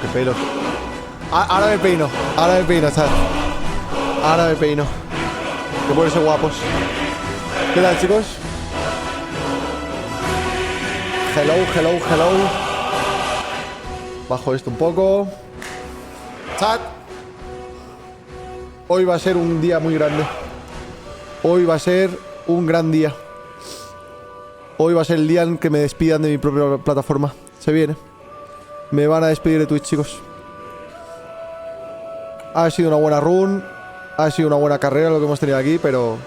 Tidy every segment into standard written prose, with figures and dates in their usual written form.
qué pelos. Ahora me peino, chat. Ahora me peino. Que ponerse guapos. ¿Qué tal, chicos? Hello, hello, hello. Bajo esto un poco. Chat. Hoy va a ser un día muy grande. Hoy va a ser un gran día. Hoy va a ser el día en que me despidan de mi propia plataforma. Se viene. Me van a despedir de Twitch, chicos. Ha sido una buena run. Ha sido una buena carrera lo que hemos tenido aquí, pero...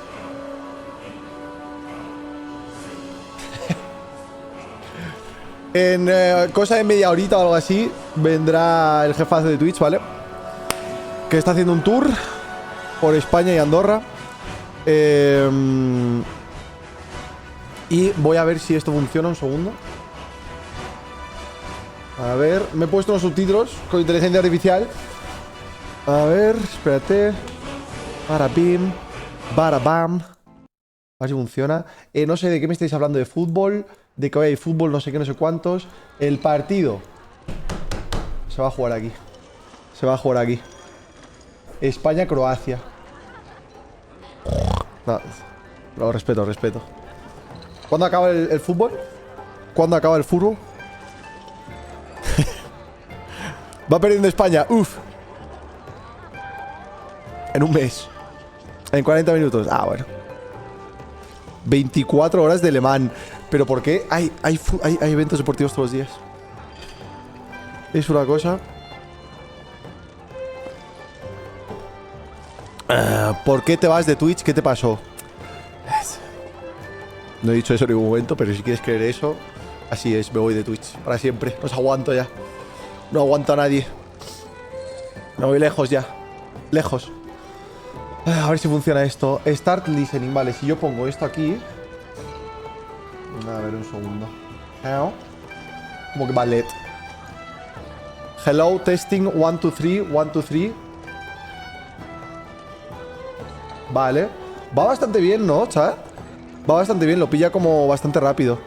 en cosa de media horita o algo así vendrá el jefazo de Twitch, ¿vale? Que está haciendo un tour por España y Andorra. Y voy a ver si esto funciona. Un segundo. A ver, me he puesto los subtítulos con inteligencia artificial. A ver, espérate. Barabim, barabam. A ver si funciona. No sé de qué me estáis hablando, de fútbol. De que hoy hay fútbol, no sé qué, no sé cuántos. El partido se va a jugar aquí. Se va a jugar aquí. España-Croacia. No, respeto, respeto. ¿Cuándo acaba el fútbol? ¿Cuándo acaba el fútbol? Va perdiendo España. Uf. En un mes. En 40 minutos. Ah, bueno. 24 horas de Le Mans. ¿Pero por qué? Hay eventos deportivos todos los días. Es una cosa. ¿Por qué te vas de Twitch? ¿Qué te pasó? No he dicho eso en ningún momento, pero si quieres creer eso, así es, me voy de Twitch para siempre. No os aguanto ya. No aguanto a nadie. Me voy lejos ya. Lejos. A ver si funciona esto. Start listening, vale. Si yo pongo esto aquí. A ver, un segundo. Como que ballet. Hello, testing, 1, 2, 3, 1, 2, 3. Vale. Va bastante bien, ¿no, chat? Va bastante bien, lo pilla como bastante rápido.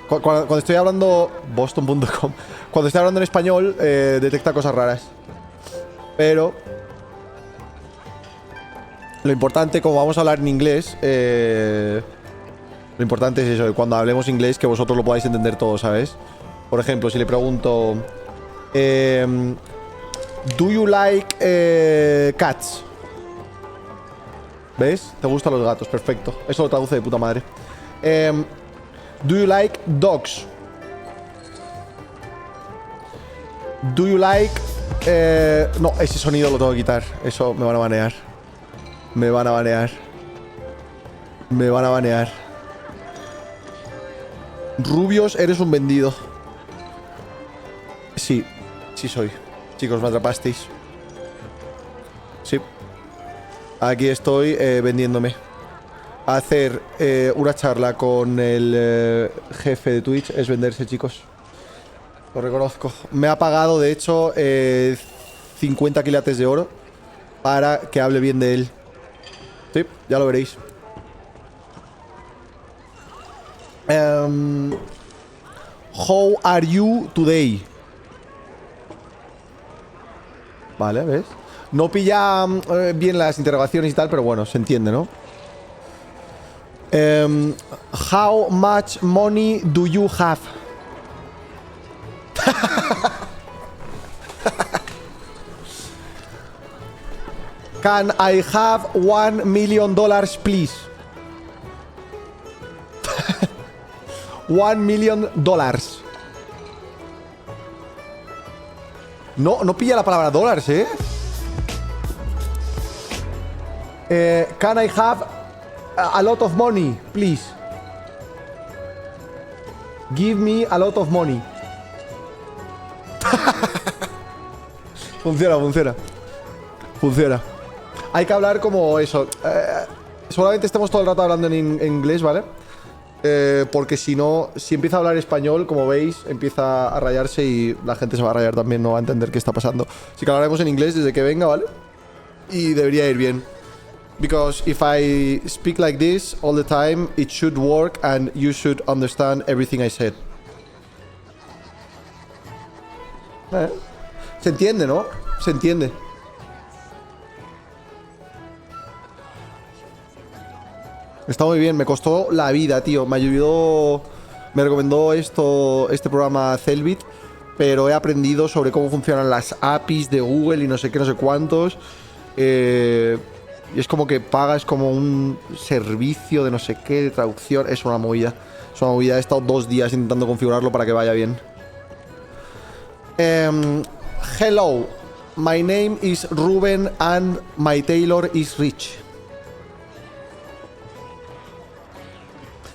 Cuando estoy hablando... Boston.com. Cuando estoy hablando en español, detecta cosas raras. Pero... lo importante, como vamos a hablar en inglés... lo importante es eso, que cuando hablemos inglés, que vosotros lo podáis entender todo, ¿sabes? Por ejemplo, si le pregunto... ¿do you like cats? ¿Ves? ¿Te gustan los gatos? Perfecto. Eso lo traduce de puta madre. ¿Do you like dogs? ¿Do you like...? No, ese sonido lo tengo que quitar. Eso me van a banear. Me van a banear. Me van a banear. Rubius, eres un vendido. Sí, sí soy. Chicos, me atrapasteis. Sí. Aquí estoy vendiéndome. Hacer una charla con el jefe de Twitch es venderse, chicos. Lo reconozco. Me ha pagado, de hecho, 50 quilates de oro para que hable bien de él. Sí, ya lo veréis. How are you today? Vale, ¿ves? No pilla bien las interrogaciones y tal, pero bueno, se entiende, ¿no? How much money do you have? Can I have $1 million, please? $1 million. No pilla la palabra dólares, ¿eh? Can I have a lot of money, please? Give me a lot of money. Funciona. Hay que hablar como eso. Seguramente estemos todo el rato hablando en inglés, ¿vale? Porque si no, si empieza a hablar español, como veis, empieza a rayarse y la gente se va a rayar también, no va a entender qué está pasando. Así que hablaremos en inglés desde que venga, ¿vale? Y debería ir bien. Because if I speak like this all the time, it should work and you should understand everything I said. Se entiende, ¿no? Se entiende. Está muy bien, me costó la vida, tío. Me ayudó... Me recomendó este programa Cellbit, pero he aprendido sobre cómo funcionan las APIs de Google y no sé qué, no sé cuántos. Y es como que pagas como un servicio de no sé qué, de traducción. Es una movida. Es una movida. He estado 2 días intentando configurarlo para que vaya bien. Hello, my name is Ruben and my tailor is rich.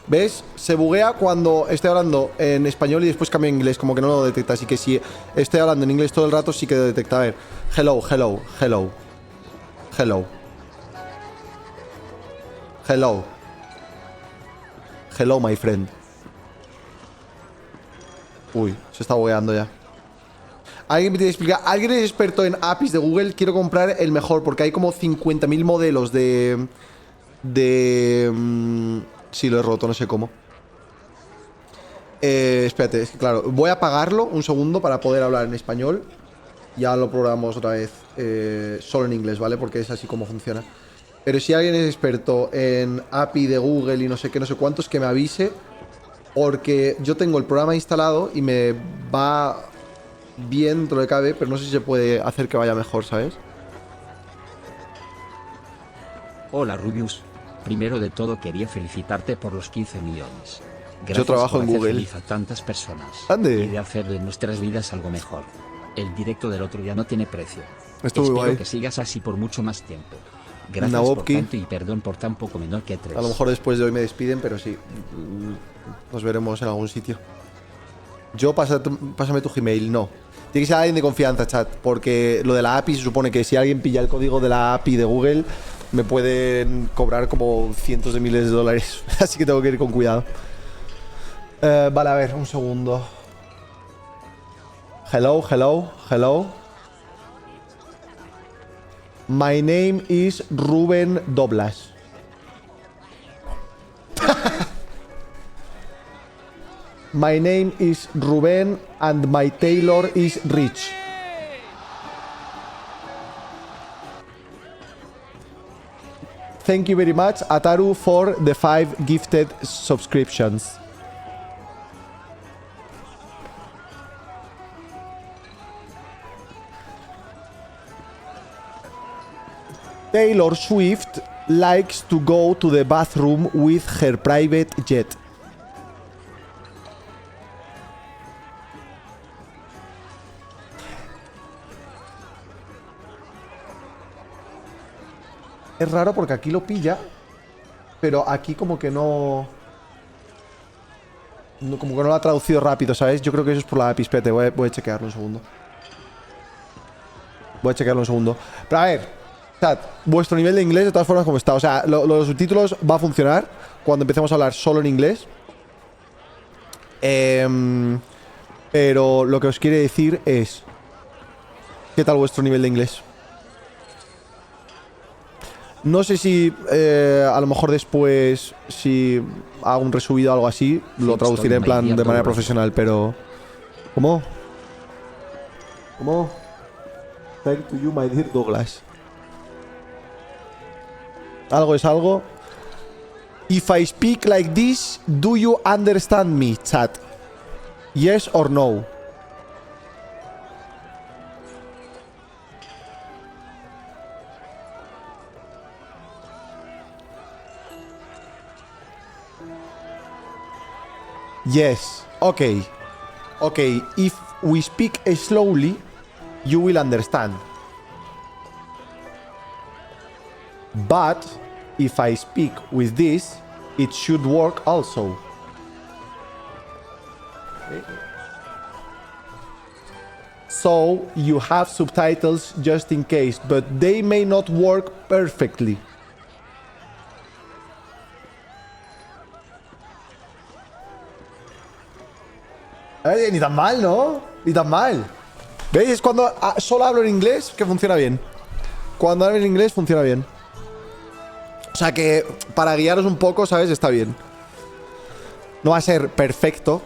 ¿Ves? Se buguea cuando estoy hablando en español y después cambio a inglés, como que no lo detecta. Así que si estoy hablando en inglés todo el rato, sí que lo detecta. A ver. Hello, hello, hello. Hello. Hello. Hello, my friend. Uy, se está bugueando ya. Alguien me tiene que explicar. Alguien es experto en APIs de Google. Quiero comprar el mejor porque hay como 50.000 modelos de... Sí, lo he roto, no sé cómo. Espérate, es que claro, voy a apagarlo un segundo para poder hablar en español. Ya lo probamos otra vez solo en inglés, ¿vale? Porque es así como funciona. Pero si alguien es experto en API de Google y no sé qué, no sé cuántos, que me avise. Porque yo tengo el programa instalado y me va bien dentro de cabe, pero no sé si se puede hacer que vaya mejor, ¿sabes? Hola Rubius. Primero de todo quería felicitarte por los 15 millones. Gracias. Yo trabajo por en hacer Google. feliz a tantas personas. Ande. Y de hacer de nuestras vidas algo mejor. El directo del otro día no tiene precio. Estuvo Espero guay. que sigas así por mucho más tiempo. Gracias Nabobki. por tanto y perdón por tan poco menor que 3. A lo mejor después de hoy me despiden, pero sí. Nos veremos en algún sitio. Yo, pásame tu Gmail. No. Tiene que ser alguien de confianza, chat. Porque lo de la API se supone que si alguien pilla el código de la API de Google, me pueden cobrar como cientos de miles de dólares. Así que tengo que ir con cuidado. Vale, a ver, un segundo. Hello, hello, hello. My name is Ruben Doblas. My name is Ruben and my tailor is rich. Thank you very much, Ataru, for the 5 gifted subscriptions. Taylor Swift likes to go to the bathroom with her private jet. Es raro porque aquí lo pilla, pero aquí como que no... Como que no lo ha traducido rápido, ¿sabes? Yo creo que eso es por la API. Espérate, voy a chequearlo un segundo. Voy a chequearlo un segundo. Pero a ver, chat, vuestro nivel de inglés de todas formas como está. O sea, los subtítulos va a funcionar cuando empecemos a hablar solo en inglés. Pero lo que os quiere decir es... ¿Qué tal vuestro nivel de inglés? No sé si a lo mejor después, si hago un resubido o algo así, lo traduciré en plan de manera profesional, pero... ¿Cómo? ¿Cómo? Thank to you, my dear Douglas. Algo es algo. If I speak like this, do you understand me, chat? Yes or no? Yes. Okay. Okay. If we speak slowly, you will understand. But if I speak with this, it should work also. So you have subtitles just in case, but they may not work perfectly. Ni tan mal, ¿no? Ni tan mal. ¿Veis? Es cuando solo hablo en inglés que funciona bien. Cuando hablo en inglés funciona bien. O sea que para guiaros un poco, ¿sabes? Está bien. No va a ser perfecto,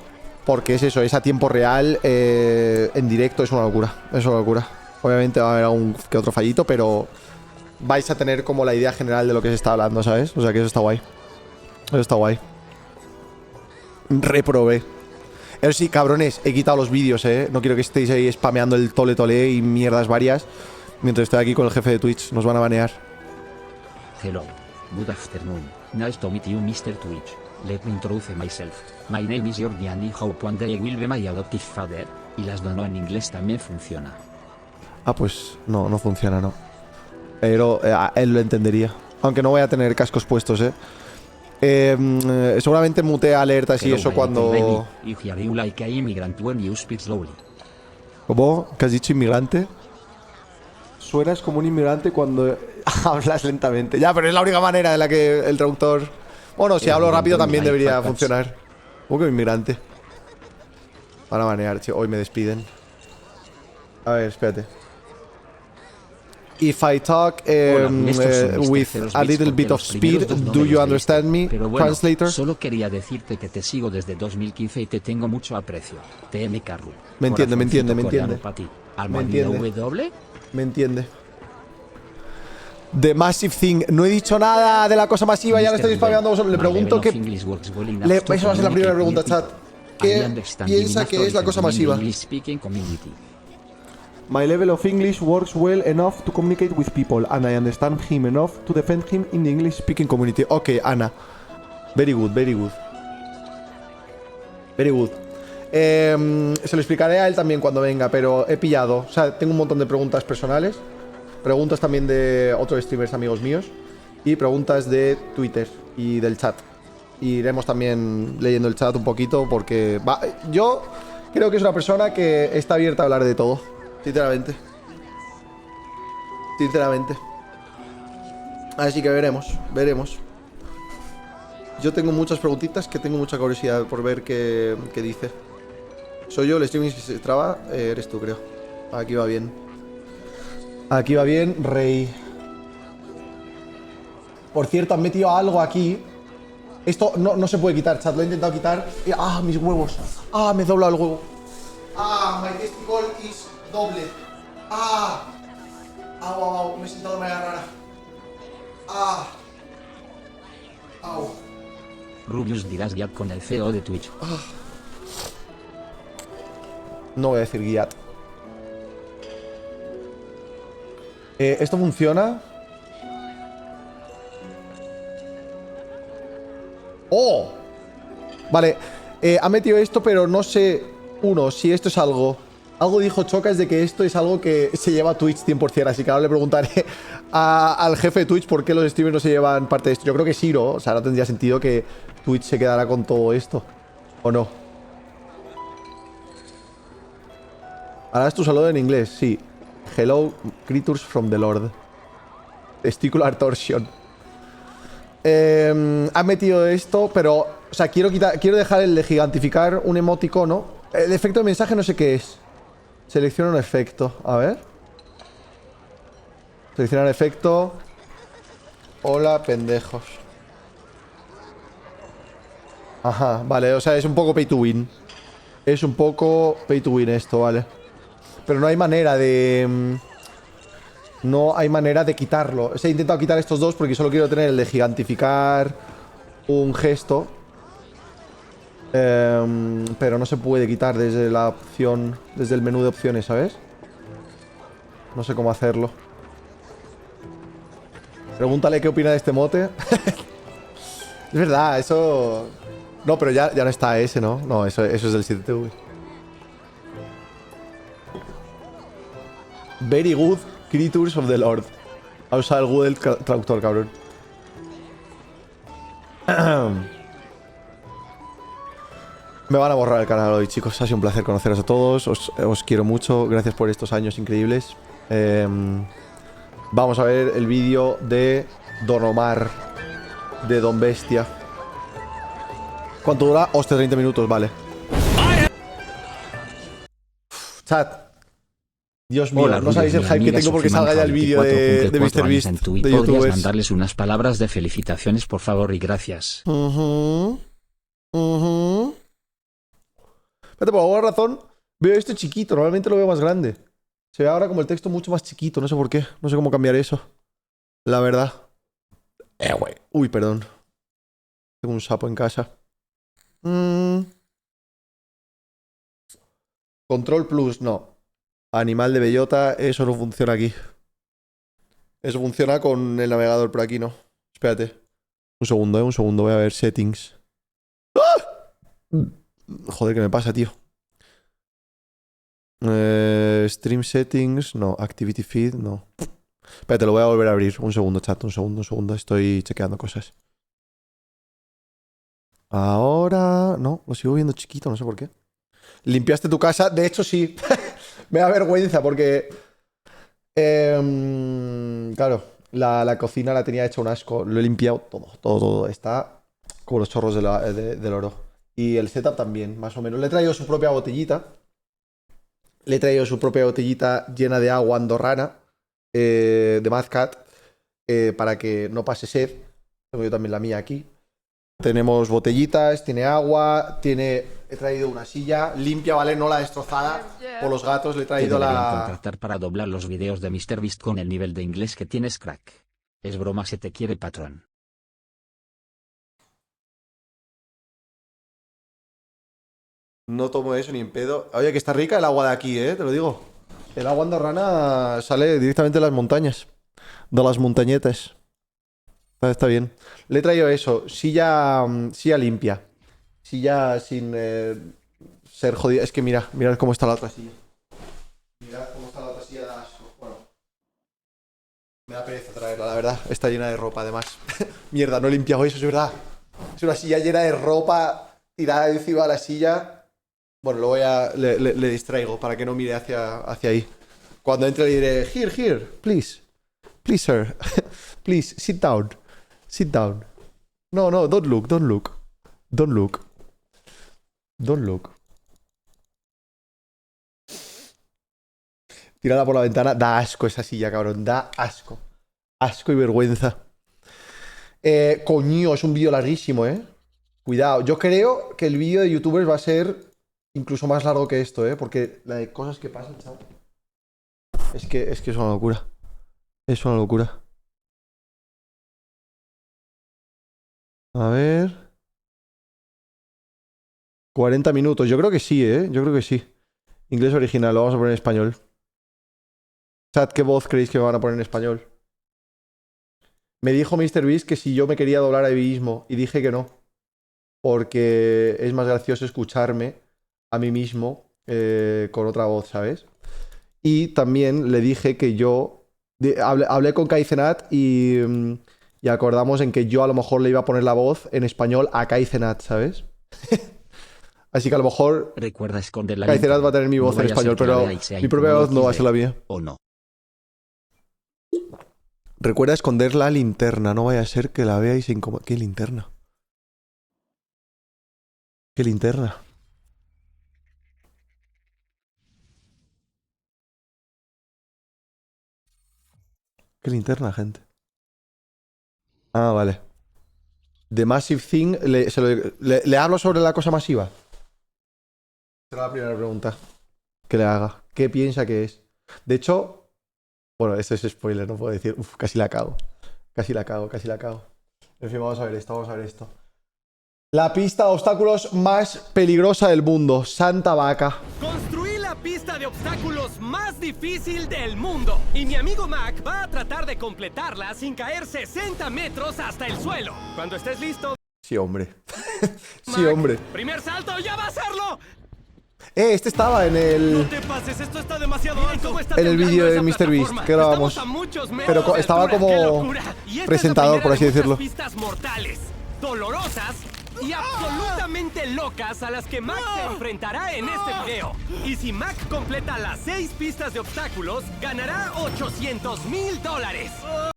Porque es eso, es a tiempo real, en directo, es una locura. Es una locura. Obviamente va a haber algún que otro fallito, pero vais a tener como la idea general de lo que se está hablando, ¿sabes? O sea que eso está guay. Eso está guay. Reprobé. Eso sí, cabrones, he quitado los vídeos, No quiero que estéis ahí spameando el tole y mierdas varias mientras estoy aquí con el jefe de Twitch. Nos van a banear. Hello. Good afternoon. Nice to meet you, Mr. Twitch. Let me introduce myself. My name is Jordan y hope one day I will be my adoptive father. Y las dono en inglés también funciona. Ah, pues no, no funciona, no. Pero él lo entendería. Aunque no voy a tener cascos puestos, seguramente mutea alertas y eso cuando... ¿Cómo? ¿Qué has dicho, inmigrante? Suenas como un inmigrante cuando hablas lentamente. Ya, pero es la única manera de la que el traductor... Bueno, si hablo rápido también debería funcionar. ¿Cómo que un inmigrante? Van a banear, tío. Hoy me despiden. A ver, espérate. If I talk with a little bit of speed, do you understand me, pero bueno, translator? Solo quería decirte que te sigo desde 2015 y te tengo mucho aprecio. TM Carru. Me entiende, me entiende, me Corazoncito entiende. coreano pa' ti. Me Almohadilla entiende. W. Me entiende. The Massive Thing. No he dicho nada de la cosa masiva, ya lo estoy spameando vosotros. Le pregunto qué... Esa va a ser la primera pregunta, chat. ¿Qué piensa que es la cosa masiva? My level of English works well enough to communicate with people, and I understand him enough to defend him in the English speaking community. Ok, Ana. Very good, very good. Very good. Se lo explicaré a él también cuando venga, pero he pillado. O sea, tengo un montón de preguntas personales. Preguntas también de otros streamers amigos míos. Y preguntas de Twitter y del chat. Y iremos también leyendo el chat un poquito porque... yo creo que es una persona que está abierta a hablar de todo. Sinceramente. Sinceramente. Así que veremos. Veremos. Yo tengo muchas preguntitas que tengo mucha curiosidad por ver qué dice. Soy yo, el streaming que se traba. Eres tú, creo. Aquí va bien. Aquí va bien, rey. Por cierto, han metido algo aquí. Esto no se puede quitar, chat. Lo he intentado quitar. ¡Ah, mis huevos! ¡Ah, me he doblado el huevo! ¡Ah, my testicle is doble! ¡Ah! ¡Au, au, au! Me he sentado de manera rara. ¡Ah! ¡Au! Rubius dirás guiat con el CEO de Twitch. No voy a decir guiat. ¿Esto funciona? ¡Oh! Vale, ha metido esto, pero no sé, si esto es algo... Algo dijo Chocas de que esto es algo que se lleva a Twitch 100%, así que ahora le preguntaré al jefe de Twitch por qué los streamers no se llevan parte de esto. Yo creo que sí, ¿no? O sea, no tendría sentido que Twitch se quedara con todo esto, ¿o no? Harás tu saludo en inglés, sí. Hello, creatures from the Lord. Testicular torsion. Ha metido esto, pero... O sea, quiero dejar el de gigantificar un emoticono. El efecto de mensaje no sé qué es. Selecciona un efecto. A ver. Seleccionar efecto. Hola, pendejos. Ajá, vale. O sea, es un poco pay to win. Es un poco pay to win esto, vale. Pero no hay manera de... No hay manera de quitarlo. O sea, he intentado quitar estos dos porque solo quiero tener el de gigantificar un gesto. Pero no se puede quitar desde la opción, desde el menú de opciones, ¿sabes? No sé cómo hacerlo. Pregúntale qué opina de este mote. Es verdad, eso... No, pero ya no está ese, ¿no? No, eso es del 7TV. Very good creatures of the Lord. Ha usado el Google Traductor, cabrón. Me van a borrar el canal hoy, chicos. Ha sido un placer conoceros a todos. Os quiero mucho. Gracias por estos años increíbles. Vamos a ver el vídeo de Don Omar, de Don Bestia. ¿Cuánto dura? Hostia, 30 minutos, vale. Chat. Dios mío, Hola, no sabéis el hype que tengo porque salga ya el vídeo de MrBeast, de ¿Podrías YouTubers. mandarles unas palabras de felicitaciones, por favor, y gracias? Fíjate, por alguna razón veo esto chiquito. Normalmente lo veo más grande. Se ve ahora como el texto mucho más chiquito. No sé por qué. No sé cómo cambiar eso. La verdad. Güey. Uy, perdón. Tengo un sapo en casa. Control Plus, no. Animal de bellota, eso no funciona aquí. Eso funciona con el navegador, pero aquí no. Espérate. Un segundo. Voy a ver settings. ¡Ah! Joder, ¿qué me pasa, tío? Stream settings, no. Activity feed, no. Espérate, lo voy a volver a abrir. Un segundo, chat, un segundo. Estoy chequeando cosas. Ahora... No, lo sigo viendo chiquito, no sé por qué. ¿Limpiaste tu casa? De hecho, sí. Me da vergüenza porque... claro, la cocina la tenía hecha un asco. Lo he limpiado todo. Está como los chorros del oro. Y el setup también, más o menos. Le he traído su propia botellita. Llena de agua andorrana. De Mad Cat. Para que no pase sed. Tengo yo también la mía aquí. Tenemos botellitas, tiene agua, he traído una silla limpia, ¿vale? No la destrozada por los gatos, le he traído la... contratar para doblar los videos de MrBeast con el nivel de inglés que tienes, crack. Es broma, se te quiere, patrón. No tomo eso ni en pedo. Oye, que está rica el agua de aquí, te lo digo. El agua andorrana sale directamente de las montañas. De las montañetas. Está bien. Le he traído eso. Silla limpia. Silla sin ser jodida. Es que mirad cómo está la otra silla. Mirad cómo está la otra silla de asco. Bueno. Me da pereza traerla, la verdad. Está llena de ropa, además. Mierda, no he limpiado eso, es verdad. Es una silla llena de ropa tirada encima de la silla. Bueno, le distraigo para que no mire hacia ahí. Cuando entre le diré, here, please. Please, sir. Please, sit down. Sit down. No, don't look. Tírala por la ventana. Da asco esa silla, cabrón. Da asco. Asco y vergüenza. Coño, es un vídeo larguísimo, Cuidado. Yo creo que el vídeo de youtubers va a ser incluso más largo que esto, porque la de cosas que pasan, chaval. Es que es una locura. Es una locura. A ver. 40 minutos. Yo creo que sí, Yo creo que sí. Inglés original, lo vamos a poner en español. Chat, ¿qué voz creéis que me van a poner en español? Me dijo MrBeast que si yo me quería doblar a mí mismo. Y dije que no. Porque es más gracioso escucharme a mí mismo con otra voz, ¿sabes? Y también le dije que yo... Hablé con Kaizenat y acordamos en que yo a lo mejor le iba a poner la voz en español a Kaizenat, ¿sabes? Así que a lo mejor recuerda esconder la Kaizenat va a tener mi voz en español, pero mi propia voz no va a ser la mía. ¿O no? Recuerda esconder la linterna, no vaya a ser que la veáis incómoda. ¿Qué linterna? ¿Qué linterna? ¿Qué linterna, gente? Ah, vale. The Massive Thing, ¿le hablo sobre la cosa masiva? Será la primera pregunta que le haga. ¿Qué piensa que es? De hecho, bueno, esto es spoiler, no puedo decir. Uf, casi la cago. Casi la cago. En fin, vamos a ver esto. La pista de obstáculos más peligrosa del mundo. Santa vaca. Construí la pista de obstáculos más difícil del mundo. Y mi amigo Mac va a tratar de completarla sin caer 60 metros hasta el suelo. Cuando estés listo... Sí, hombre. Sí, Mac, hombre. ¡primer salto! ¡Ya va a hacerlo! Este estaba en el... No te pases, esto está demasiado alto. En el vídeo de MrBeast, que grabamos. Pero estaba como presentador, por así decirlo. Pistas mortales, dolorosas y absolutamente locas a las que Mac se enfrentará en este video. Y si Mac completa las 6 pistas de obstáculos, ganará $800,000.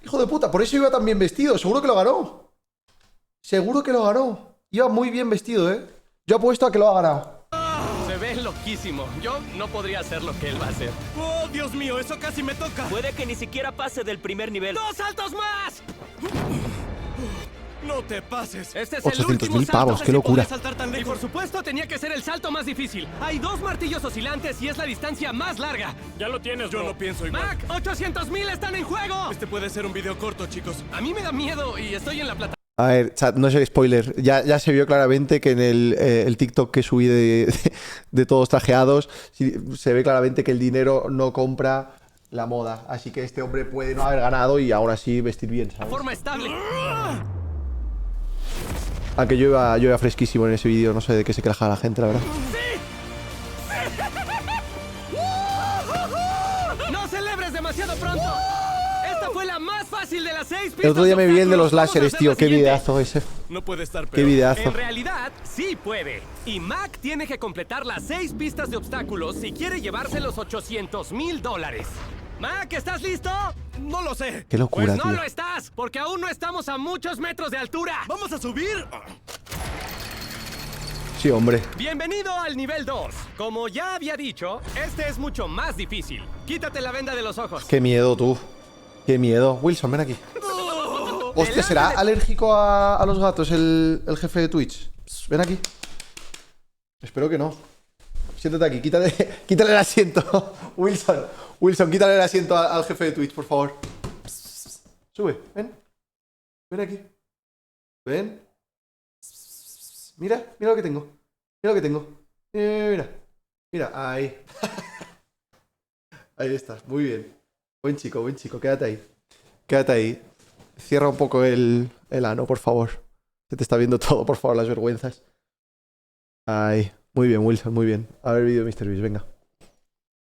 Hijo de puta, por eso iba tan bien vestido. Seguro que lo ganó. Iba muy bien vestido, Yo apuesto a que lo ha ganado. Se ve loquísimo. Yo no podría hacer lo que él va a hacer. ¡Oh, Dios mío! Eso casi me toca. Puede que ni siquiera pase del primer nivel. ¡2 saltos más! No te pases. Este es 800.000 pavos, qué locura. Y por supuesto tenía que ser el salto más difícil. Hay 2 martillos oscilantes y es la distancia más larga. Ya lo tienes, bro. Yo no pienso igual. Mac, 800.000 están en juego. Este puede ser un video corto, chicos. A mí me da miedo y estoy en la plataforma. A ver, chat, no es spoiler. Ya se vio claramente que en el TikTok que subí de todos trajeados, se ve claramente que el dinero no compra la moda. Así que este hombre puede no haber ganado y aún así vestir bien, ¿sabes? Forma estable. Aunque yo iba fresquísimo en ese vídeo, no sé de qué se queja la gente, la verdad. ¡No celebres demasiado pronto! Esta fue la más fácil de las 6 pistas. El otro día me vi el de los láseres, tío. Qué videazo ese. No puede estar peor. Qué videazo. En realidad, sí puede. Y Mac tiene que completar las 6 pistas de obstáculos si quiere llevarse los $800.000. Mac, ¿estás listo? No lo sé. Qué locura, pues no tío. lo estás, porque aún no estamos a muchos metros de altura. ¿Vamos a subir? Sí, hombre. Bienvenido al nivel 2. Como ya había dicho, este es mucho más difícil. Quítate la venda de los ojos. Qué miedo, tú. Qué miedo. Wilson, ven aquí. Hostia, ¿será alérgico a los gatos el jefe de Twitch? Pss, ven aquí. Espero que no. Siéntate aquí, quítale el asiento. Wilson, quítale el asiento al jefe de Twitch, por favor. Sube, ven. Ven aquí. Ven. Mira lo que tengo. Mira lo que tengo. Mira, ahí. Ahí estás, muy bien. Buen chico, quédate ahí. Quédate ahí. Cierra un poco el ano, por favor. Se te está viendo todo, por favor, las vergüenzas. Ahí. Muy bien, Wilson, muy bien. A ver el vídeo de MrBeast, venga.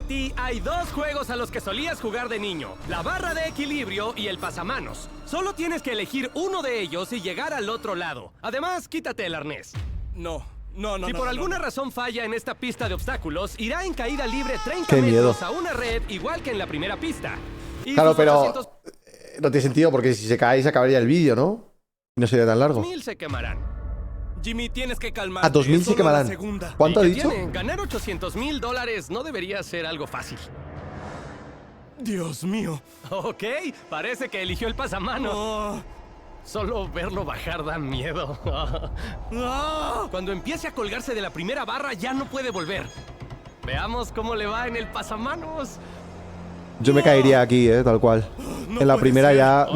Y hay 2 juegos a los que solías jugar de niño. La barra de equilibrio y el pasamanos. Solo tienes que elegir uno de ellos y llegar al otro lado. Además, quítate el arnés. No. Si por alguna razón falla en esta pista de obstáculos, irá en caída libre 30 metros a una red, igual que en la primera pista. Y claro, pero no tiene sentido porque si se cae se acabaría el vídeo, ¿no? No sería tan largo. 2.000 se quemarán. Jimmy, tienes que calmarte. A 2.000 se quemarán. ¿Cuánto ha dicho? Ganar $800.000 no debería ser algo fácil. Dios mío. Ok, parece que eligió el pasamanos. Solo verlo bajar da miedo. Cuando empiece a colgarse de la primera barra ya no puede volver. Veamos cómo le va en el pasamanos. Yo me caería aquí, tal cual. En la primera ya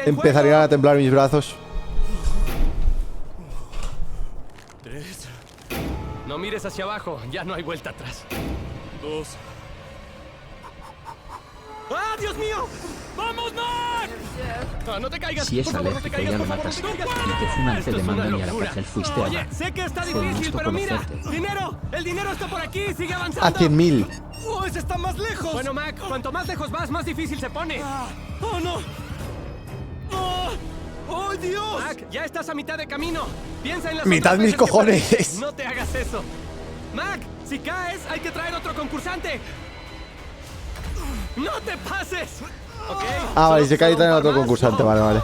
empezarían a temblar mis brazos. 3. No mires hacia abajo, ya no hay vuelta atrás. 2. ¡Ah, Dios mío! ¡Vamos, Mac! No te caigas. Si es alérgico ya lo matas. Y te fuman, te demandan y a la cárcel fuiste a Oye, sé que está difícil, pero mira, ¡dinero! ¡El dinero está por aquí! ¡Sigue avanzando! A 100.000. ¡Oh, ese está más lejos! Bueno, Mac, cuanto más lejos vas, más difícil se pone. ¡Oh, no! ¡Oh, Dios! Mac, ya estás a mitad de camino. Piensa en las mitad mis cojones. No te hagas eso. Mac, si caes, hay que traer otro concursante. ¡No te pases! Okay, vale, se cae también otro concursante, vale.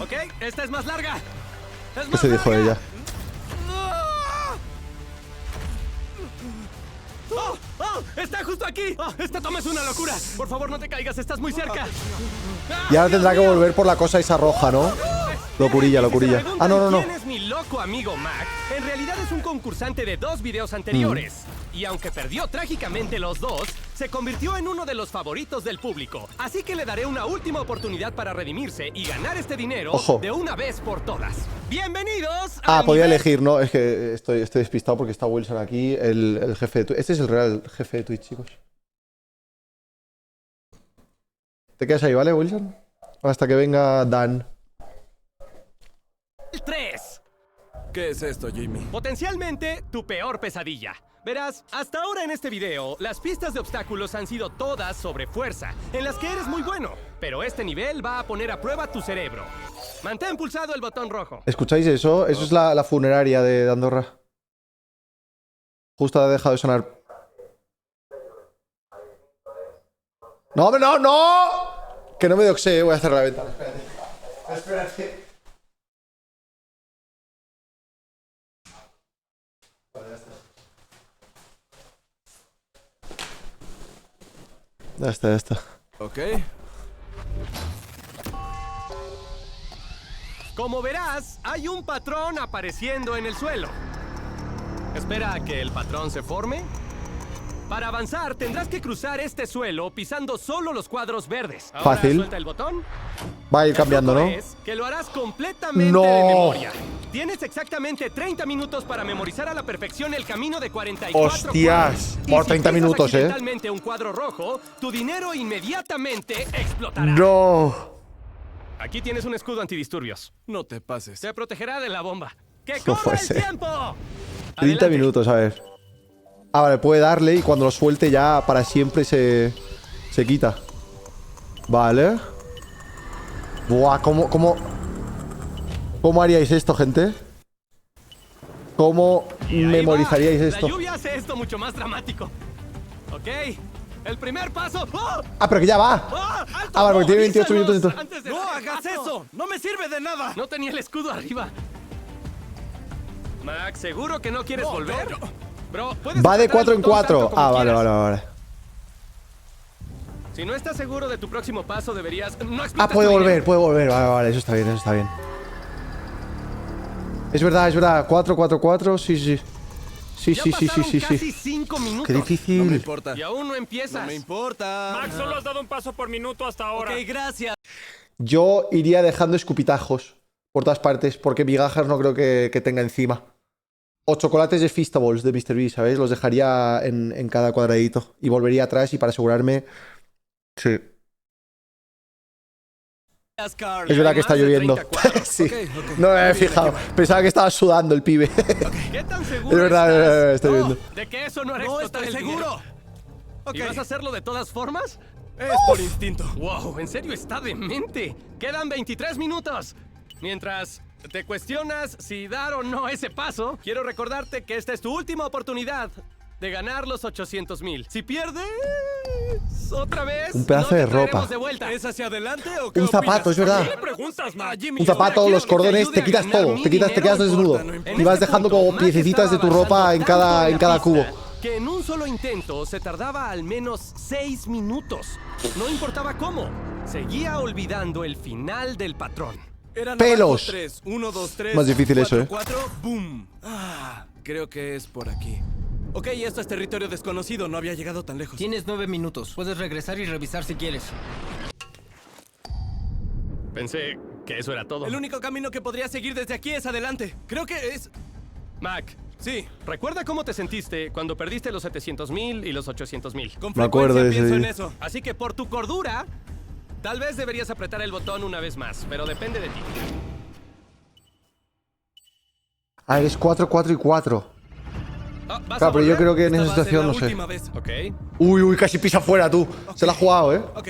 Ok, esta es más larga. ¿Qué se dijo ella? ¡Está justo aquí! ¡Esta toma es una locura! Por favor, no te caigas, estás muy cerca. Y ahora tendrá que volver por la cosa esa roja, ¿no? Locurilla. No. ¿Quién es mi loco amigo Mac? En realidad es un concursante de 2 videos anteriores. Y aunque perdió trágicamente los 2, se convirtió en uno de los favoritos del público. Así que le daré una última oportunidad para redimirse y ganar este dinero de una vez por todas. ¡Bienvenidos! Podía elegir, ¿no? Es que estoy despistado porque está Wilson aquí, el jefe de Twitch. Este es el real jefe de Twitch, chicos. Te quedas ahí, ¿vale, Wilson? Hasta que venga Dan. 3. ¿Qué es esto, Jimmy? Potencialmente tu peor pesadilla. Verás, hasta ahora en este video, las pistas de obstáculos han sido todas sobre fuerza, en las que eres muy bueno. Pero este nivel va a poner a prueba tu cerebro. Mantén pulsado el botón rojo. ¿Escucháis eso? Eso es la funeraria de Andorra. Justo ha dejado de sonar. ¡No, hombre, no! Que no me doxee, voy a cerrar la ventana. Espérate. Ya está. Ok. Como verás, hay un patrón apareciendo en el suelo. Espera a que el patrón se forme. Para avanzar, tendrás que cruzar este suelo pisando solo los cuadros verdes. Ahora Fácil. suelta el botón. Va a ir cambiando, ¿no? Es que lo harás completamente ¡No! de memoria. Tienes exactamente 30 minutos para memorizar a la perfección el camino de 44 ¡Hostias! cuadros. Y Por si 30 pisas minutos, accidentalmente un cuadro rojo, tu dinero inmediatamente explotará. ¡No! Aquí tienes un escudo antidisturbios. No te pases. Te protegerá de la bomba. ¡Que No corra puede el ser. tiempo! 30 Adelante. minutos, a ver. Ah, vale, puede darle y cuando lo suelte ya para siempre se quita. Vale. Buah, ¿cómo haríais esto, gente? ¿Cómo Y ahí memorizaríais va. esto? La lluvia hace esto mucho más dramático. Ok, el primer paso. ¡Oh! Ah, pero que ya va. ¡Oh! ¡Alto! Ah, vale, porque tiene 28 avísanos minutos entonces. antes de ¡No dar el hagas paso. eso! ¡No me sirve de nada! No tenía el escudo arriba. Max, ¿seguro que no quieres No, volver? no, no. Bro, puedes Va de apretar 4 el en botón 4. tanto como Ah, vale, quieras. vale. Si no estás seguro de tu próximo paso, deberías... No Ah, explotes puede tu volver, dinero. Vale, eso está bien, eso está bien. Es verdad. 4, 4, 4, sí. Sí. Ya pasaron casi 5 minutos. Qué No me difícil. importa. Y aún no empiezas. No me importa. Max, solo has dado un paso por minuto hasta ahora. Ok, gracias. Yo iría dejando escupitajos por todas partes, porque migajas no creo que tenga encima. O chocolates de FILTROS de Mr. B, ¿sabéis? Los dejaría en cada cuadradito. Y volvería atrás y para asegurarme... Sí. Carl. Es verdad que está más de lloviendo. 30 cuadros. Sí. Ok, ok. No me había Muy bien, fijado. aquí Pensaba que estaba sudando el pibe. ¿Qué tan seguro Es verdad, estás? estoy viendo. ¿De que eso no hará No explotar estoy el seguro. dinero? Ok. ¿Y vas a hacerlo de todas formas? Es por instinto. Wow, en serio está demente. Quedan 23 minutos. Mientras te cuestionas si dar o no ese paso, quiero recordarte que esta es tu última oportunidad de ganar los 800,000. Si pierdes otra vez, Un pedazo no de te traeremos ropa. de vuelta. ¿Es hacia adelante o qué Un zapato, opinas? es verdad. ¿Qué le preguntas, Max? Jimmy, Un zapato, quiero los que te cordones, ayude te a quitas ganar todo. mi Te quedas dinero. desnudo. No importa. Y vas dejando como Mac piececitas de tu estaba ropa en avanzando cada tanto la cubo. pista que en un solo intento se tardaba al menos 6 minutos. No importaba cómo. Seguía olvidando el final del patrón. Eran Pelos. 3. 1, 2, 3. Más difícil eso, 4, boom. Ah, creo que es por aquí. Ok, esto es territorio desconocido. No había llegado tan lejos. Tienes 9 minutos. Puedes regresar y revisar si quieres. Pensé que eso era todo. El único camino que podría seguir desde aquí es adelante. Creo que es... Mac, Sí, ¿recuerda cómo te sentiste cuando perdiste los 700,000 y los 800,000? con Me acuerdo frecuencia de ese pienso en día. eso. Así que por tu cordura, tal vez deberías apretar el botón una vez más, pero depende de ti. Ah, es 4, 4 y 4. Ah, ¿vas Claro, a pero yo volver? creo que en Esta esa va a ser situación la no sé. última vez. Ok. Uy, casi pisa fuera tú. Se la ha jugado, ¿eh? Ok.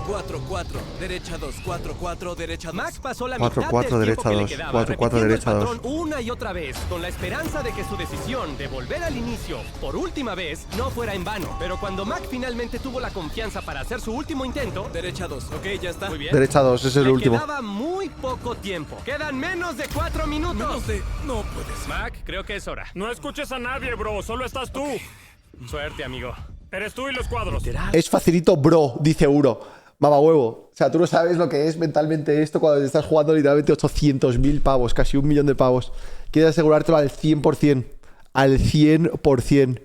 4, 4, derecha 2, 4, 4, derecha 2. Max pasó la 4, mitad 4, del tiempo derecha que le 2, quedaba 4, 4, repitiendo derecha el 2. patrón una y otra vez, con la esperanza de que su decisión de volver al inicio por última vez no fuera en vano. Pero cuando Mac finalmente tuvo la confianza para hacer su último intento, Derecha 2, ok, ya está. muy bien. Derecha 2, ese es el Le último. quedaba muy poco tiempo. Quedan menos de 4 minutos. Menos de... No puede ser. Mac, creo que es hora. No escuches a nadie, bro. Solo estás tú. Suerte, amigo. Eres tú y los cuadros. Es facilito, bro, dice Uro. Mamá huevo. O sea, tú no sabes lo que es mentalmente esto cuando te estás jugando literalmente 800.000 pavos, casi 1 millón de pavos. Quieres asegurártelo al 100%. Al 100%.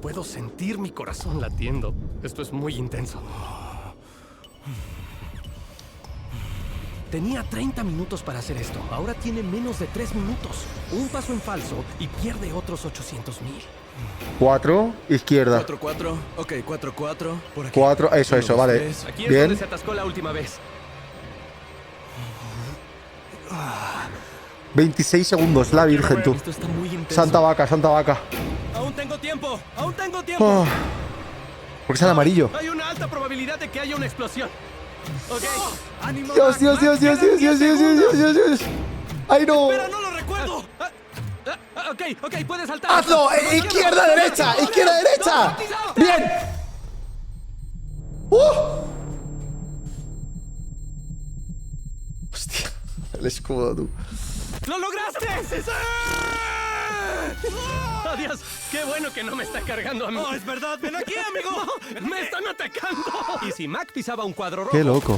Puedo sentir mi corazón latiendo. Esto es muy intenso. Tenía 30 minutos para hacer esto. Ahora tiene menos de 3 minutos. Un paso en falso y pierde otros 800,000. 4, izquierda. 4, 4, ok, 4, 4, por aquí. 4, eso, 1, 2, vale. 3. Aquí es Bien. donde se atascó la última vez. 26 segundos, la virgen tú. Esto está muy intenso. Santa vaca, santa vaca. Aún tengo tiempo, aún tengo tiempo. Oh. Porque es el amarillo. Hay una alta probabilidad de que haya una explosión. Ok. ¡Ánimo, Dios, Mac, Dios, Mac, Dios, Dios, quedan Dios, Dios, 10 Dios, Dios, segundos. Dios, Dios, Dios. ¡Ay, no! Espera, no lo recuerdo. Ok, puedes saltar. ¡Hazlo! ¡Izquierda, derecha! ¡Izquierda, derecha! ¡Bien! Hostia, el escudo, tú. ¡Lo lograste! ¡Sí! ¡Oh, Dios! ¡Qué bueno que no me está cargando a mí! Oh, es verdad, ven aquí, amigo. ¡No! ¡Me están atacando! Y si Mac pisaba un cuadro rojo... Qué loco.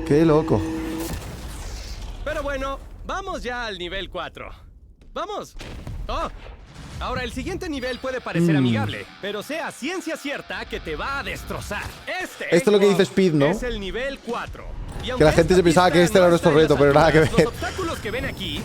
Qué loco. Pero bueno, vamos ya al nivel 4. ¡Vamos! ¡Oh! Ahora, el siguiente nivel puede parecer amigable, pero sea ciencia cierta que te va a destrozar. Esto es lo que dice Speed, ¿no? Es el nivel 4. Y Que la gente se pensaba que este era nuestro reto, pero nada que ver. Los obstáculos que ven aquí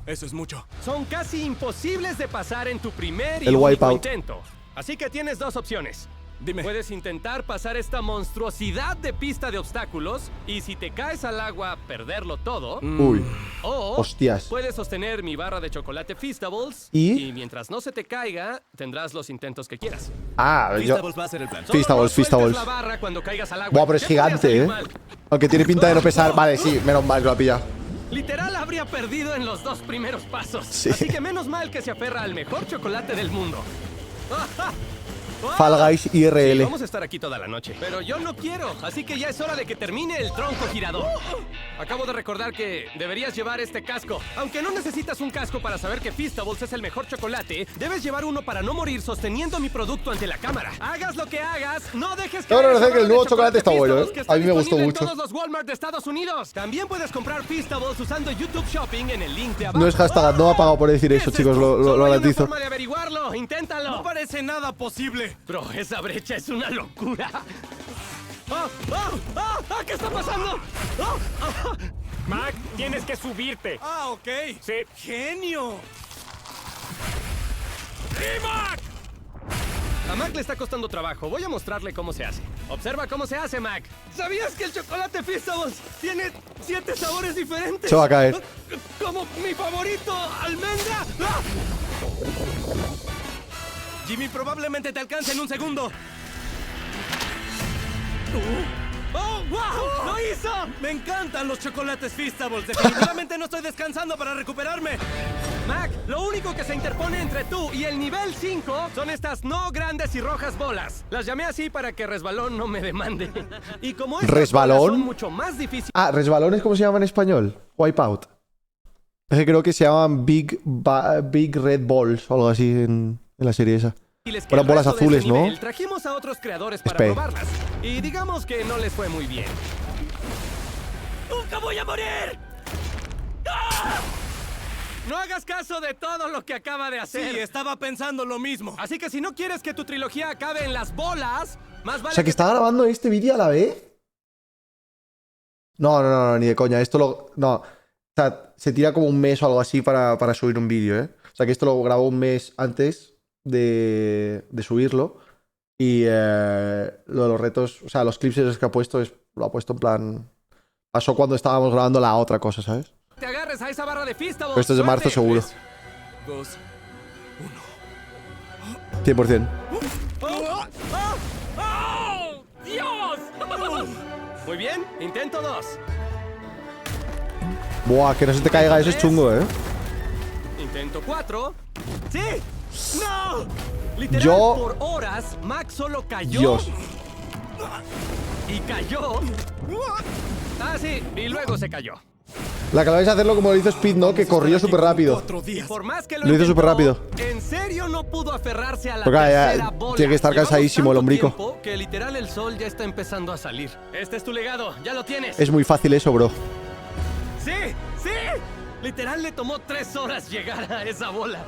Eso es mucho. son casi imposibles de pasar en tu primer y El único wipeout. intento. Así que tienes dos opciones. Dime. Puedes intentar pasar esta monstruosidad de pista de obstáculos y si te caes al agua, perderlo todo. Uy. O Hostias. puedes sostener mi barra de chocolate Feastables ¿Y? mientras no se te caiga, tendrás los intentos que quieras. Ah, yo... Feastables va a ser el plan. Solo Feastables, no sueltes Feastables. la barra cuando caigas al agua. Buah, pero es ¿Qué podría gigante, salir ¿eh? mal? Aunque tiene pinta de no pesar. Vale, sí, menos mal que lo ha pillado. Literal habría perdido en los dos primeros pasos. Sí. Así que menos mal que se aferra al mejor chocolate del mundo. Fall Guys IRL. Vamos a estar aquí toda la noche. Pero yo no quiero, así que ya es hora de que termine el tronco girador. Acabo de recordar que deberías llevar este casco. Aunque no necesitas un casco para saber que Feastables es el mejor chocolate, debes llevar uno para no morir sosteniendo mi producto ante la cámara. Hagas lo que hagas, no dejes que... No, hagas sé que barra el nuevo de chocolate está bueno, Feastables, ¿eh? que está A mí me gustó disponible mucho. en todos los Walmart de Estados Unidos. También puedes comprar Feastables usando YouTube Shopping en el link de abajo. No es hashtag, no ha pagado por decir eso, chicos, lo Solo hay una garantizo. forma de averiguarlo, inténtalo. No parece nada posible. Bro, esa brecha es una locura. ¿Qué está pasando? Mac, tienes que subirte. Ah, ok. Sí. ¡Genio! ¡Sí, Mac! A Mac le está costando trabajo. Voy a mostrarle cómo se hace. Observa cómo se hace, Mac. ¿Sabías que el chocolate Feastables tiene 7 sabores diferentes? Se va a caer. Como mi favorito, almendra. Jimmy probablemente te alcance en un segundo. ¡Oh, wow! ¡Lo hizo! Me encantan los chocolates Feastables. Definitivamente no estoy descansando para recuperarme. Mac, lo único que se interpone entre tú y el nivel 5 son estas no grandes y rojas bolas. Las llamé así para que Resbalón no me demande. Y como estas ¿Resbalón? bolas son mucho más difíciles Ah, resbalón es como se llama en español. Wipeout. Es que creo que se llaman Big Red Balls o algo así en la serie esa. que Fueron el bolas resto de azules, ese ¿no? nivel, trajimos a otros creadores para Espe. probarlas. Y digamos que no les fue muy bien. ¡Nunca voy a morir! ¡Ah! No hagas caso de todo lo que acaba de hacer. Sí, estaba pensando lo mismo. Así que si no quieres que tu trilogía acabe en las bolas, más vale O sea, que está grabando este vídeo a la vez. No, ni de coña. Esto lo... No. O sea, se tira como un mes o algo así para subir un vídeo, ¿eh? O sea, que esto lo grabó un mes antes de subirlo. Y lo de los retos... O sea, los clips esos que ha puesto, lo ha puesto en plan... Pasó cuando estábamos grabando la otra cosa, ¿sabes? te agarres a esa barra de Feastables. Pero esto es de marzo seguro. 2. 100%. ¡Oh! ¡Dios! Muy bien, intento 2. Buah, que no se te caiga, eso es chungo, ¿eh? Intento 4. ¡Sí! ¡No! Literal, Yo- por horas, Max solo cayó. Dios. Y cayó. Ah, sí, y luego se cayó. La clave es hacerlo como lo hizo Speed, ¿no? Que corrió súper rápido. 4 días. Por más que Lo hizo intentó, superrápido. En serio no pudo aferrarse a la Porque ya tercera bola. tiene que estar Llevamos cansadísimo el tanto hombrico. tiempo que literal el sol ya está empezando a salir. Este es tu legado, ya lo tienes. Es muy fácil eso, bro. ¡Sí! ¡Sí! Literal le tomó 3 horas llegar a esa bola.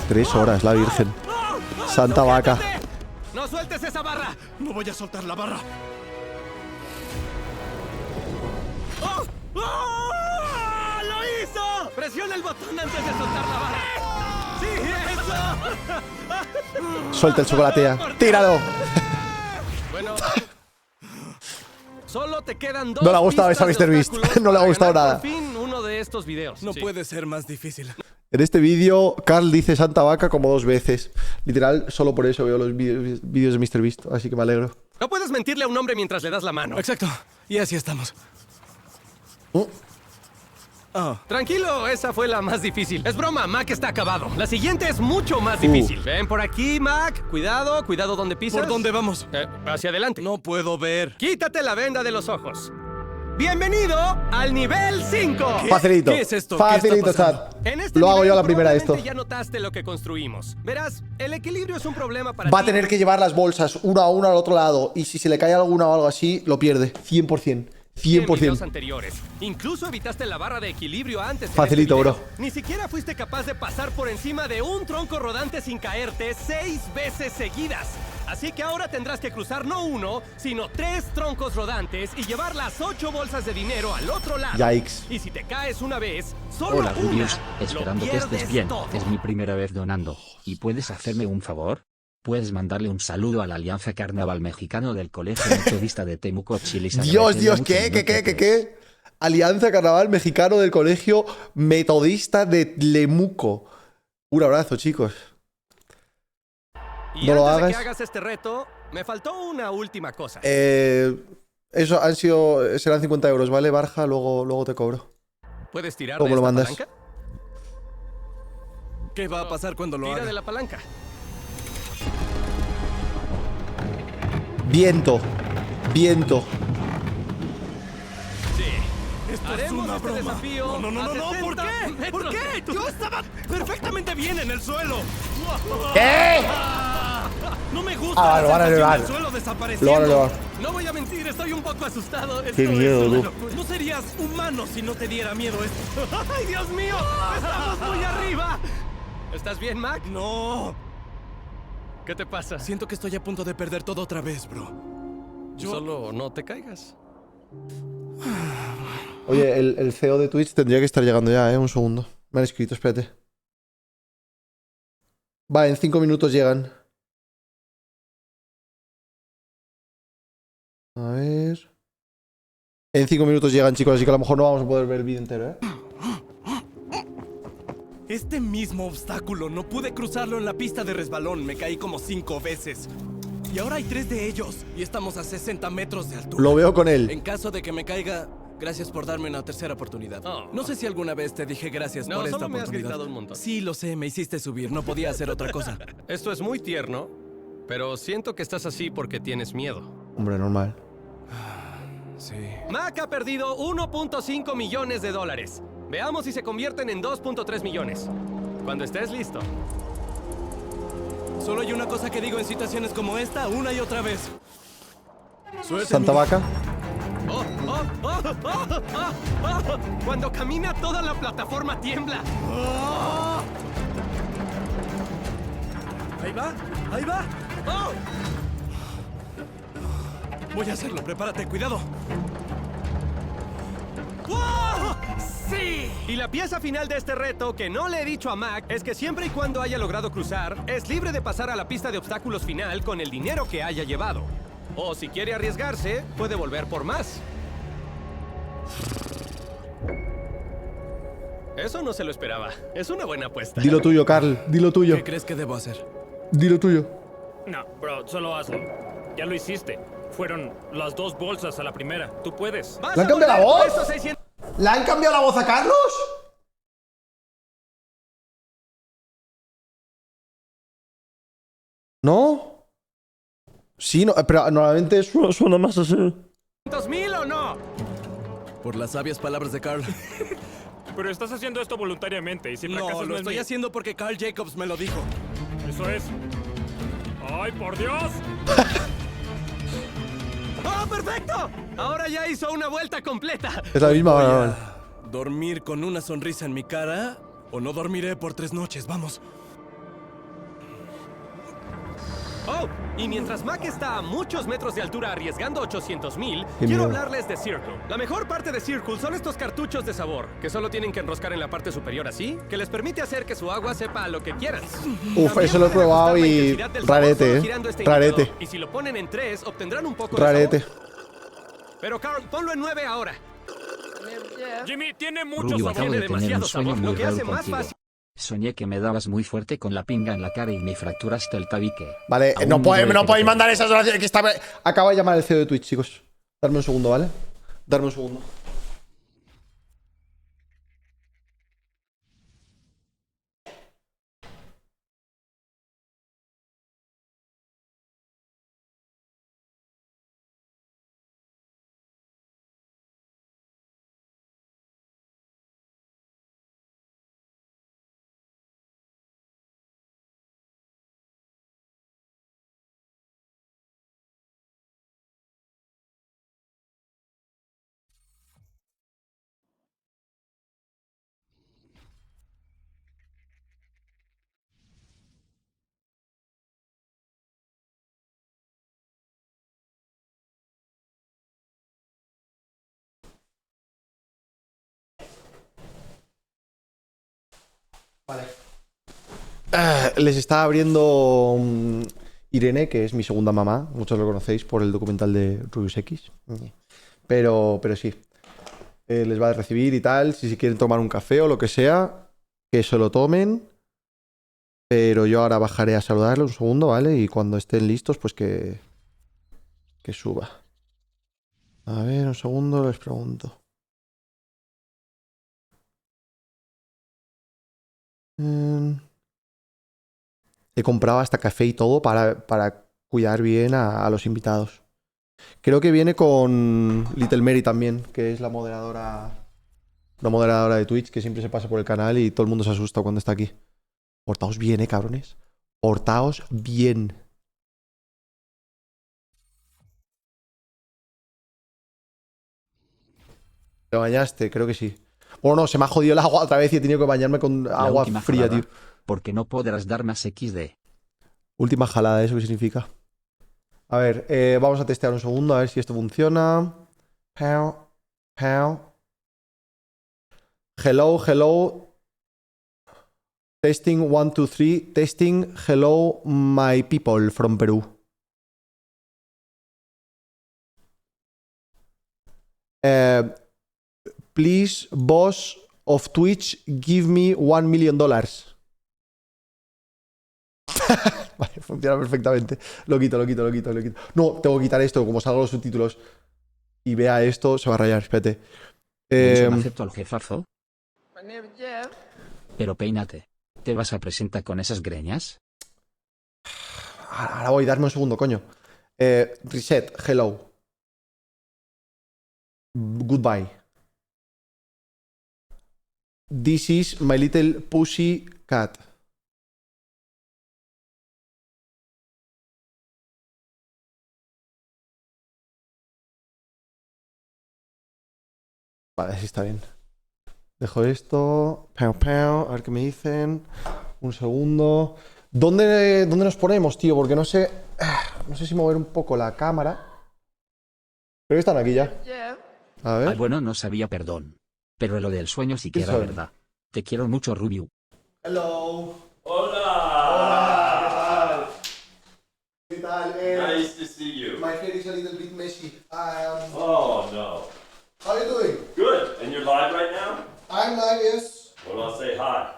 3 horas, la virgen. Santa vaca. ¡Sujétate! ¡No sueltes esa barra! No voy a soltar la barra. ¡Oh! ¡Oh! ¡Lo hizo! Presiona el botón antes de soltar la barra. ¡Sí, eso! Suelta el chocolate ya. ¡Tíralo! Bueno, solo te quedan 2. No le ha gustado esa pistas de MrBeast. obstáculos No le ha para gustado ganar nada. Por fin uno de estos videos. No Sí. puede ser más difícil. En este vídeo, Carl dice Santa Vaca como 2 veces. Literal, solo por eso veo los vídeos de MrBeast. Así que me alegro. No puedes mentirle a un hombre mientras le das la mano. Exacto. Y así estamos. Oh. Tranquilo, esa fue la más difícil. Es broma, Mac está acabado. La siguiente es mucho más difícil. Ven por aquí, Mac. Cuidado, cuidado donde pisas. ¿Por dónde vamos? Hacia adelante. No puedo ver. Quítate la venda de los ojos. ¡Bienvenido al nivel 5! Facilito. ¿Qué es esto? Facilito, ¿Qué está chat. En este Lo hago yo a nivel la primera esto. probablemente ya notaste lo que construimos. Verás, el equilibrio es un problema para Va a ti. tener que llevar las bolsas una a una al otro lado. Y si se le cae alguna o algo así, lo pierde. 100%. En videos 100%. anteriores. Incluso evitaste la barra de equilibrio antes. en Facilito, este video. bro. Ni siquiera fuiste capaz de pasar por encima de un tronco rodante sin caerte 6 veces seguidas. Así que ahora tendrás que cruzar no uno, sino 3 troncos rodantes y llevar las 8 bolsas de dinero al otro lado. Yikes. Y si te caes una vez, solo Hola una, Rubius, lo esperando que estés pierdes bien. todo. Es mi primera vez donando. ¿Y puedes hacerme un favor? ¿Puedes mandarle un saludo a la Alianza Carnaval Mexicano del Colegio Entrevista de Temuco, Chile? Dios, ¿qué? Alianza Carnaval Mexicano del Colegio Metodista de Temuco. Un abrazo, chicos. Y No lo antes de que hagas. hagas este reto, me faltó una última cosa. Eso serán 50 euros, ¿vale, Barja? Luego te cobro. ¿Puedes tirar ¿Cómo de lo esta mandas? palanca? ¿Qué va a pasar cuando lo Tira haga? de la palanca. Viento. Viento. Sí. Esto es Haremos una este broma. desafío No, a ¿por 60 qué? metros ¿Por de qué? altura. Yo estaba perfectamente bien en el suelo. ¿Qué? No me gusta Ah, la lo van a sensación elevar. del suelo Lo van a desapareciendo. elevar. No voy a mentir, estoy un poco asustado. Qué Esto es miedo, una tú. locura. No serías humano si no te diera miedo esto. ¡Ay, Dios mío! ¡Estamos muy arriba! ¿Estás bien, Mac? No. ¿Qué te pasa? Siento que estoy a punto de perder todo otra vez, bro. Solo no te caigas. Oye, el CEO de Twitch tendría que estar llegando ya, ¿eh? Un segundo. Me han escrito, espérate. Va, en 5 minutos llegan. A ver. En 5 minutos llegan, chicos, así que a lo mejor no vamos a poder ver el vídeo entero, ¿eh? Este mismo obstáculo no pude cruzarlo en la pista de resbalón. Me caí como 5 veces. Y ahora hay 3 de ellos. Y estamos a 60 metros de altura. Lo veo con él. En caso de que me caiga, gracias por darme una tercera oportunidad. No sé si alguna vez te dije gracias No, por esta solo me has oportunidad. gritado un montón. Sí, lo sé, me hiciste subir. No podía hacer otra cosa. Esto es muy tierno, pero siento que estás así porque tienes miedo. Hombre, normal. Sí. Mac ha perdido 1.5 millones de dólares. Veamos si se convierten en 2.3 millones. Cuando estés listo. Solo hay una cosa que digo en situaciones como esta una y otra vez. Suerte, Santa amigo. Vaca. ¡Oh, oh, oh, oh, oh, oh! Cuando camina toda la plataforma tiembla. ¡Oh! Ahí va, ahí va. ¡Oh! Voy a hacerlo, prepárate, cuidado. ¡Wow! ¡Sí! Y la pieza final de este reto que no le he dicho a Mac es que siempre y cuando haya logrado cruzar, es libre de pasar a la pista de obstáculos final con el dinero que haya llevado. O si quiere arriesgarse, puede volver por más. Eso no se lo esperaba. Es una buena apuesta. Dilo tuyo, Carl. Dilo tuyo. ¿Qué crees que debo hacer? Dilo tuyo. No, bro, solo hazlo. Ya lo hiciste. Fueron las 2 bolsas a la primera. Tú puedes. ¿Vas ¿Le han a cambiado la volver por voz? esos 600? ¿Le han cambiado la voz a Carlos? ¿No? Sí, no, pero normalmente suena más así. ¿200,000 o no? Por las sabias palabras de Carl. Pero estás haciendo esto voluntariamente y si fracasas No, lo es estoy mi- haciendo porque Carl Jacobs me lo dijo. Eso es. ¡Ay, por Dios! ¡Oh, perfecto! Ahora ya hizo una vuelta completa. Es la misma. Voy vale, vale. a dormir con una sonrisa en mi cara o no dormiré por 3 noches. Vamos. Oh, y mientras Mac está a muchos metros de altura arriesgando 800,000, Qué quiero miedo. hablarles de Circle. La mejor parte de Circle son estos cartuchos de sabor, que solo tienen que enroscar en la parte superior así, que les permite hacer que su agua sepa a lo que quieran. Uf, También eso lo he pueden probado ajustar la y intensidad del sabor rarete, solo eh. girando este Rarete. indicador. Y si lo ponen en 3, obtendrán un poco de Rarete. sabor. Pero Carl, ponlo en 9 ahora. Jimmy, tiene mucho Rubio, sabor. acabo Tiene de tener demasiado un sueño sabor, muy lo que raro hace más contigo. fácil. Soñé que me dabas muy fuerte con la pinga en la cara y me fracturaste el tabique. Vale, Aún no vivo podéis de mandar esas oraciones que está... Acaba de llamar el CEO de Twitch, chicos. Darme un segundo, ¿vale? Darme un segundo. Vale. Les está abriendo Irene, que es mi segunda mamá. Muchos lo conocéis por el documental de Rubius X. Pero sí. Les va a recibir y tal. Si quieren tomar un café o lo que sea, que se lo tomen. Pero yo ahora bajaré a saludarle un segundo, ¿vale? Y cuando estén listos, pues que suba. A ver, un segundo, les pregunto. He comprado hasta café y todo para cuidar bien a los invitados. Creo que viene con Little Mary también, que es la moderadora de Twitch, que siempre se pasa por el canal y todo el mundo se asusta cuando está aquí. Portaos bien, cabrones. Portaos bien. ¿Te bañaste? Creo que sí. Bueno, no, se me ha jodido el agua otra vez y he tenido que bañarme con agua fría, jalada, tío. Porque no podrás dar más XD. Última jalada, ¿eso qué significa? A ver, vamos a testear un segundo, a ver si esto funciona. Hello. Testing 1, 2, 3. Testing. Hello, my people from Perú. Please, boss of Twitch, give me $1 million. Vale, funciona perfectamente. Lo quito. No, tengo que quitar esto. Como salgan los subtítulos y vea esto, se va a rayar. Espérate. ¿No acepto al jefazo? Pero peínate. ¿Te vas a presentar con esas greñas? Ahora voy, darme un segundo, coño. Reset, hello. Goodbye. This is my little pussy cat. Vale, sí está bien. Dejo esto. A ver qué me dicen. Un segundo. ¿Dónde nos ponemos, tío? Porque no sé. No sé si mover un poco la cámara. Creo que están aquí ya. A ver. Ah, bueno, no sabía, perdón. Pero lo del sueño sí que era son? verdad. Te quiero mucho, Rubius. Hello. Hola! ¿Qué tal? Nice to see you. My hair is a little bit messy. Oh no. How are you doing? Good. And you're live right now? I'm live, yes. Well, I'll say hi.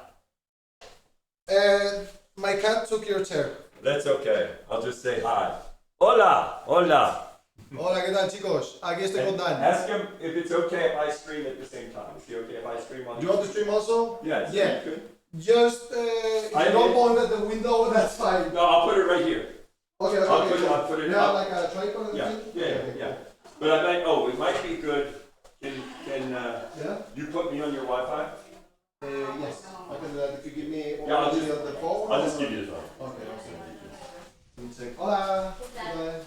My cat took your chair. That's okay. I'll just say hi. Hola! Hola! Hola, ¿qué tal, chicos? Aquí estoy con Dan. Ask him if it's okay if I stream at the same time. Is he okay if I stream on You want to stream also? Yes. Yeah. Good. Just, if I you don't did. point at the window, that's fine. No, I'll put it right here. Okay, I'll put it You have up. like a tripod? Yeah, Okay. yeah. But I might, it might be good. Can Yeah? you put me on your Wi-Fi? Yes. I can, if you give me Yeah, I'll on just- the phone. I'll just give you this one. Okay, awesome. Let me check. Hola. Hola.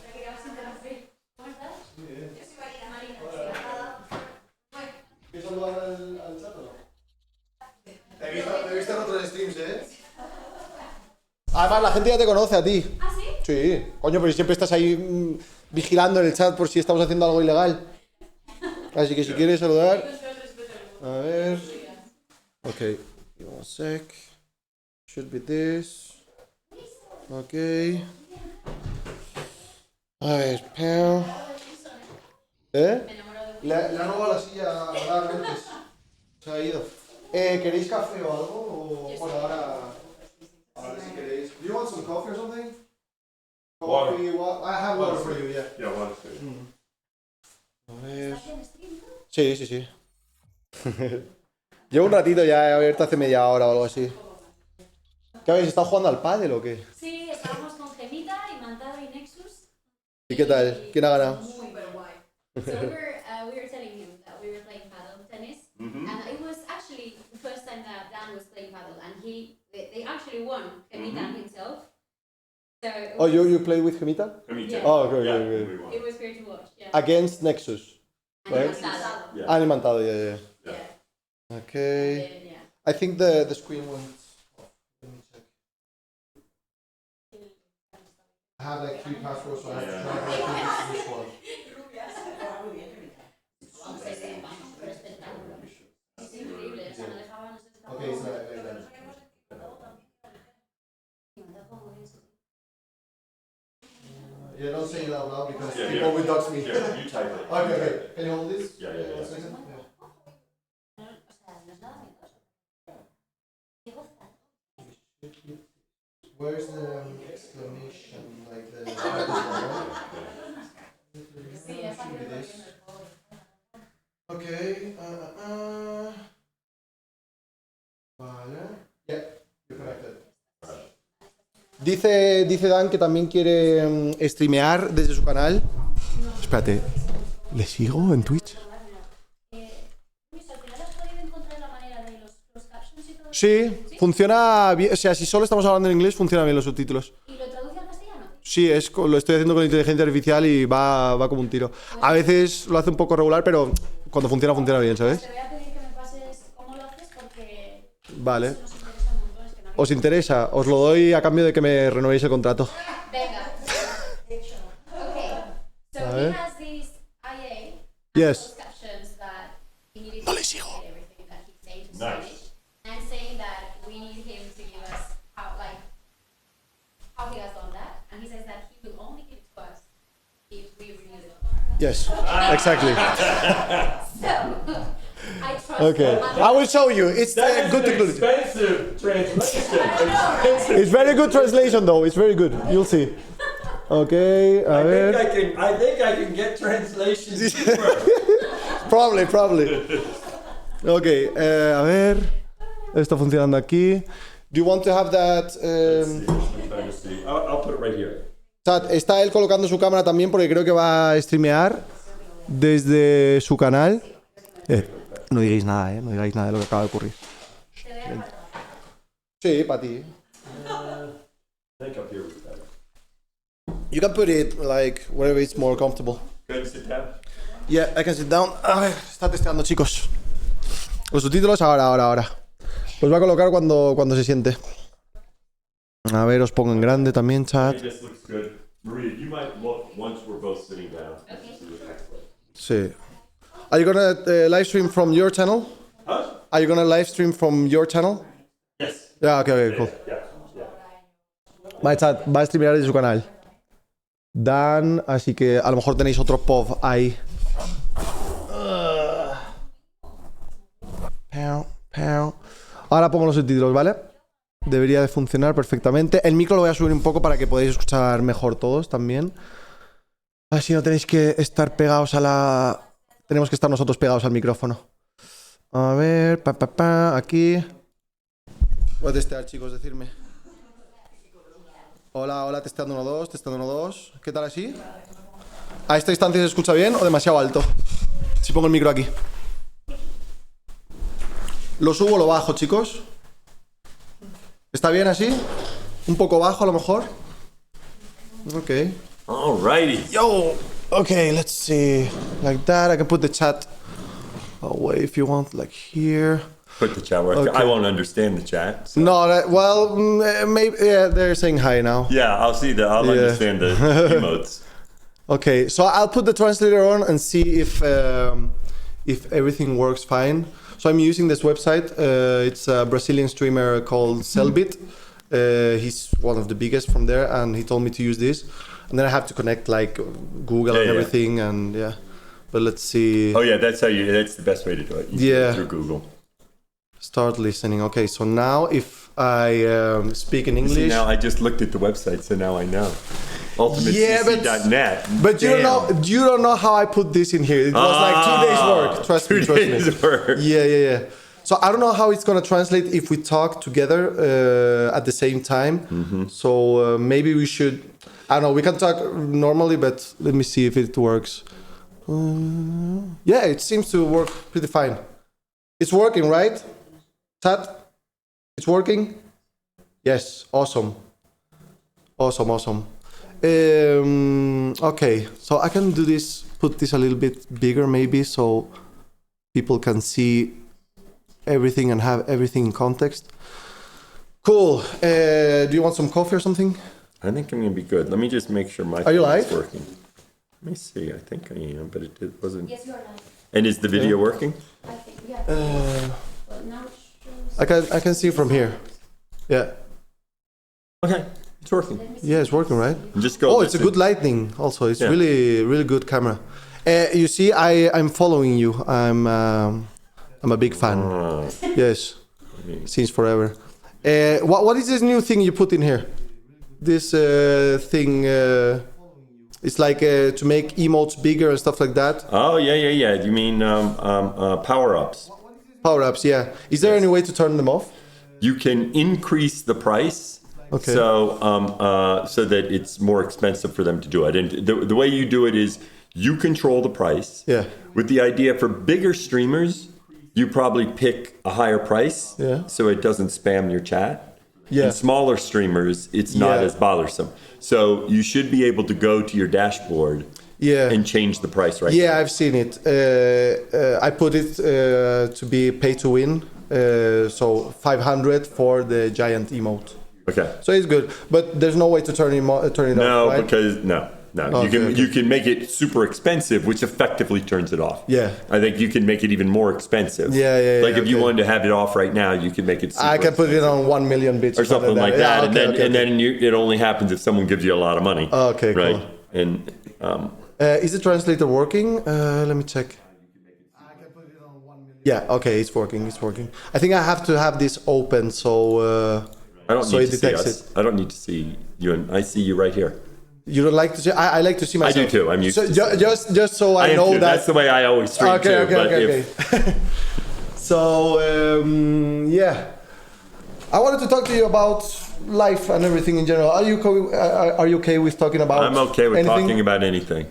¿Quieres saludar al chat o no? Te he visto en otros streams, ¿eh? Además, la gente ya te conoce a ti. ¿Ah, sí? Sí. Coño, pero siempre estás ahí vigilando en el chat por si estamos haciendo algo ilegal. Así que si quieres saludar... A ver... Ok. Give me a sec. Should be this. Ok. A ver, Pau. Le ha robado la silla a Lentes. Se ha ido. ¿Queréis café o algo? O, bueno, ahora si queréis. Do you want some coffee or something? Coffee, I have water for you, yeah. Yeah, one second. A ver. Sí. Llevo un ratito ya, he abierto hace media hora o algo así. ¿Qué habéis estado jugando al pádel o qué? Sí, estábamos con Gemita, Imantado y Nexus. ¿Y qué tal? ¿Quién ha ganado? Super guay. So we were telling him that we were playing paddle tennis, and it was actually the first time that Dan was playing paddle, and they actually won, Gemita and himself. So it Oh, was, you play with Gemita? Yeah. Oh, okay. it was great to watch. Yeah. Against Nexus. And right? Imantado. Yeah. Animantado, yeah. Yeah. Okay. Yeah. I think the screen went off. Let me check. I have like 3 passwords, so I have to try to think which one. Es increíble, o sea, no dejábamos estar. Okay, it's not like that. say it out loud because Yeah, people yeah. will dox me. Here, you type it. Okay, okay. Can you hold this? Yeah, yeah, yeah. 1 second. Where's the exclamation? Like the. Should be this. Okay. Vale. Yeah, you're connected. Dice Dan que también quiere streamear desde su canal. Espérate, ¿le sigo en Twitch? Sí, funciona bien. O sea, si solo estamos hablando en inglés, funciona bien los subtítulos. ¿Y lo traduce al castellano? Sí, lo estoy haciendo con inteligencia artificial y va como un tiro. A veces lo hace un poco regular, pero cuando funciona, funciona bien, ¿sabes? Te voy a pedir que me pases cómo lo haces porque Vale. nos interesa un montón. Es que no ¿Os interesa? Os lo doy a cambio de que me renovéis el contrato. Venga. Okay. So A he ver. has this IA Yes. captions that he needed No to le sigo. translate everything that he's saying to Nice. Spanish. And saying that we need him to give us how he has done that. And he says that he will only give it to us if we renew the contract. Yes, exactly. So I trust Okay, him. I will show you. It's That is good an technology. expensive translation. It's very good translation, though. It's very good. You'll see. Okay, a ver. I think I can get translations cheaper. Probably. Okay, a ver. Esto funcionando aquí. Do you want to have that? I'm trying to see. I'll put it right here. Chat, está él colocando su cámara también porque creo que va a streamear desde su canal. No digáis nada, no digáis nada de lo que acaba de ocurrir. Sí, para ti. I think up here was better. You can put it like wherever it's more comfortable. Good, sit down. Yeah, I can sit down. A ver, está testeando, chicos. Los subtítulos ahora. Los va a colocar cuando se siente. A ver, os pongo en grande también, chat. This looks good. Maria, you might look once we're both sitting down. Sí. Are you gonna live stream from your channel? Huh? Are you gonna live stream from your channel? Yes. Yeah, okay, cool. Yeah. Vale, chat, va a streamear desde su canal. Dan, así que a lo mejor tenéis otro POV ahí. Ahora pongo los subtítulos, ¿vale? Debería de funcionar perfectamente. El micro lo voy a subir un poco para que podáis escuchar mejor todos también. Así no tenéis que estar pegados a la... Tenemos que estar nosotros pegados al micrófono. A ver, aquí. Voy a testear, chicos, decirme. Hola, testeando 1, 2, testeando 1, 2. ¿Qué tal así? ¿A esta distancia se escucha bien o demasiado alto? Si pongo el micro aquí. ¿Lo subo o lo bajo, chicos? ¿Está bien así? ¿Un poco bajo a lo mejor? Ok. Alrighty. Yo! Okay, let's see. Like that. I can put the chat away if you want, like here. Put the chat where Okay. I won't understand the chat. So. No, well, maybe, yeah, they're saying hi now. Yeah, I'll see that. I'll Yeah. understand the emotes. Okay, so I'll put the translator on and see if everything works fine. So I'm using this website. It's a Brazilian streamer called Selbit. He's one of the biggest from there, and he told me to use this. And then I have to connect like Google and everything, and yeah. But let's see. Oh yeah, that's the best way to do it. You do it through Google. Start listening. Okay, so now if I speak in English. See, now I just looked at the website, so now I know. UltimateCC.net. But you don't know how I put this in here. It was like 2 days work. Trust me. 2 days work. Yeah. So I don't know how it's gonna translate if we talk together at the same time. Mm-hmm. So maybe we should. I don't know. We can talk normally, but let me see if it works. Yeah, it seems to work pretty fine. It's working, right? Chat? It's working? Yes. Awesome. Okay, so I can do this, put this a little bit bigger maybe so people can see everything and have everything in context. Cool. Do you want some coffee or something? I think I'm gonna be good. Let me just make sure my Are you phone is live? working. Let me see. I think I am, but it wasn't. Yes, you are live. And is the video working? I think, yeah. But now it shows... I can see from here. Yeah. Okay. It's working. Yeah, it's working, right? Just go. Oh, it's a good lighting. Also, it's really good camera. You see, I'm following you. I'm a big fan. Yes, since forever. What is this new thing you put in here? This thing. It's like to make emotes bigger and stuff like that. Oh yeah. You mean power-ups? Power-ups, yeah. Is there any way to turn them off? You can increase the price. Okay. So that it's more expensive for them to do it. And the way you do it is you control the price. Yeah. With the idea for bigger streamers, you probably pick a higher price. Yeah. So it doesn't spam your chat. Yeah. In smaller streamers, it's not as bothersome. So you should be able to go to your dashboard. Yeah. And change the price right Yeah, now. I've seen it. I put it to be pay to win. So 500 for the giant emote. Okay. So it's good, but there's no way to turn it off, right? Because no. You can make it super expensive, which effectively turns it off. Yeah. I think you can make it even more expensive. Yeah. Like if you wanted to have it off right now, you can make it super I can put it on 1 million bits or something like that. Yeah, and then it only happens if someone gives you a lot of money. Okay, right? cool. And is the translator working? Let me check. Yeah, okay, it's working. I think I have to have this open so I don't so need it to see detects us. it. I don't need to see you, and I see you right here. You don't like to see? I like to see myself. I do too. I'm used to just so I am know too. that. That's the way I always stream too. Okay. So yeah, I wanted to talk to you about life and everything in general. Are you okay with talking about? I'm okay with anything? talking about anything.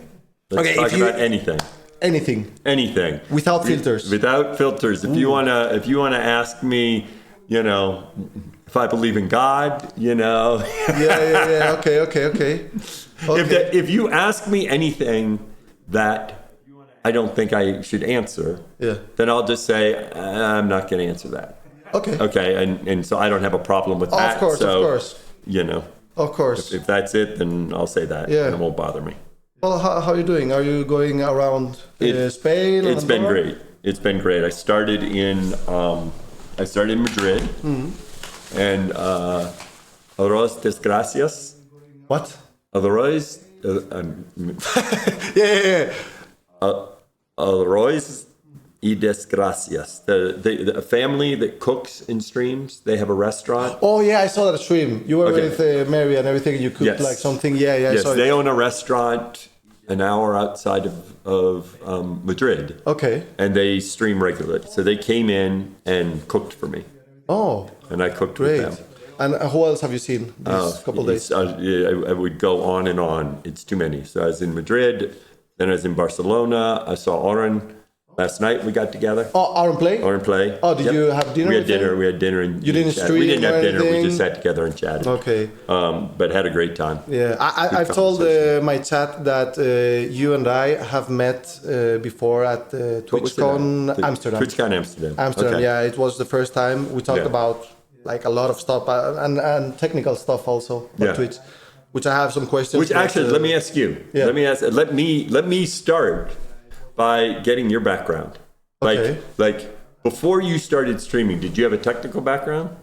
Let's talk about anything. Anything. Without filters. Without filters. If you wanna ask me, if I believe in God, Yeah. Okay. If you ask me anything that I don't think I should answer, then I'll just say I'm not going to answer that. Okay. Okay, and so I don't have a problem with that. Of course. Of course. If that's it, then I'll say that. Yeah. And it won't bother me. Well, how are you doing? Are you going around Spain? It's been great. It's been great. I started in Madrid. Mm-hmm. And arroz desgracias. What? Arroz. Yeah. Arroz y desgracias. The family that cooks in streams. They have a restaurant. Oh yeah, I saw that stream. You were with Mary and everything. You cooked like something. Yeah. Yes, I saw they it. own a restaurant an hour outside of Madrid. Okay. And they stream regularly. So they came in and cooked for me. Oh. And I cooked great. with them. And who else have you seen these couple of days? I would go on and on. It's too many. So I was in Madrid, then I was in Barcelona. I saw Oren last night. We got together. Oh, Oren play? Oh, did you have dinner? We had dinner. And you didn't stream? We didn't have dinner. Anything? We just sat together and chatted. Okay. But had a great time. Yeah, I've told my chat that you and I have met before at TwitchCon Amsterdam. TwitchCon Amsterdam. Amsterdam, okay. yeah. It was the first time we talked about like a lot of stuff and technical stuff also on Twitch, which I have some questions. Which actually, let me ask you. Yeah. Let me start by getting your background. Like before you started streaming, did you have a technical background?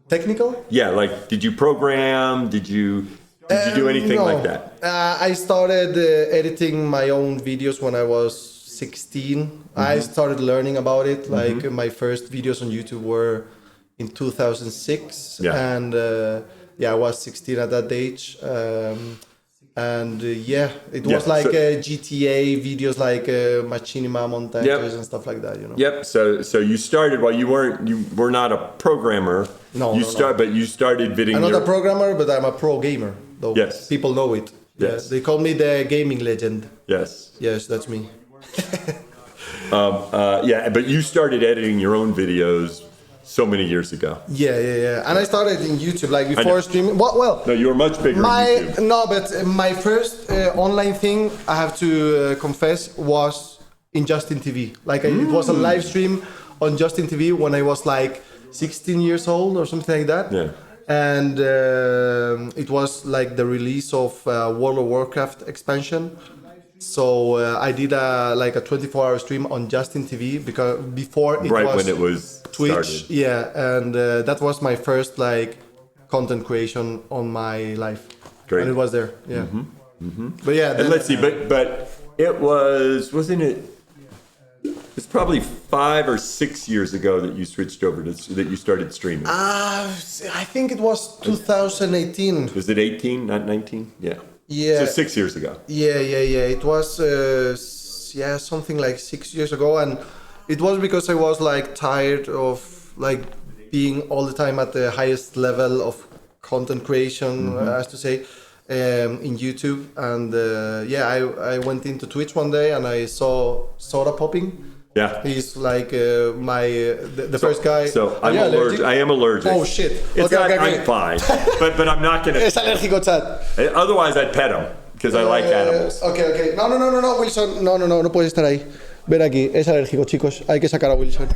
Technical? Yeah, like did you program? Did you do anything like that? I started editing my own videos when I was 16. Mm-hmm. I started learning about it. Like my first videos on YouTube were in 2006, and I was 16 at that age. It was like GTA videos, like machinima montages and stuff like that, Yep. So you started while you were not a programmer. No. But you started videoing. I'm not a programmer, but I'm a pro gamer. Though. Yes. People know it. Yes. Yeah, they call me the gaming legend. Yes. Yes, that's me. But you started editing your own videos so many years ago. Yeah. And I started in YouTube like before streaming. Well, no, you were much bigger on YouTube. No, but my first online thing, I have to confess, was in Justin TV. Like it was a live stream on Justin TV when I was like 16 years old or something like that. Yeah. And it was like the release of World of Warcraft expansion. So I did a 24-hour stream on Justin TV because before it was when it was Twitch. started. Yeah, and that was my first content creation on my life. Great. And it was there, yeah. But yeah. And let's see, but it wasn't it? It's probably 5 or 6 years ago that you switched over that you started streaming. I think it was 2018. Was it 18, not 19? Yeah. Yeah. So 6 years ago. Yeah. It was, something like 6 years ago. And it was because I was like tired of like being all the time at the highest level of content creation, as to say, in YouTube. And I went into Twitch one day and I saw Soda Popping. Yeah. He's like the first guy. So I'm allergic. I am allergic. Oh shit. I'm fine. but I'm not gonna. Es alérgico, chat. Otherwise, I'd pet him because I like animals. Okay. No, Wilson. No puedes estar ahí. Ven aquí. Es alérgico, chicos. Hay que sacar a Wilson.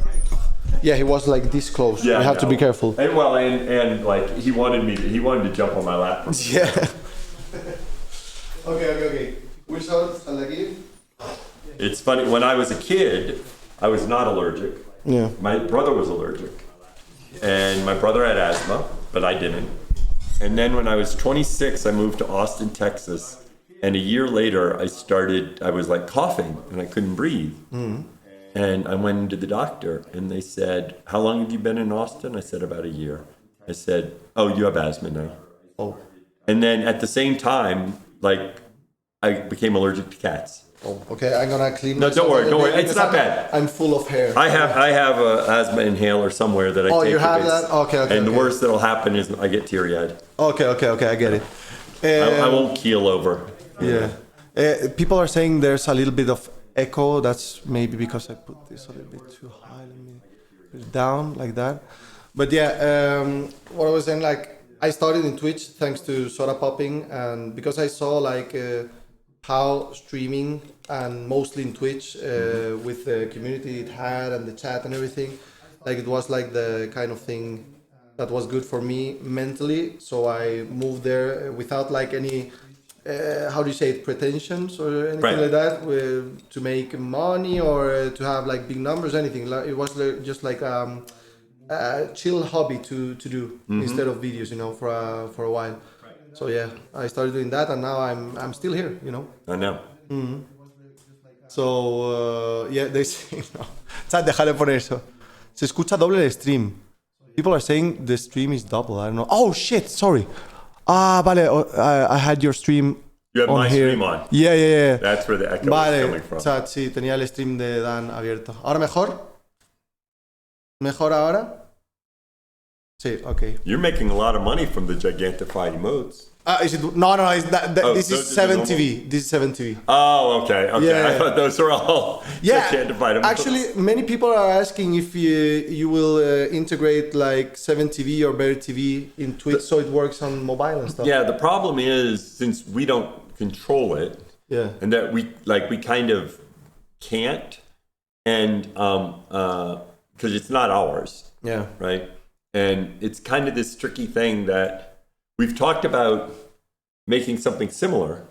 Yeah, he was like this close. Yeah, we have to be careful. And like he wanted to jump on my lap. Yeah. Okay. Wilson, sal de aquí. It's funny, when I was a kid, I was not allergic. Yeah. My brother was allergic. And my brother had asthma, but I didn't. And then when I was 26, I moved to Austin, Texas. And a year later, I was like coughing and I couldn't breathe. And I went into the doctor and they said, how long have you been in Austin? I said, about a year. I said, oh, you have asthma now. Oh. And then at the same time, like, I became allergic to cats. Oh, okay, I'm gonna clean. No, don't worry. It's not bad. I'm full of hair. I have a asthma inhaler somewhere that I take. Oh, you have that? Okay. And the worst that'll happen is I get teary-eyed. Okay, I get it. I won't keel over. Yeah. People are saying there's a little bit of echo. That's maybe because I put this a little bit too high. Let me put it down like that. But yeah, what I was saying, like, I started in Twitch thanks to Soda Popping, and because I saw like how streaming and mostly in Twitch with the community it had and the chat and everything, like it was like the kind of thing that was good for me mentally. So I moved there without like any how do you say it, pretensions or anything like that, to make money or to have like big numbers, anything. Like, it was just like a chill hobby to do instead of videos, for a while. So yeah, I started doing that, and now I'm still here, I know. So they say no. Chat, déjale poner eso. Se escucha doble el stream. People are saying the stream is double. I don't know. Oh shit, sorry. Vale. I had your stream. You have on my here. stream on. Yeah. That's where the echo is coming from. Chat, sí, tenía el stream de Dan abierto. ¿Ahora mejor? ¿Mejor ahora? Sí, okay. You're making a lot of money from the Gigantify emotes. Is it? No. This is 7TV. This is 7TV. Oh, okay. Yeah. I thought those were all Gigantify emotes. Actually, many people are asking if you will integrate like 7TV or Better TV in Twitch so it works on mobile and stuff. Yeah, the problem is since we don't control it, and that we kind of can't, and because it's not ours. Yeah. Right. And it's kind of this tricky thing that we've talked about making something similar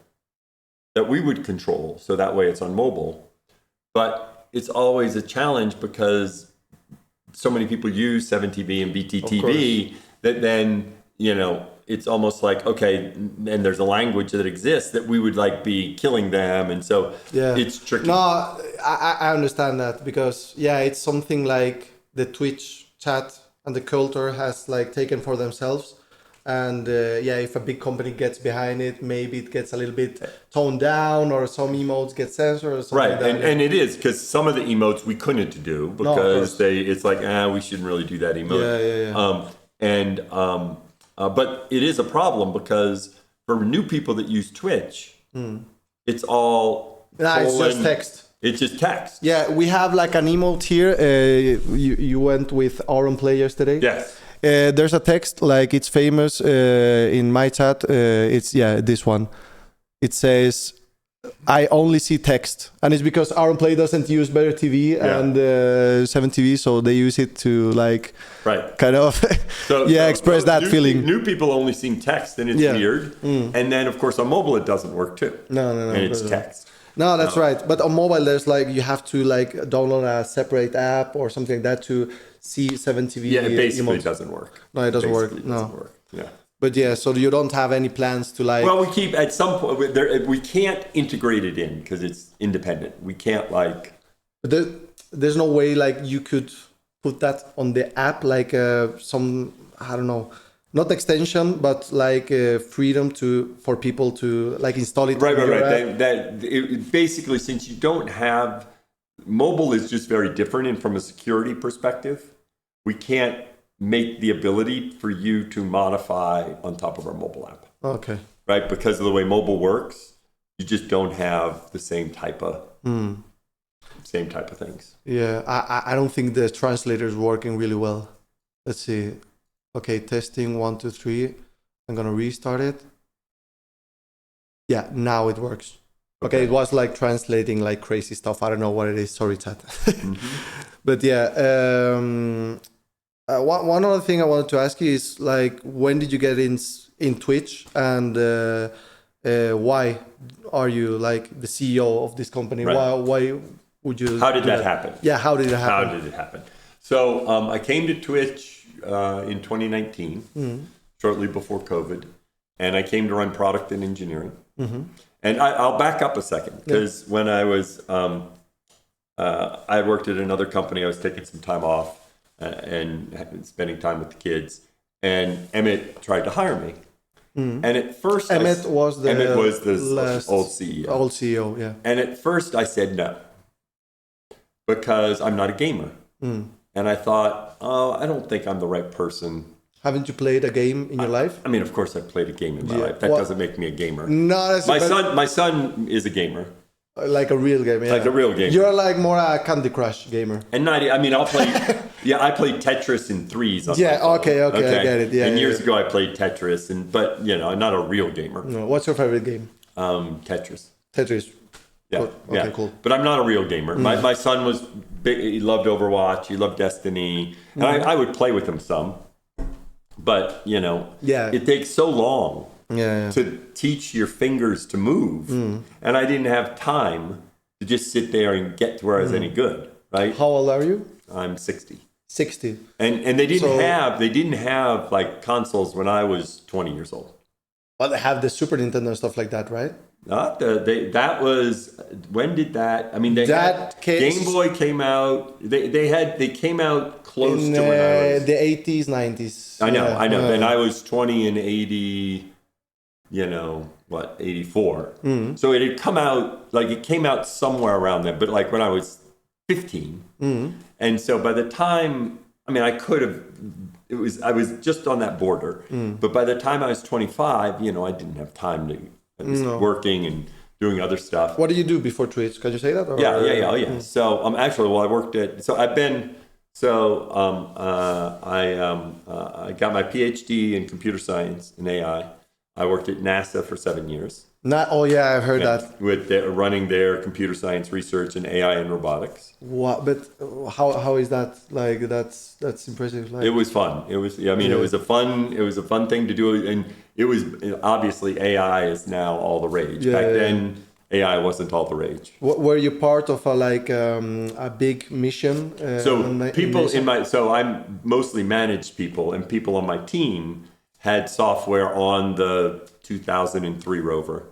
that we would control, so that way it's on mobile. But it's always a challenge because so many people use 7TV and BTTV that then, it's almost like, okay, and there's a language that exists that we would like be killing them. And so it's tricky. No, I understand that because, it's something like the Twitch chat and the culture has like taken for themselves. And if a big company gets behind it, maybe it gets a little bit toned down or some emotes get censored or something like that. And it is because some of the emotes we couldn't do because it's like, we shouldn't really do that emote. But it is a problem because for new people that use Twitch, it's all it's just text. It's just text. Yeah, we have like an emote here. You went with Auron Players today. Yes. There's a text, like it's famous in my chat. It's this one. It says, "I only see text," and it's because Auron Play doesn't use Better TV and 7TV, so they use it to like kind of express that feeling. New people only see text, and it's weird. And then of course on mobile it doesn't work too. No. And it's text. No, that's right. But on mobile, there's like you have to like download a separate app or something like that to see 7TV. Yeah, it basically emotes. doesn't work. No, it doesn't work. Basically No. doesn't work. Yeah. But yeah, so you don't have any plans to like. Well, we keep at some point. We can't integrate it in because it's independent. We can't like. But there's no way like you could put that on the app, like some, I don't know, not extension, but like freedom for people to like install it. Right. App. Basically, since you don't have mobile is just very different, and from a security perspective, we can't make the ability for you to modify on top of our mobile app. Okay. Right, because of the way mobile works, you just don't have the same type of things. Yeah, I don't think the translator is working really well. Let's see. Okay, testing 1, 2, 3. I'm gonna restart it. Yeah, now it works. Okay, it was like translating like crazy stuff. I don't know what it is. Sorry, chat. But yeah, one other thing I wanted to ask you is like, when did you get in Twitch, and why are you like the CEO of this company? Right. Why would you? How did that happen? Yeah, how did it happen? How did it happen? So I came to Twitch in 2019, shortly before COVID, and I came to run product and engineering. And I'll back up a second, because when I was, I had worked at another company. I was taking some time off and spending time with the kids, and Emmett tried to hire me. And at first, Emmett was the old CEO. Old CEO, yeah. And at first, I said no, because I'm not a gamer. And I thought, oh, I don't think I'm the right person. Haven't you played a game in your life? I mean, of course, I've played a game in my life. That doesn't make me a gamer. No, My son is a gamer. Like a real gamer. Yeah. Like a real gamer. You're like more a Candy Crush gamer. And I'll play. I played Tetris in threes. On my phone. Okay, I get it. Yeah. And years ago, I played Tetris, but I'm not a real gamer. No. What's your favorite game? Tetris. Tetris. Yeah. Cool. Okay, cool. But I'm not a real gamer. My son was big. He loved Overwatch. He loved Destiny. And I would play with him some. But, it takes so long to teach your fingers to move. And I didn't have time to just sit there and get to where I was any good, right? How old are you? I'm 60. 60. And they didn't have like consoles when I was 20 years old. Well, they have the Super Nintendo and stuff like that, right? That was, when did that? I mean, Game Boy came out. They came out close to when I was the 80s, 90s. I know. And I was 20 in 80. 84. So it had come out, like it came out somewhere around then, but like when I was 15. And so by the time, I could have. I was just on that border. But by the time I was 25, I didn't have time to. I was working and doing other stuff. What did you do before Twitch? Can you say that? Or? Yeah. So actually, I worked at. So I've been. So I got my PhD in computer science and AI. I worked at NASA for 7 years. I've heard that. With running their computer science research in AI and robotics. What? But how is that? Like that's impressive. Like, it was fun. It was. It was a fun thing to do, and it was obviously AI is now all the rage. Back then, AI wasn't all the rage. Were you part of a big mission? So I'm mostly managed people, and people on my team had software on the 2003 rover.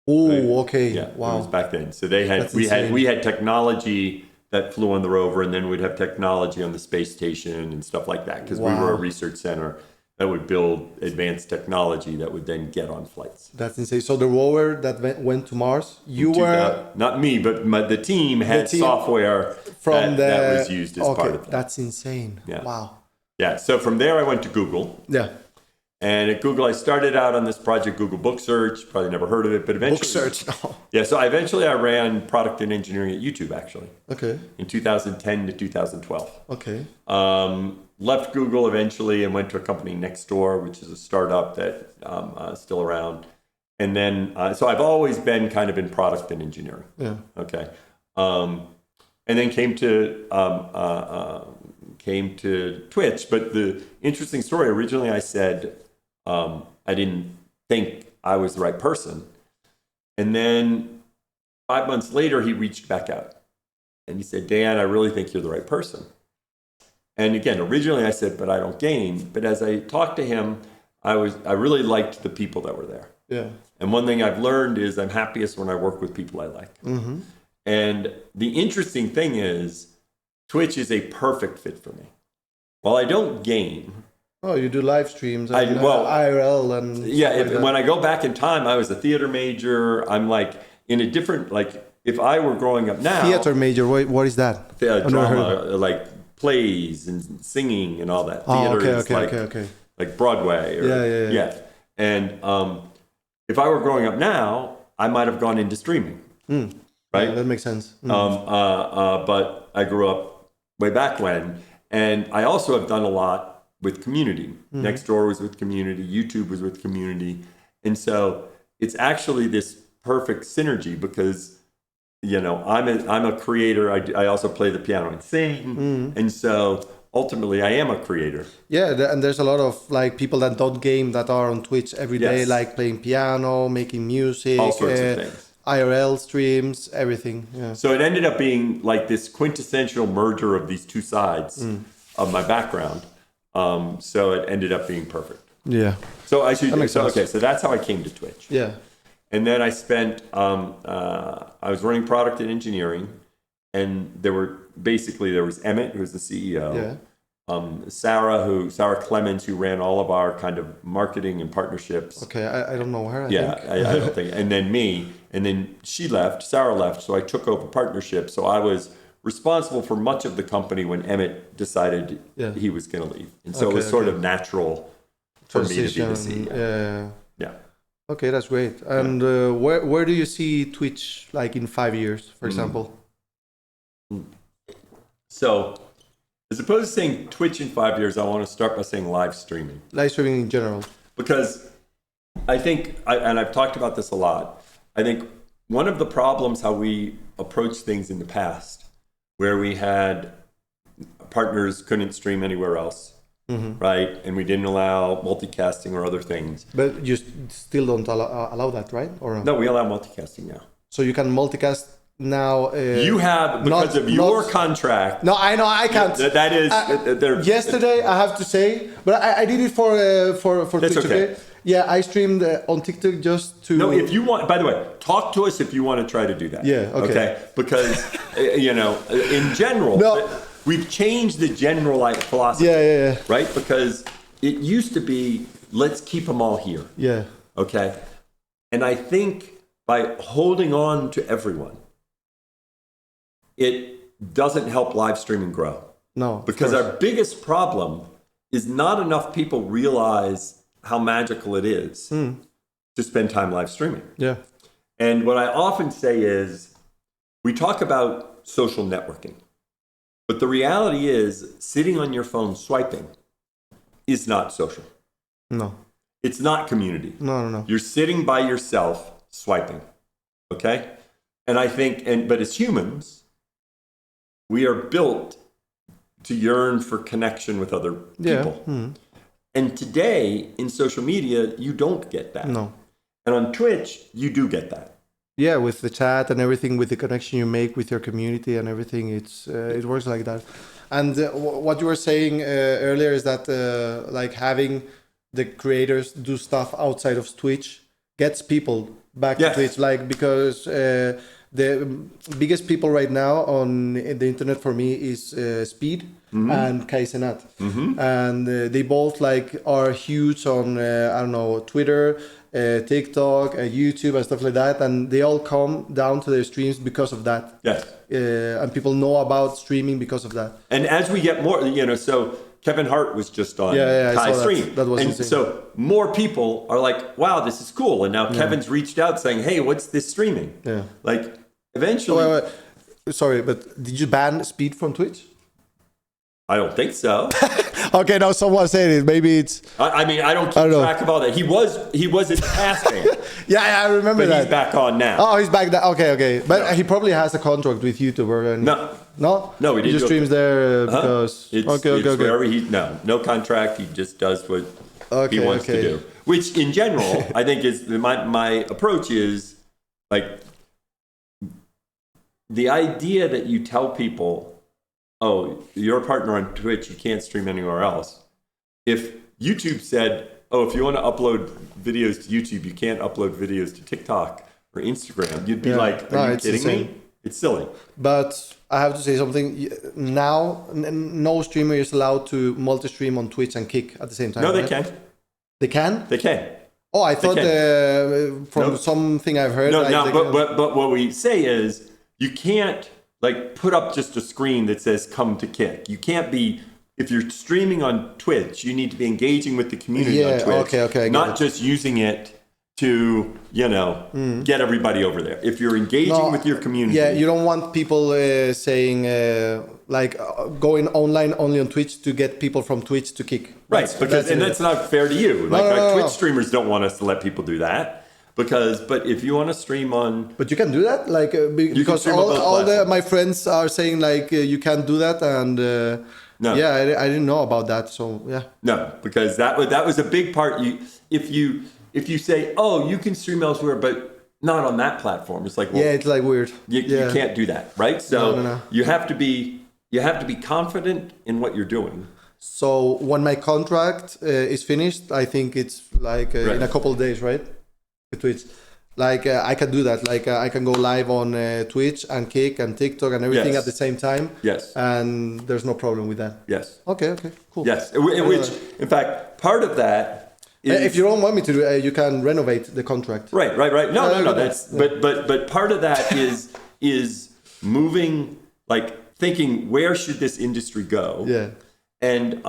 Oh, right? okay. Yeah, wow. It was back then. So we had technology that flew on the rover, and then we'd have technology on the space station and stuff like that, because we were a research center that would build advanced technology that would then get on flights. That's insane. So the rover that went to Mars, you were... Not me, but the team had software that was used as part of that. That's insane. Yeah. Wow. Yeah, so from there I went to Google. Yeah. And at Google, I started out on this project, Google Book Search. Probably never heard of it, but eventually... Book Search, no. Yeah, so I ran product and engineering at YouTube, actually. Okay. In 2010 to 2012. Okay. Left Google eventually and went to a company Nextdoor, which is a startup that is still around. And then, so I've always been kind of in product and engineering. Yeah. Okay. And then came to Twitch. But the interesting story, originally I said I didn't think I was the right person. And then 5 months later, he reached back out. And he said, Dan, I really think you're the right person. And again, originally I said, but I don't game. But as I talked to him, I really liked the people that were there. Yeah. And one thing I've learned is I'm happiest when I work with people I like. Mm-hmm. And the interesting thing is, Twitch is a perfect fit for me. While I don't game. Oh, you do live streams and IRL and when I go back in time, I was a theater major. I'm like in a different, like if I were growing up now. Theater major, what is that? Drama, like plays and singing and all that. Theater is like Broadway. Or, yeah. And if I were growing up now, I might have gone into streaming. Right? Yeah, that makes sense. But I grew up way back when. And I also have done a lot with community. Nextdoor was with community. YouTube was with community. And so it's actually this perfect synergy because, you know, I'm a creator. I also play the piano and sing. And so ultimately I am a creator. Yeah, and there's a lot of like people that don't game that are on Twitch every day, like playing piano, making music. All sorts of things. IRL streams, everything. Yeah. So it ended up being like this quintessential merger of these two sides of my background. So it ended up being perfect. Yeah. So so that's how I came to Twitch. Yeah. And then I spent, I was running product and engineering, and there was Emmett, who was the CEO. Yeah. Sarah Clemens, who ran all of our kind of marketing and partnerships. Okay, I don't know her. I don't think. And then me, and then Sarah left, so I took over partnership. So I was responsible for much of the company when Emmett decided he was going to leave. And so it was sort of natural for me to be the CEO. Yeah. Okay, that's great. And where do you see Twitch like in 5 years, for example? So, as opposed to saying Twitch in 5 years, I want to start by saying live streaming. Live streaming in general. Because I think, and I've talked about this a lot, I think one of the problems how we approached things in the past, where we had partners couldn't stream anywhere else, right? And we didn't allow multicasting or other things. But you still don't allow that, right? Or no, we allow multicasting now. So you can multicast now. You have, because of your contract. No, I know, I can't. That is. Yesterday, I have to say, but I did it for That's Twitch. okay. Yeah, I streamed on TikTok just to. No, if you want. By the way, talk to us if you want to try to do that. Yeah. Okay. Because in general, we've changed the general philosophy. Yeah. Right, because it used to be let's keep them all here. Yeah. Okay, and I think by holding on to everyone, it doesn't help live streaming grow. No. Because our biggest problem is not enough people realize how magical it is to spend time live streaming. Yeah. And what I often say is, we talk about social networking, but the reality is sitting on your phone swiping is not social. No. It's not community. No. You're sitting by yourself swiping, okay? And I think, but as humans, we are built to yearn for connection with other people. And today, in social media, you don't get that. No. And on Twitch, you do get that. Yeah, with the chat and everything, with the connection you make with your community and everything, it works like that. And what you were saying earlier is that like having the creators do stuff outside of Twitch gets people back to Twitch, like because the biggest people right now on the internet for me is Speed and Kaizenat, and they both like are huge on I don't know, Twitter, TikTok, YouTube and stuff like that, and they all come down to their streams because of that. Yes. And people know about streaming because of that. And as we get more, so Kevin Hart was just on Kai's stream. That was and insane. So more people are like, wow, this is cool. And now Kevin's reached out saying, hey, what's this streaming? Yeah. Like, eventually... Wait. Sorry, but did you ban Speed from Twitch? I don't think so. Okay, now someone said it. Maybe it's... I mean, I don't keep track of all that. He was in casting. I remember that. But he's back on now. Oh, he's back now. Okay. But he probably has a contract with YouTuber. And No, he didn't. He just streams there because... It's wherever no contract. He just does what he wants to do. Which, in general, I think is my approach is like the idea that you tell people, oh, you're a partner on Twitch, you can't stream anywhere else. If YouTube said, oh, if you want to upload videos to YouTube, you can't upload videos to TikTok or Instagram, you'd be like, are you kidding me? It's silly. But I have to say something. Now, no streamer is allowed to multi-stream on Twitch and Kick at the same time. No, they right? can. They can? They can. Oh, I thought from something I've heard. No, like but what we say is you can't like put up just a screen that says "Come to Kick." You can't be. If you're streaming on Twitch, you need to be engaging with the community on Twitch, okay, not just using it to, get everybody over there. If you're engaging with your community. Yeah, you don't want people saying, going online only on Twitch to get people from Twitch to Kick. Right, that's not fair to you. Twitch streamers don't want us to let people do that. But if you want to stream on... But you can do that? Because all my friends are saying, you can't do that, and... No. Yeah, I didn't know about that. So yeah. No, because that was a big part. If you say, oh, you can stream elsewhere, but not on that platform, it's like, well, yeah, it's like weird. You can't do that, right? So no. you have to be confident in what you're doing. So when my contract is finished, I think it's in a couple of days, right? Twitch. I can do that. I can go live on Twitch and Kick and TikTok and everything at the same time. Yes. And there's no problem with that. Yes. Okay, cool. Yes. Which, in fact, part of that is... If you don't want me to do you can renovate the contract. Right. No. That's but part of that is moving, thinking, where should this industry go? Yeah. And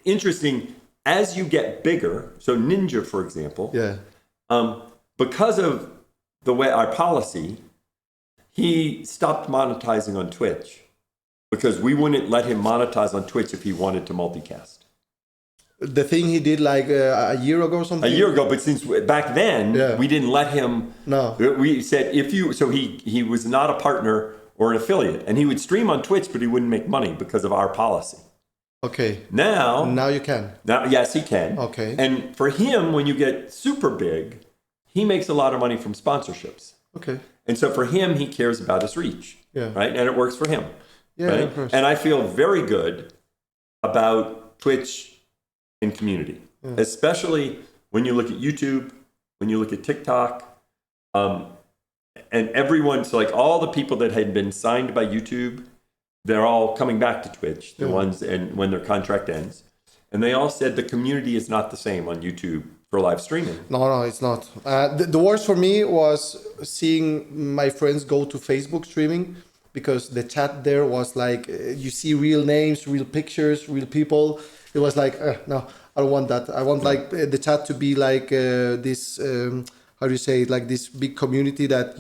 interesting, as you get bigger, so Ninja, for example. Yeah. Because of the way our policy, he stopped monetizing on Twitch because we wouldn't let him monetize on Twitch if he wanted to multicast. The thing he did a year ago or something? A year ago, but since back then, we didn't let him. No. We said he was not a partner or an affiliate, and he would stream on Twitch, but he wouldn't make money because of our policy. Okay. Now you can. Now, yes, he can. Okay. And for him, when you get super big, he makes a lot of money from sponsorships. Okay. And so for him, he cares about his reach. Yeah. Right? And it works for him. Yeah, right? Of course. And I feel very good about Twitch and community, especially when you look at YouTube, when you look at TikTok, and everyone, so all the people that had been signed by YouTube, they're all coming back to Twitch, the ones, and when their contract ends. And they all said the community is not the same on YouTube for live streaming. No, it's not. The worst for me was seeing my friends go to Facebook streaming because the chat there was you see real names, real pictures, real people. It was no, I don't want that. I want the chat to be this, how do you say it, this big community that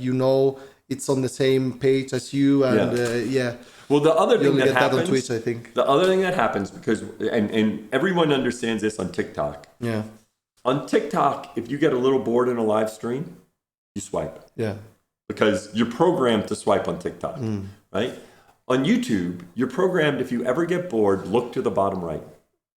it's on the same page as you and Well, the other thing that happens, on Twitch, I think. The other thing that happens because and everyone understands this on TikTok. Yeah. On TikTok, if you get a little bored in a live stream, you swipe. Yeah. Because you're programmed to swipe on TikTok, right? On YouTube, you're programmed, if you ever get bored, look to the bottom right.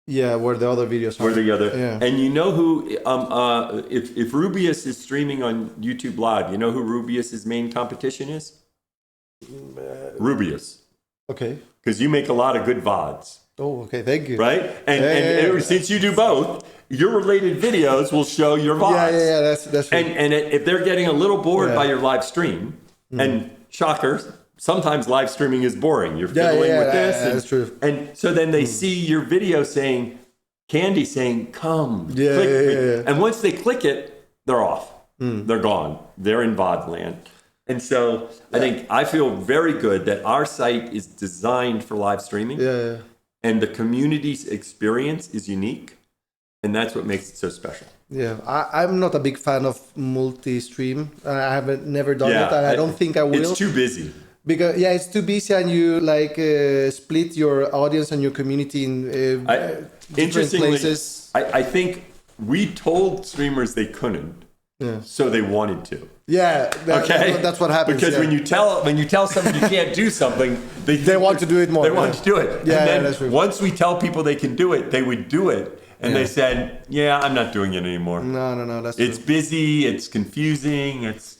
Yeah, where the other videos are. And you know who, if Rubius is streaming on YouTube Live, you know who Rubius's main competition is? Rubius. Okay. Because you make a lot of good VODs. Oh, okay, thank you. Right? And since you do both, your related videos will show your VODs. Yeah, that's right. And if they're getting a little bored by your live stream, and shocker, sometimes live streaming is boring. You're fiddling with this. That's true. And so then they see your video saying, Candy saying, come. Yeah, click. And once they click it, they're off. They're gone. They're in VOD land. And so I feel very good that our site is designed for live streaming. Yeah. And the community's experience is unique. And that's what makes it so special. Yeah, I'm not a big fan of multi-stream. I haven't never done it, and I don't think I will. It's too busy. Because it's too busy, and you split your audience and your community in different places. I think we told streamers they couldn't, so they wanted to. Yeah, that's what happens. Because when you tell someone you can't do something, they want to do it more. They want to do it. Yeah, and then that's true. Once we tell people they can do it, they would do it. And they said, yeah, I'm not doing it anymore. No, that's It's true. busy, it's confusing, it's,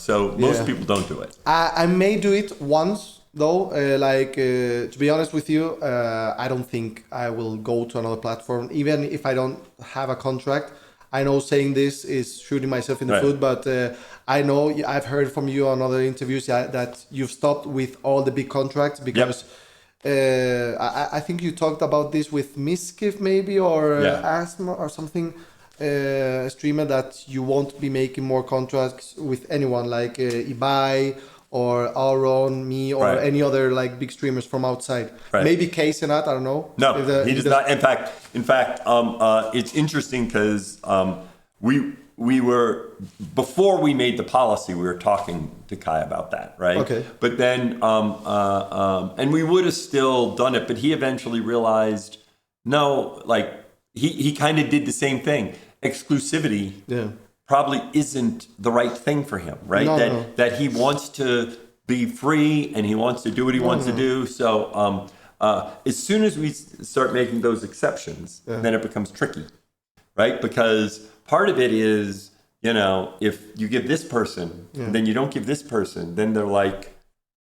so most people don't do it. I may do it once, though. To be honest with you, I don't think I will go to another platform, even if I don't have a contract. I know saying this is shooting myself in the foot, but I know I've heard from you on other interviews that you've stopped with all the big contracts because I think you talked about this with Miskif maybe or Asthma or something, a streamer that you won't be making more contracts with anyone like Ibai or Aaron, me, or any other like big streamers from outside. Maybe Case and that, I don't know. No, he does not. In fact, it's interesting because we were, before we made the policy, we were talking to Kai about that, right? Okay. But then, and we would have still done it, but he eventually realized, no, like he kind of did the same thing. Exclusivity probably isn't the right thing for him, right? That he wants to be free and he wants to do what he wants to do. So as soon as we start making those exceptions, then it becomes tricky, right? Because part of it is, if you give this person, and then you don't give this person, then they're like,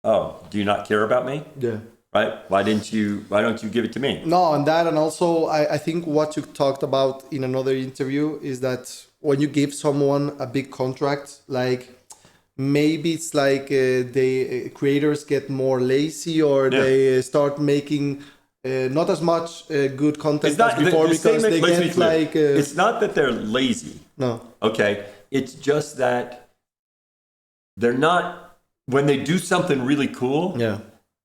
oh, do you not care about me? Yeah. Right? Why don't you give it to me? No, and that, and also I think what you talked about in another interview is that when you give someone a big contract, like maybe it's like creators get more lazy or they start making not as much good content as before because they get like... it's not that they're lazy. No. Okay? It's just that they're not... When they do something really cool,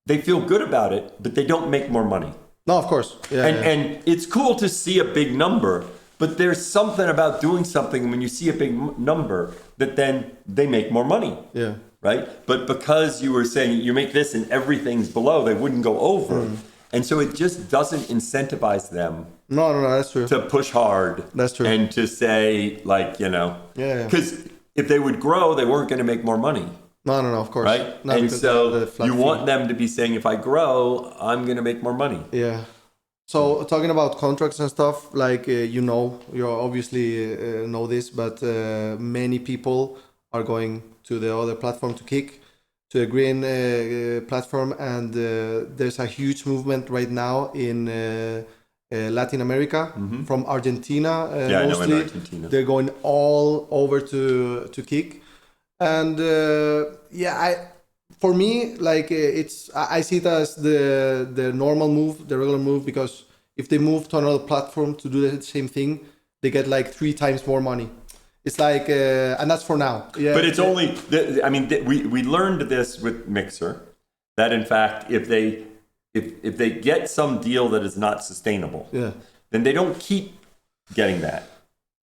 they feel good about it, but they don't make more money. No, of course. And it's cool to see a big number, but there's something about doing something when you see a big number that then they make more money. Yeah. Right? But because you were saying you make this and everything's below, they wouldn't go over. And so it just doesn't incentivize them. No, that's true. To push hard. That's true. And to say, like, because if they would grow, they weren't going to make more money. No, of course. Right? No, and so you want them to be saying, if I grow, I'm going to make more money. Yeah. So talking about contracts and stuff, like, you obviously know this, but many people are going to the other platform to Kick, to the green platform. And there's a huge movement right now in Latin America, from Argentina mostly. I know in Argentina. They're going all over to Kick. And for me, like I see it as the normal move, the regular move, because if they move to another platform to do the same thing, they get like 3 times more money. It's like, and that's for now. Yeah, but it's only, we learned this with Mixer, that in fact, if they get some deal that is not sustainable, then they don't keep getting that.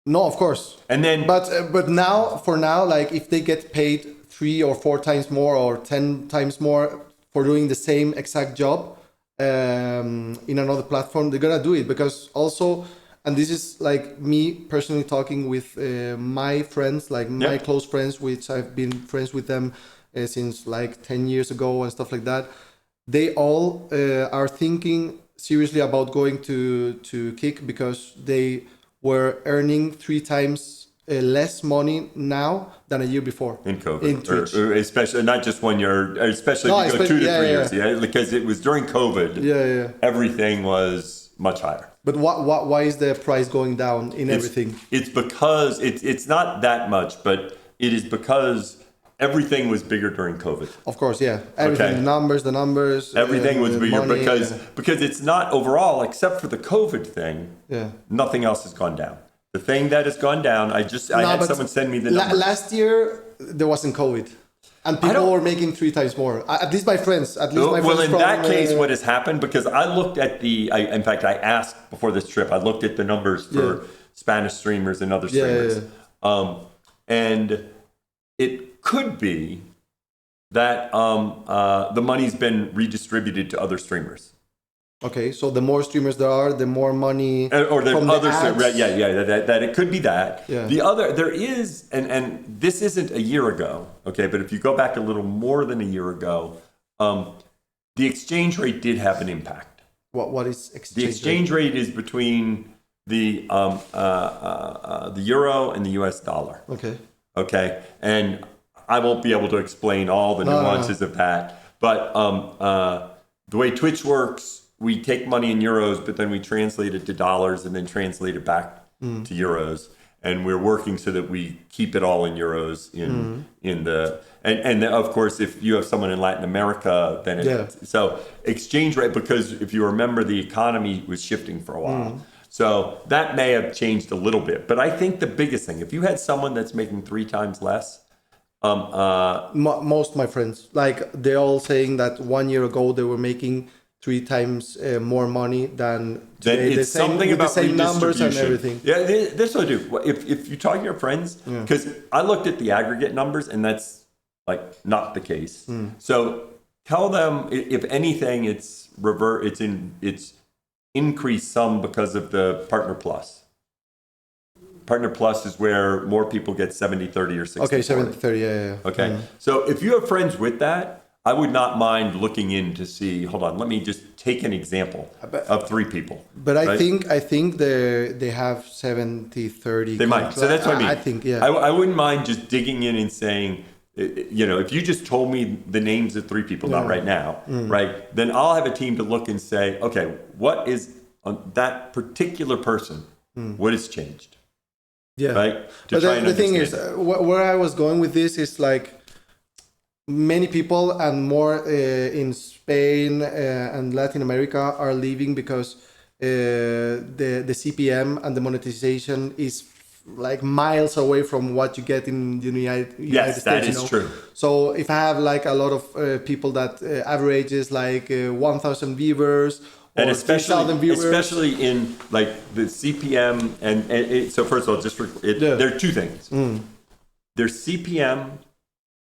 No, of course. And then, but now, for now, like if they get paid 3 or 4 times more or 10 times more for doing the same exact job in another platform, they're gonna do it because also, and this is like me personally talking with my friends, like my close friends, which I've been friends with them since like 10 years ago and stuff like that. They all are thinking seriously about going to Kick because they were earning 3 times less money now than a year before in COVID, in Twitch. Or especially not just 1 year, especially if you go 2 to 3 years, because it was during COVID. Everything was much higher. But why is the price going down in everything? It's because it's not that much, but it is because everything was bigger during COVID. Of course, everything, the numbers. Everything was bigger money, because it's not overall, except for the COVID thing. Nothing else has gone down. The thing that has gone down, I had someone send me the numbers. Last year there wasn't COVID, and people were making 3 times more. At least my friends. Well, in that case, what has happened? Because I looked at in fact, I asked before this trip. I looked at the numbers for Spanish streamers and other streamers, and it could be that the money's been redistributed to other streamers. Okay, so the more streamers there are, the more money or the from other the ads. that it could be that. The other there is and this isn't a year ago, okay, but if you go back a little more than a year ago, the exchange rate did have an impact. What is exchange rate? The exchange rate is between the euro and the US dollar. Okay, and I won't be able to explain all the nuances of that, but the way Twitch works, we take money in euros, but then we translate it to dollars and then translate it back to euros. And we're working so that we keep it all in euros in the and of course if you have someone in Latin America then so exchange rate, because if you remember the economy was shifting for a while. So that may have changed a little bit, but I think the biggest thing, if you had someone that's making 3 times less, most of my friends, like they're all saying that 1 year ago they were making 3 times more money than today. It's something about the same numbers and everything. Yeah, this will do. If you talk to your friends, because I looked at the aggregate numbers and that's like not the case. So tell them if anything, it's increased some because of the Partner Plus. Partner Plus is where more people get 70-30 or 60-40. Okay, 70-30, yeah. Okay, so if you have friends with that, I would not mind looking in to see. Hold on, let me just take an example of 3 people. But I think they have 70-30. They might. So that's what I mean. I think, yeah. I wouldn't mind just digging in and saying, if you just told me the names of 3 people, not right now, right? Then I'll have a team to look and say, okay, what is on that particular person? What has changed? Yeah. Right. But the thing is, where I was going with this is like, many people and more in Spain and Latin America are leaving because the CPM and the monetization is like miles away from what you get in the United States. That is true. So if I have like a lot of people that averages like 1,000 viewers and or 3,000 viewers, especially in like the CPM and so first of all, there are 2 things. There's CPM.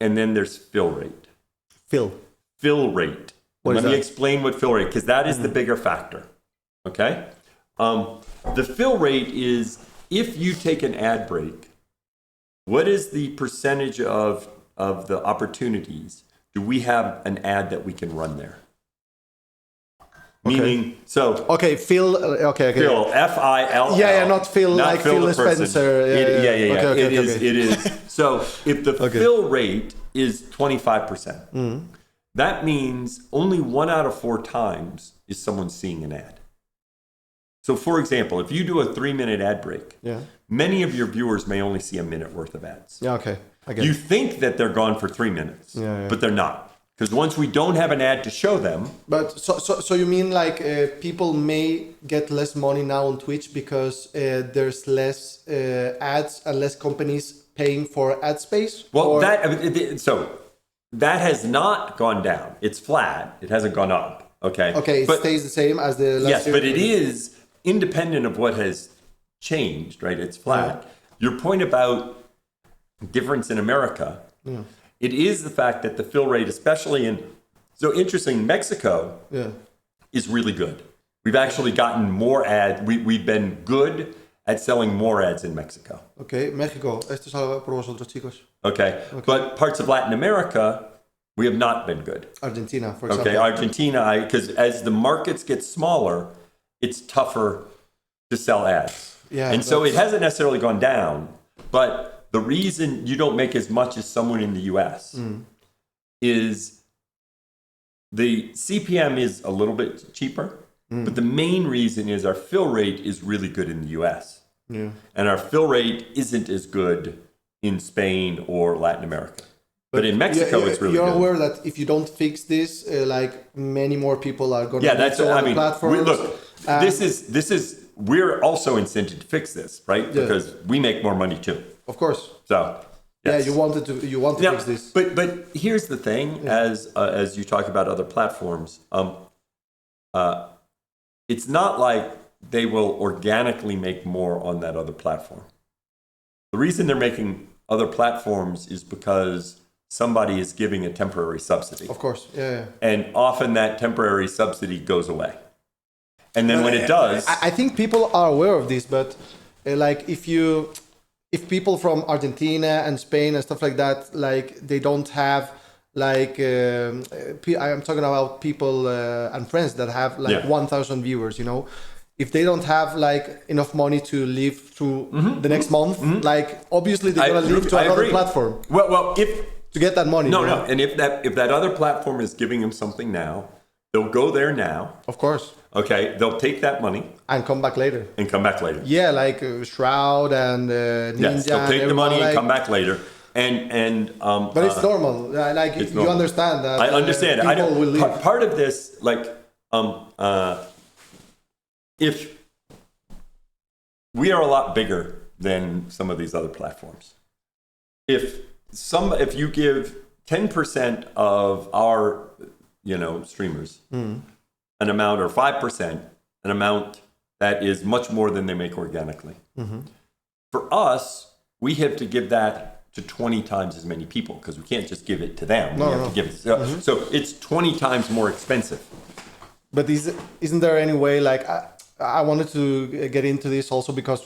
And then there's fill rate. Fill rate. Let me explain what fill rate, because that is the bigger factor. Okay? The fill rate is if you take an ad break, what is the percentage of the opportunities do we have an ad that we can run there? Meaning, so... Okay, Phil... Okay. Phil, F-I-L-L. Yeah, not Phil, not like Phil Spencer. Yeah. Okay. It is. So, if the fill rate is 25%, that means only 1 out of 4 times is someone seeing an ad. So, for example, if you do a 3-minute ad break, many of your viewers may only see a minute worth of ads. Yeah, okay. You think that they're gone for 3 minutes, but they're not. Because once we don't have an ad to show them... But so you mean like people may get less money now on Twitch because there's less ads and less companies paying for ad space? Well, that has not gone down. It's flat. It hasn't gone up. Okay. Okay, it stays the same as the last year? Yes, but it is independent of what has changed, right? It's flat. Your point about difference in America... It is the fact that the fill rate, especially so interesting, Mexico is really good. We've actually gotten more ads. We've been good at selling more ads in Mexico. Okay, México. Esto es algo por vosotros, chicos. Okay, but parts of Latin America, we have not been good. Argentina, for example. Okay, Argentina, because as the markets get smaller, it's tougher to sell ads. Yeah, and so it hasn't necessarily gone down, but... The reason you don't make as much as someone in the US is the CPM is a little bit cheaper, but the main reason is our fill rate is really good in the US. And our fill rate isn't as good in Spain or Latin America. But in Mexico, it's really good. You're aware that if you don't fix this, like many more people are going to the platforms. This is we're also incented to fix this, right? Because we make more money too. Of course. So, yes. You want to fix this. But here's the thing: as you talk about other platforms, it's not like they will organically make more on that other platform. The reason they're making other platforms is because somebody is giving a temporary subsidy. Of course, And often that temporary subsidy goes away, and then when it does, I think people are aware of this, but like if people from Argentina and Spain and stuff like that, like they don't have like I'm talking about people and friends that have like 1,000 viewers, if they don't have like enough money to live through the next month, like obviously they're gonna leave to another platform. Well, if to get that money. No, and if that other platform is giving them something now, they'll go there now. Of course. Okay, they'll take that money and come back later. Yeah, like Shroud and Ninja. Yes, they'll take the money and come back later. But it's normal. Like it's normal. You understand that. I understand. People will leave. Part of this, like, if we are a lot bigger than some of these other platforms, if you give 10% of our, streamers an amount, or 5%, an amount that is much more than they make organically. For us, we have to give that to 20 times as many people, because we can't just give it to them. We have to give it. So it's 20 times more expensive. But isn't there any way, like, I wanted to get into this also because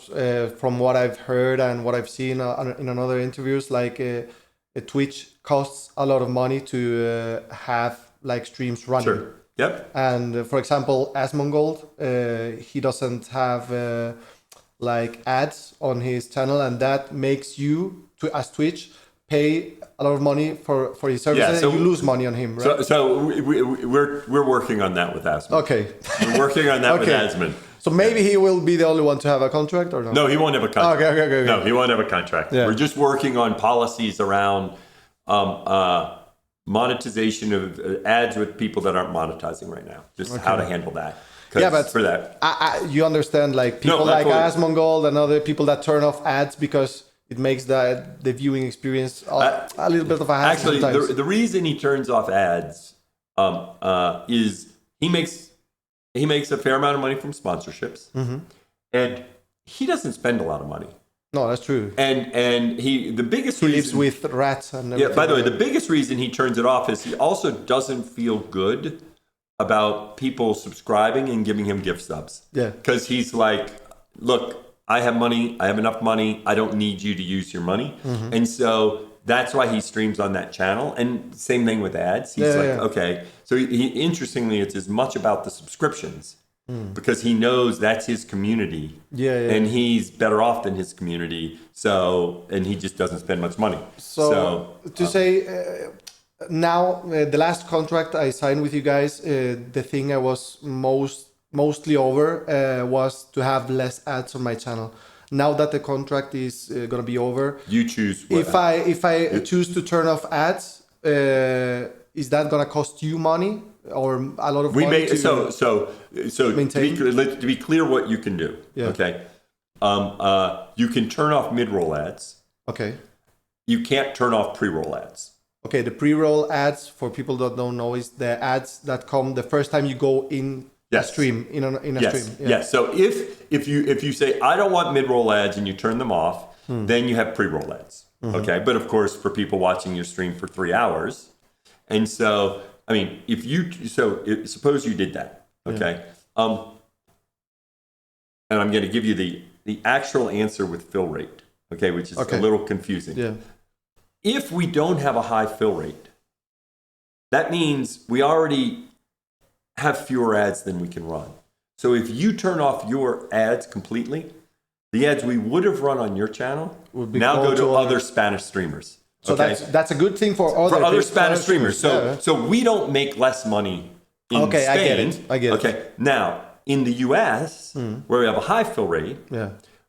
from what I've heard and what I've seen in another interviews, like Twitch costs a lot of money to have like streams running. Sure. Yep. And for example, Asmongold, he doesn't have like ads on his channel, and that makes you, as Twitch, pay a lot of money for his services, and you lose money on him, right? So we're working on that with Asmon. Okay. We're working on that with Asmon. So maybe he will be the only one to have a contract, or no? No, he won't have a contract. Okay. No, he won't have a contract. Yeah. We're just working on policies around monetization of ads with people that aren't monetizing right now. Just how to handle that. Yeah, but for that, you understand, like people like Asmongold and other people that turn off ads because it makes the viewing experience a little bit of a hassle. Actually, the reason he turns off ads is he makes a fair amount of money from sponsorships, and he doesn't spend a lot of money. No, that's true. And he lives with rats and everything. Yeah. By the way, the biggest reason he turns it off is he also doesn't feel good about people subscribing and giving him gift subs. Yeah. Because he's like, look, I have money. I have enough money. I don't need you to use your money. And so that's why he streams on that channel. And same thing with ads. He's okay. So he interestingly, it's as much about the subscriptions because he knows that's his community. And he's better off than his community. So, and he just doesn't spend much money. So to say... Now, the last contract I signed with you guys, the thing I was mostly over was to have less ads on my channel. Now that the contract is going to be over, you choose. If I choose to turn off ads, is that going to cost you money or a lot of money? So to be clear, what you can do. Yeah. Okay. You can turn off mid-roll ads. Okay. You can't turn off pre-roll ads. Okay, the pre-roll ads, for people that don't know, is the ads that come the first time you go in a stream, in a stream. Yeah. Yes. So if you say, I don't want mid-roll ads, and you turn them off, then you have pre-roll ads. Okay, but of course, for people watching your stream for 3 hours, and so, I mean, suppose you did that, okay? And I'm going to give you the actual answer with fill rate, okay, which is a little confusing. Yeah. If we don't have a high fill rate, that means we already have fewer ads than we can run. So if you turn off your ads completely, the ads we would have run on your channel now go to other Spanish streamers. So that's a good thing for other Spanish streamers. So we don't make less money in Spain. I get it. Okay, now in the US, where we have a high fill rate,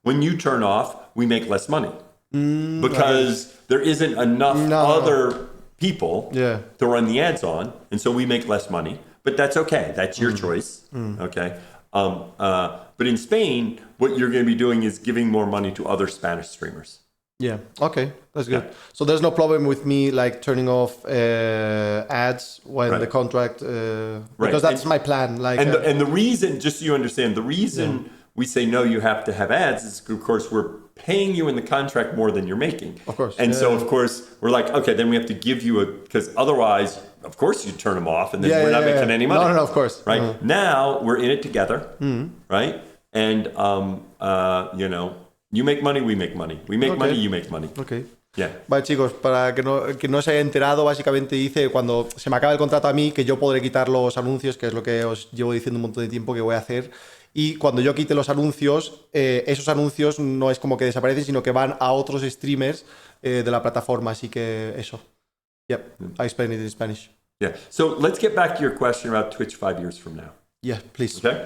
when you turn off, we make less money. Because there isn't enough other people to run the ads on, and so we make less money. But that's okay. That's your choice. Okay. But in Spain, what you're going to be doing is giving more money to other Spanish streamers. Yeah. Okay. That's good. Yeah. So there's no problem with me like turning off ads when the contract because that's my plan. Like and the reason, just so you understand, the reason we say no, you have to have ads is, of course, we're paying you in the contract more than you're making. Of course. And so, of course, we're like, okay, then we have to give you because otherwise, of course, you turn them off and then we're not making any money. No, of course. Right? Now, we're in it together, right? And, you make money, we make money. We make money, you make money. Okay. Yeah. Vale, chicos, para que no se haya enterado, básicamente dice, cuando se me acabe el contrato a mí, que yo podré quitar los anuncios, que es lo que os llevo diciendo un montón de tiempo que voy a hacer. y cuando yo quite los anuncios, esos anuncios no es como que desaparecen, sino que van a otros streamers de la plataforma, así que eso. Yep, I explain it in Spanish. Yeah. So let's get back to your question about Twitch 5 years from now. Yeah, please. Okay.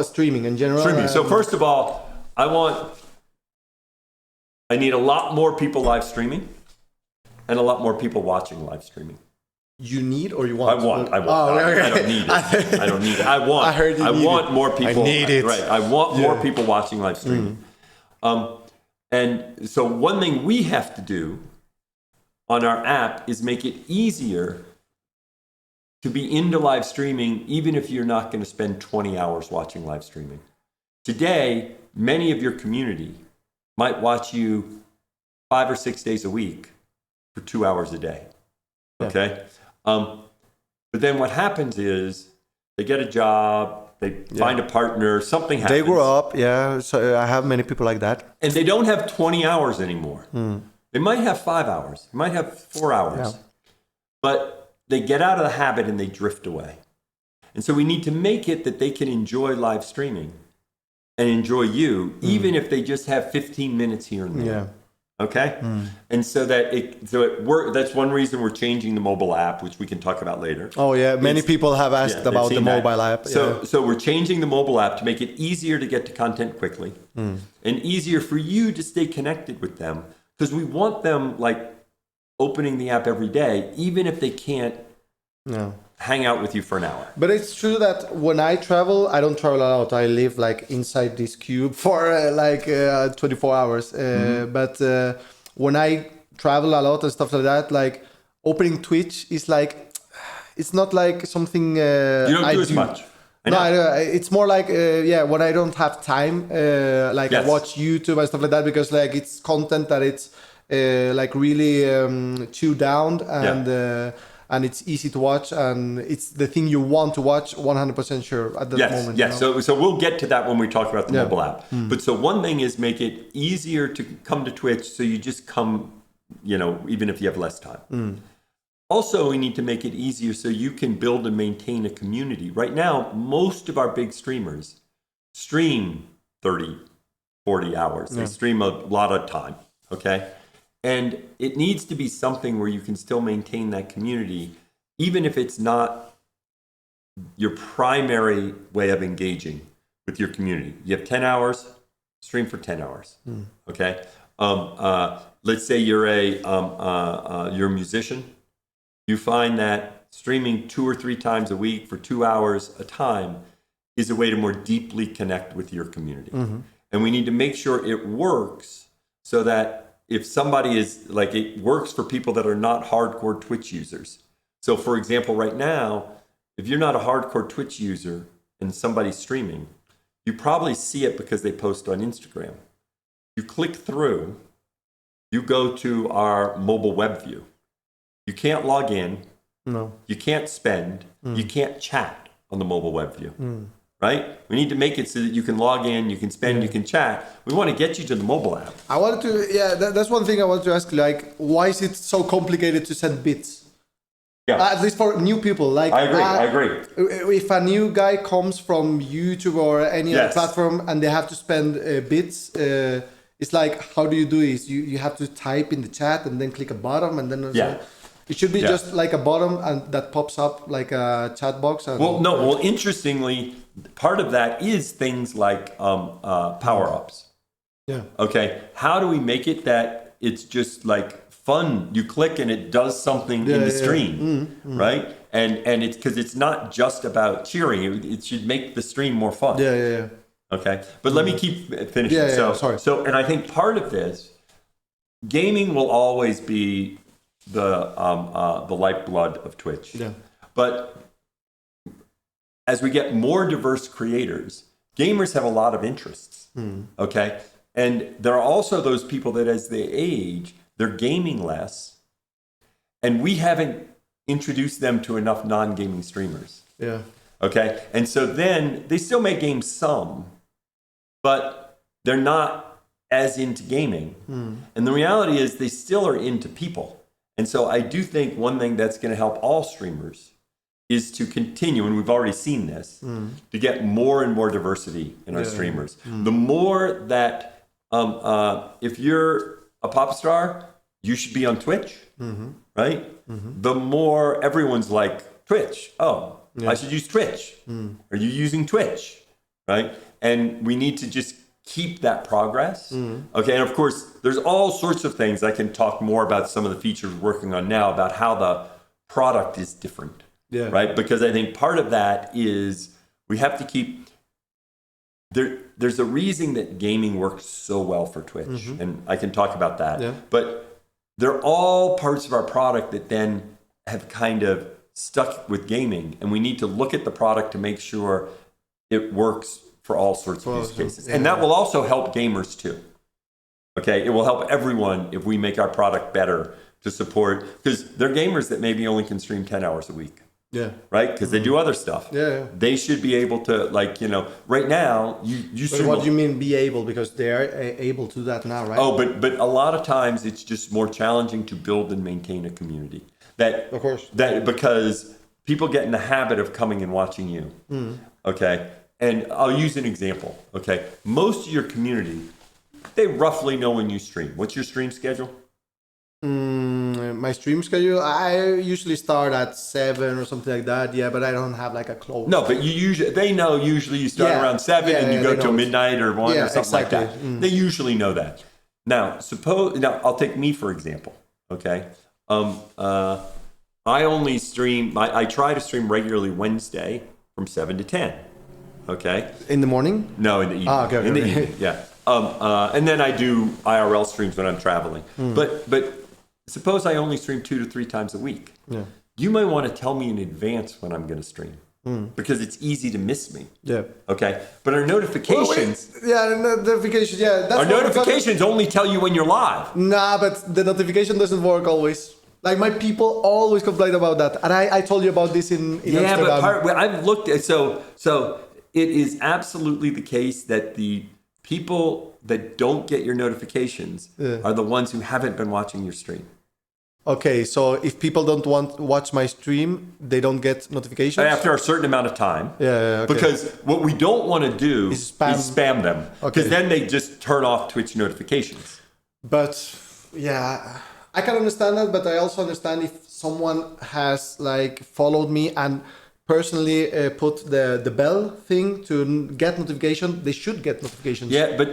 Streaming in general. Streaming. So first of all, I need a lot more people live streaming and a lot more people watching live streaming. You need or you want? I want. Oh, okay. I don't need it. I don't need it. I want. I want more people. I need it. Right. I want more people watching live streaming. And so one thing we have to do on our app is make it easier to be into live streaming, even if you're not going to spend 20 hours watching live streaming. Today, many of your community might watch you 5 or 6 days a week for 2 hours a day. Okay? But then what happens is they get a job, they find a partner, something happens. They grow up, so I have many people like that. And they don't have 20 hours anymore. They might have 5 hours, they might have 4 hours. But they get out of the habit and they drift away. And so we need to make it that they can enjoy live streaming and enjoy you, even if they just have 15 minutes here and there. Okay? And so that that's one reason we're changing the mobile app, which we can talk about later. Oh yeah, many people have asked about the mobile app. So we're changing the mobile app to make it easier to get to content quickly and easier for you to stay connected with them, because we want them like opening the app every day, even if they can't hang out with you for an hour. But it's true that when I travel, I don't travel a lot. I live like inside this cube for 24 hours. But when I travel a lot and stuff like that, like opening Twitch is like, it's not like something you don't do as much. It's more like when I don't have time, I watch YouTube and stuff like that, because like it's content that it's like really chewed down and it's easy to watch, and it's the thing you want to watch 100% sure at that moment. Yes, so we'll get to that when we talk about the mobile app. But so one thing is make it easier to come to Twitch, so you just come, even if you have less time. Also, we need to make it easier so you can build and maintain a community. Right now, most of our big streamers stream 30, 40 hours. They stream a lot of time, okay? And it needs to be something where you can still maintain that community, even if it's not your primary way of engaging with your community. You have 10 hours, stream for 10 hours, okay? Let's say you're a musician. You find that streaming 2 or 3 times a week for 2 hours a time is a way to more deeply connect with your community. And we need to make sure it works so that if somebody is like, it works for people that are not hardcore Twitch users. So for example, right now, if you're not a hardcore Twitch user and somebody's streaming, you probably see it because they post on Instagram. You click through, you go to our mobile web view. You can't log in. No. You can't spend. You can't chat on the mobile web view. Right? We need to make it so that you can log in, you can spend, you can chat. We want to get you to the mobile app. I wanted to, that's one thing I wanted to ask, like, why is it so complicated to send bits? At least for new people. Like, I agree. If a new guy comes from YouTube or any other platform and they have to spend bits, it's like, how do you do this? You have to type in the chat and then click a button and then... It should be just like a bottom and that pops up like a chat box. And Interestingly, part of that is things like power-ups. Yeah. Okay. How do we make it that it's just like fun? You click and it does something in the stream, right? And it's because it's not just about cheering. It should make the stream more fun. Yeah. Okay. But let me keep finishing. Sorry. So, and I think part of this, gaming will always be the lifeblood of Twitch. Yeah. But as we get more diverse creators, gamers have a lot of interests. Okay. And there are also those people that as they age, they're gaming less. And we haven't introduced them to enough non-gaming streamers. Yeah. Okay. And so then they still may game some, but they're not as into gaming. And the reality is they still are into people. And so I do think one thing that's going to help all streamers is to continue, and we've already seen this, to get more and more diversity in our streamers. The more that, if you're a pop star, you should be on Twitch, right? The more everyone's like, Twitch, I should use Twitch. Are you using Twitch, right? And we need to just keep that progress. Okay, and of course, there's all sorts of things. I can talk more about some of the features we're working on now about how the product is different, right? Because I think part of that is we have to keep, there's a reason that gaming works so well for Twitch, and I can talk about that. But they're all parts of our product that then have kind of stuck with gaming, and we need to look at the product to make sure it works for all sorts of use cases. And that will also help gamers too. Okay, it will help everyone if we make our product better to support, because they're gamers that maybe only can stream 10 hours a week. Right? Because they do other stuff. They should be able to, like, you know, right now, you stream. What do you mean be able? Because they are able to do that now, right? Oh, but a lot of times it's just more challenging to build and maintain a community. That, of course. That because people get in the habit of coming and watching you. Okay? And I'll use an example. Okay? Most of your community, they roughly know when you stream. What's your stream schedule? My stream schedule, I usually start at 7 or something like that. Yeah, but I don't have like a close. No, but they know usually you start around 7 and you go till midnight or 1 or something like that. They usually know that. Now, I'll take me for example. Okay, I only stream. I try to stream regularly Wednesday from 7 to 10. Okay. In the morning? No, in the evening. Okay. In the evening, yeah. And then I do IRL streams when I'm traveling. But suppose I only stream 2 to 3 times a week. You might want to tell me in advance when I'm going to stream. Because it's easy to miss me. Okay. But our notifications. Notifications. Yeah. Our notifications only tell you when you're live. Nah, but the notification doesn't work always. Like my people always complain about that, and I told you about this in Amsterdam. But I've looked at so it is absolutely the case that the people that don't get your notifications are the ones who haven't been watching your stream. Okay, so if people don't watch my stream, they don't get notifications? After a certain amount of time. Okay. Because what we don't want to do is spam them. Because then they just turn off Twitch notifications. But, yeah, I can understand that, but I also understand if someone has, like, followed me and personally put the bell thing to get notification, they should get notifications. Yeah, but,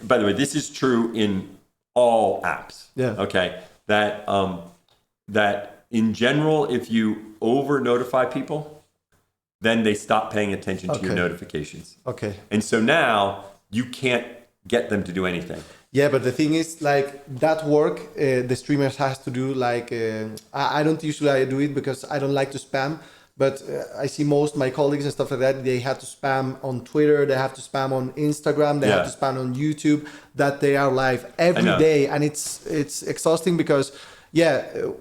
by the way, this is true in all apps. Okay. That in general, if you over notify people, then they stop paying attention to your notifications. Okay. And so now you can't get them to do anything. Yeah, but the thing is, like, that work, the streamers has to do, like, I don't usually do it because I don't like to spam, but I see most of my colleagues and stuff like that, they have to spam on Twitter, they have to spam on Instagram, they have to spam on YouTube, that they are live every day. And it's exhausting because,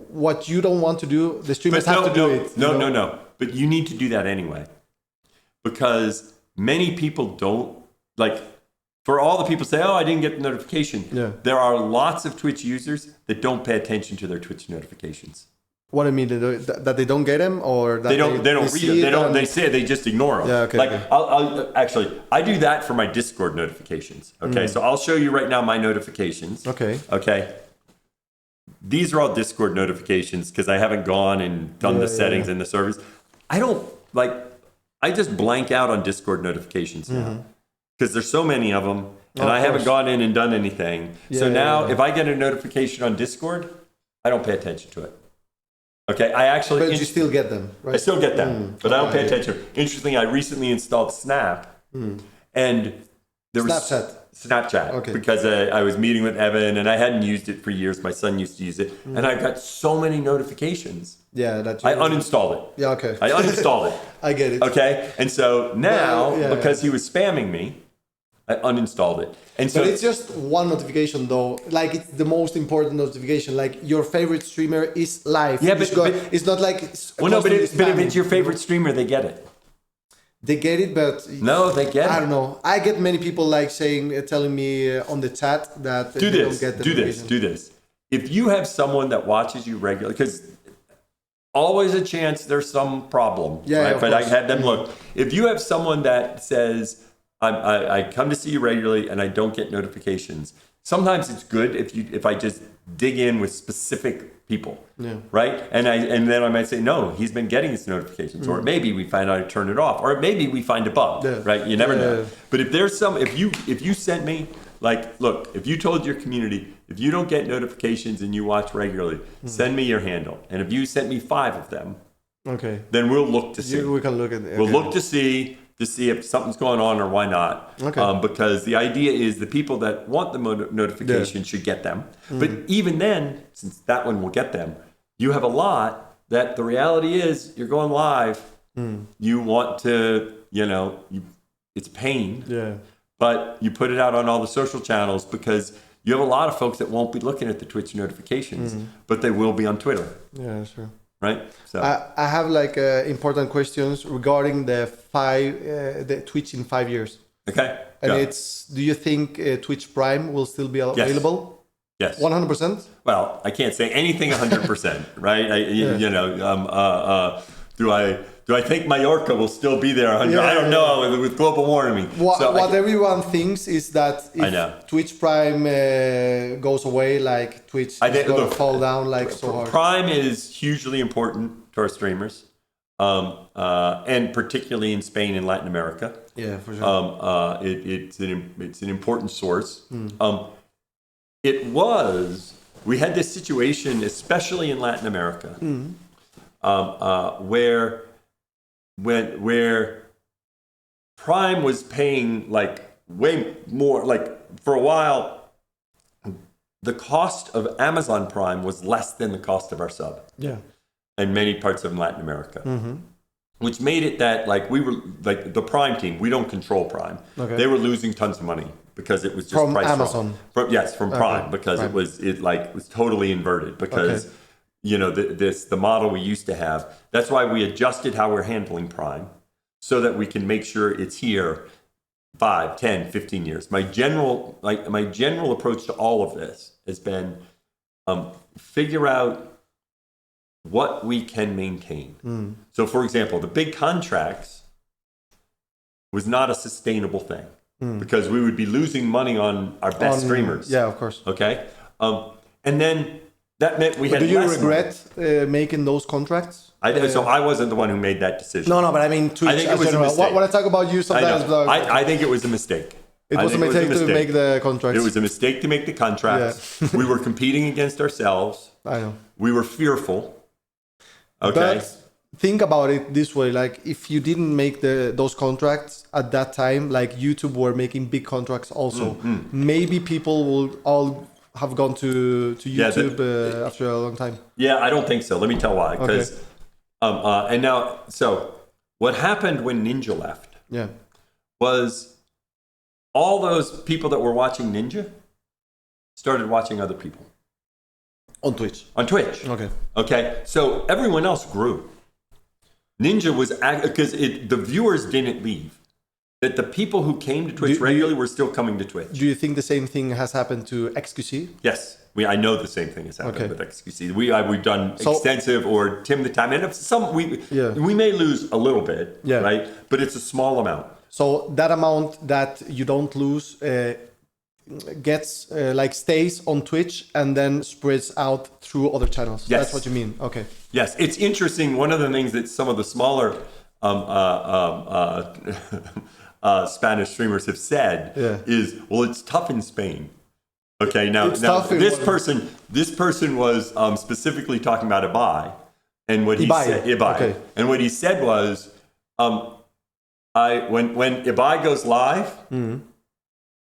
what you don't want to do, the streamers have to do it. No. But you need to do that anyway. Because many people don't, like, for all the people say, I didn't get the notification. There are lots of Twitch users that don't pay attention to their Twitch notifications. What do you mean? That they don't get them, or that they don't read them? They say they just ignore them. I'll actually, I do that for my Discord notifications. Okay, so I'll show you right now my notifications. Okay. These are all Discord notifications because I haven't gone and done the settings in the servers. I just blank out on Discord notifications now because there's so many of them, and I haven't gone in and done anything. So now, if I get a notification on Discord, I don't pay attention to it. Okay, But you still get them, right? I still get them, but I don't pay attention. Interestingly, I recently installed Snap, and there was Snapchat, because I was meeting with Evan, and I hadn't used it for years. My son used to use it, and I got so many notifications. I uninstalled it. I uninstalled it. I get it. Okay, and so now, because he was spamming me, I uninstalled it. And so, but it's just one notification though. Like, it's the most important notification. Like, your favorite streamer is live. Yeah, but it's not like. But if it's your favorite streamer, they get it. They get it, but no, they get it. I don't know. I get many people like telling me on the chat that they don't get the do this. If you have someone that watches you regularly, because always a chance there's some problem. Yeah, right? of But I course. had them look. If you have someone that says, I come to see you regularly and I don't get notifications, sometimes it's good if I just dig in with specific people, right? And then I might say, no, he's been getting his notifications, or maybe we find out to turn it off, or maybe we find a bug, right? You never know. But if there's if you sent me, like, look, if you told your community, if you don't get notifications and you watch regularly, send me your handle. And if you sent me 5 of them, then we'll look to see. We can look at it. We'll look to see if something's going on or why not. Because the idea is the people that want the notification should get them. But even then, since that one will get them, you have a lot that the reality is you're going live. You want to, it's pain. But you put it out on all the social channels because you have a lot of folks that won't be looking at the Twitch notifications, but they will be on Twitter. Yeah, sure. Right? So I have like important questions regarding the Twitch in 5 years. Okay. And go. do you think Twitch Prime will still be available? Yes. 100%? Well, I can't say anything 100%, right? Do I think Mallorca will still be there 100? I don't know with global warming. What everyone thinks is that if Twitch Prime goes away, like Twitch is going to fall down like so hard. Prime is hugely important to our streamers, and particularly in Spain and Latin America. Yeah, for sure. It's an important source. We had this situation, especially in Latin America, where Prime was paying like way more, like for a while, the cost of Amazon Prime was less than the cost of our sub. Yeah. In many parts of Latin America. Which made it that like we were like the Prime team, we don't control Prime. They were losing tons of money because it was just from price Amazon. From Prime because Prime. It was totally inverted because the model we used to have. That's why we adjusted how we're handling Prime so that we can make sure it's here 5, 10, 15 years. My general approach to all of this has been figure out what we can maintain. So for example, the big contracts was not a sustainable thing because we would be losing money on our best streamers. Yeah, of course. Okay. And then that meant we had do you less regret making those contracts? So I wasn't the one who made that decision. No, but I mean Twitch I think it was a mistake. When I talk about you sometimes, I think it was a mistake. It was a mistake to make the contracts. It was a mistake to make the contracts. We were competing against ourselves. I know. We were fearful. Okay. But think about it this way: like if you didn't make those contracts at that time, like YouTube were making big contracts also, maybe people will all have gone to YouTube after a long time. Yeah, I don't think so. Let me tell why. Because and now, so what happened when Ninja left? Was all those people that were watching Ninja started watching other people on Twitch. Okay. So everyone else grew. Ninja was because the viewers didn't leave. That the people who came to Twitch regularly were still coming to Twitch. Do you think the same thing has happened to XQC? Yes. I know the same thing has happened with XQC. We've done extensive or Tim the Time. And some we may lose a little bit, right? But it's a small amount. So that amount that you don't lose gets stays on Twitch and then spreads out through other channels. Yes. That's what you mean. Okay. Yes, it's interesting. One of the things that some of the smaller Spanish streamers have said is, well, it's tough in Spain. Okay, now this person was specifically talking about Ibai, and what he said, Ibai, and what he said was, when Ibai goes live,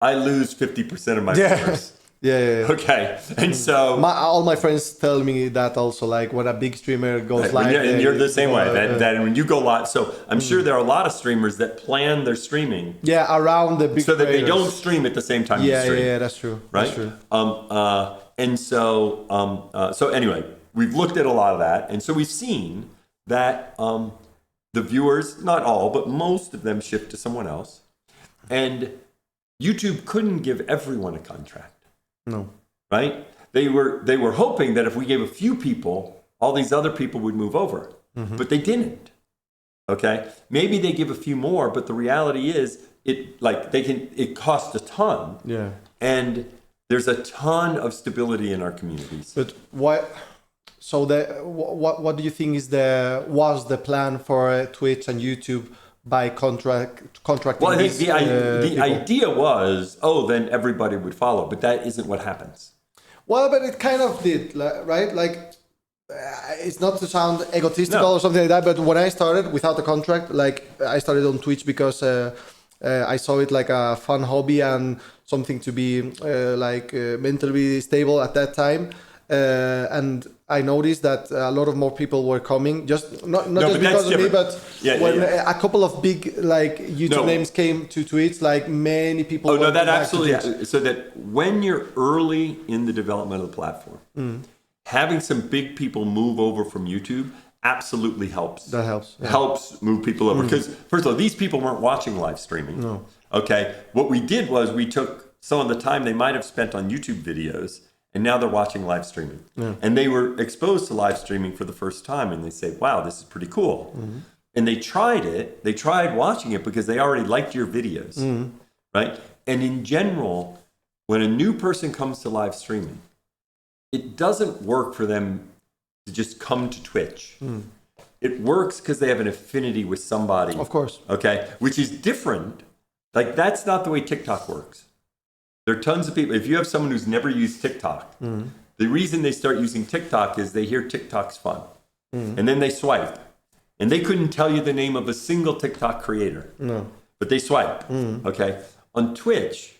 I lose 50% of my viewers. Yeah. Okay, and so all my friends tell me that also, like when a big streamer goes live, and you're the same way. That when you go live, so I'm sure there are a lot of streamers that plan their streaming, around the big, so that they don't stream at the same time. you stream. Yeah, that's true. Right. That's true. And so anyway, we've looked at a lot of that, and so we've seen that the viewers, not all, but most of them, shift to someone else, and YouTube couldn't give everyone a contract. No. Right? They were hoping that if we gave a few people all these other people would move over. But they didn't. Okay? Maybe they give a few more, but the reality is it costs a ton. Yeah. And there's a ton of stability in our communities. But why? So what do you think was the plan for Twitch and YouTube by contracting? Well, I think the people? idea was, then everybody would follow, but that isn't what happens. Well, but it kind of did, right? Like, it's not to sound egotistical or something like that, but when I started without a contract, like I started on Twitch because I saw it like a fun hobby and something to be mentally stable at that time. And I noticed that a lot of more people were coming, just not just because of me, but when a couple of big YouTube names came to Twitch, like many people. Oh no, that absolutely. So that when you're early in the development of the platform, having some big people move over from YouTube absolutely helps. That helps. Yeah. Helps move people over because first of all, these people weren't watching live streaming. No. Okay. What we did was we took some of the time they might have spent on YouTube videos. And now they're watching live streaming. Yeah. And they were exposed to live streaming for the first time. And they say, wow, this is pretty cool. And they tried it. They tried watching it because they already liked your videos. Right? And in general, when a new person comes to live streaming, it doesn't work for them to just come to Twitch. It works because they have an affinity with somebody. Of course. Okay? Which is different. Like, that's not the way TikTok works. There are tons of people. If you have someone who's never used TikTok, the reason they start using TikTok is they hear TikTok's fun. And then they swipe. And they couldn't tell you the name of a single TikTok creator. No. But they swipe. Okay? On Twitch,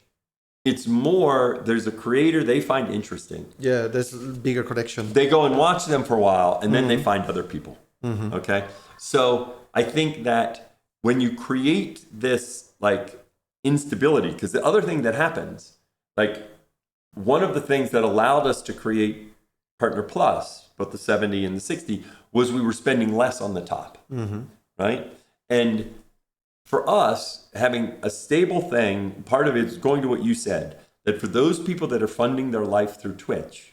it's more, there's a creator they find interesting. Yeah, there's a bigger connection. They go and watch them for a while, and then they find other people. Okay? So I think that when you create this, instability, because the other thing that happens, one of the things that allowed us to create Partner Plus, both the 70 and the 60, was we were spending less on the top, right? And for us, having a stable thing, part of it is going to what you said, that for those people that are funding their life through Twitch,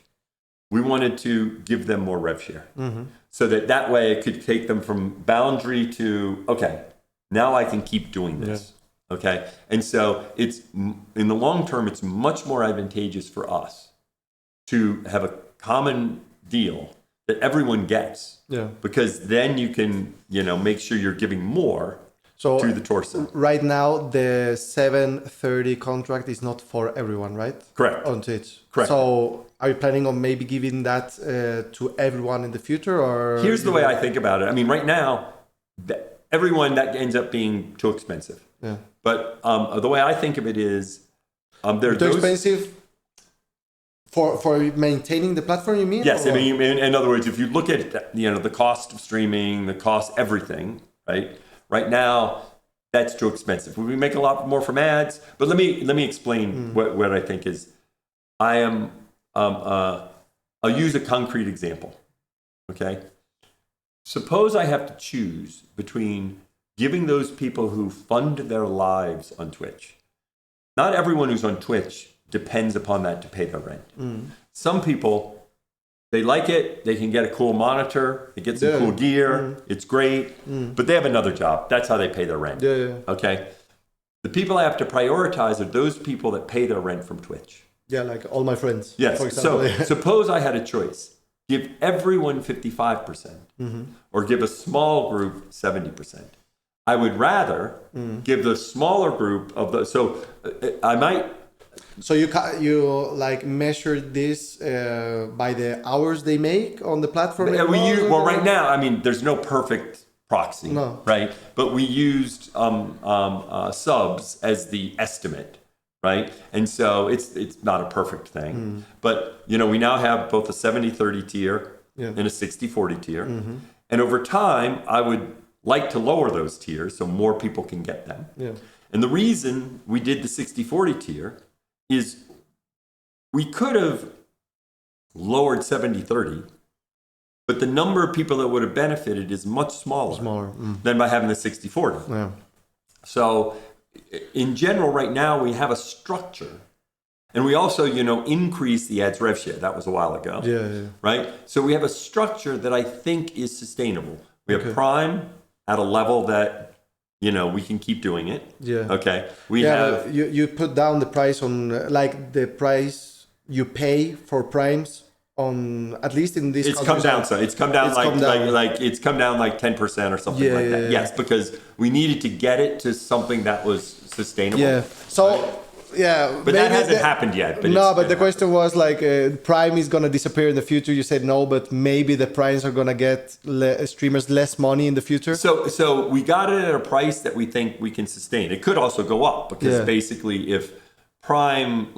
we wanted to give them more rev share. So that way it could take them from boundary to, okay, now I can keep doing this. Yeah. Okay, and so it's in the long term, it's much more advantageous for us to have a common deal that everyone gets. Yeah. Because then you can, make sure you're giving more to the torso. Right now, the 730 contract is not for everyone, right? Correct. On Twitch. Correct. So are you planning on maybe giving that to everyone in the future, or? Here's the way I think about it. I mean, right now, everyone that ends up being too expensive. Yeah. But the way I think of it is, they're too expensive for maintaining the platform. You mean? Yes. I mean, in other words, if you look at the cost of streaming, the cost everything, right? Right now, that's too expensive. We make a lot more from ads. But let me explain what I think is. I'll use a concrete example. Okay. Suppose I have to choose between giving those people who fund their lives on Twitch. Not everyone who's on Twitch depends upon that to pay their rent. Some people, they like it, they can get a cool monitor, they get some cool gear, it's great, but they have another job. That's how they pay their rent. Okay? The people I have to prioritize are those people that pay their rent from Twitch. Yeah, like all my friends. Yes. For example. So suppose I had a choice. Give everyone 55% or give a small group 70%. I would rather give the smaller group of the. So I might. So you measure this by the hours they make on the platform. Right now, I mean, there's no perfect proxy, right? But we used subs as the estimate, right? And so it's not a perfect thing, but we now have both a 70-30 tier and a 60-40 tier, and over time, I would like to lower those tiers so more people can get them. Yeah. And the reason we did the 60-40 tier is we could have lowered 70-30, but the number of people that would have benefited is much smaller than by having the 60-40. Yeah. So in general, right now, we have a structure And we also, increased the ads rev share. That was a while ago. Yeah. Right? So we have a structure that I think is sustainable. We have Prime at a level that, we can keep doing it. Yeah. Okay. We have... You put down the price on, the price you pay for Primes on, at least in this... It's come down. So it's come down it's come down like 10% or something like that. Yes, because we needed to get it to something that was sustainable. Yeah. So... Yeah, but that hasn't happened yet. But the question was Prime is gonna disappear in the future. You said no, but maybe the Primes are gonna get streamers less money in the future. So we got it at a price that we think we can sustain. It could also go up because basically, if Prime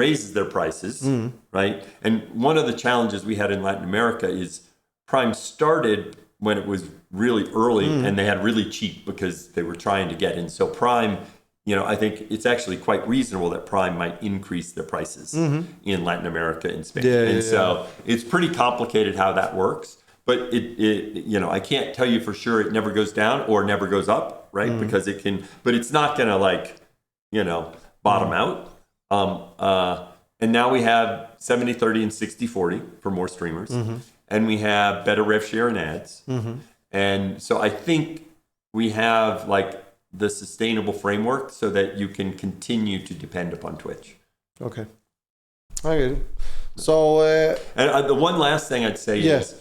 raises their prices, right? And one of the challenges we had in Latin America is Prime started when it was really early, and they had really cheap because they were trying to get in. So Prime. I think it's actually quite reasonable that Prime might increase their prices in Latin America and Spain. So it's pretty complicated how that works. But I can't tell you for sure it never goes down or never goes up, right? Because it can, but it's not going to bottom out. And now we have 70-30 and 60-40 for more streamers. And we have better rev share and ads. And so I think we have the sustainable framework so that you can continue to depend upon Twitch. Okay. I get it. So... and the one last thing I'd say is,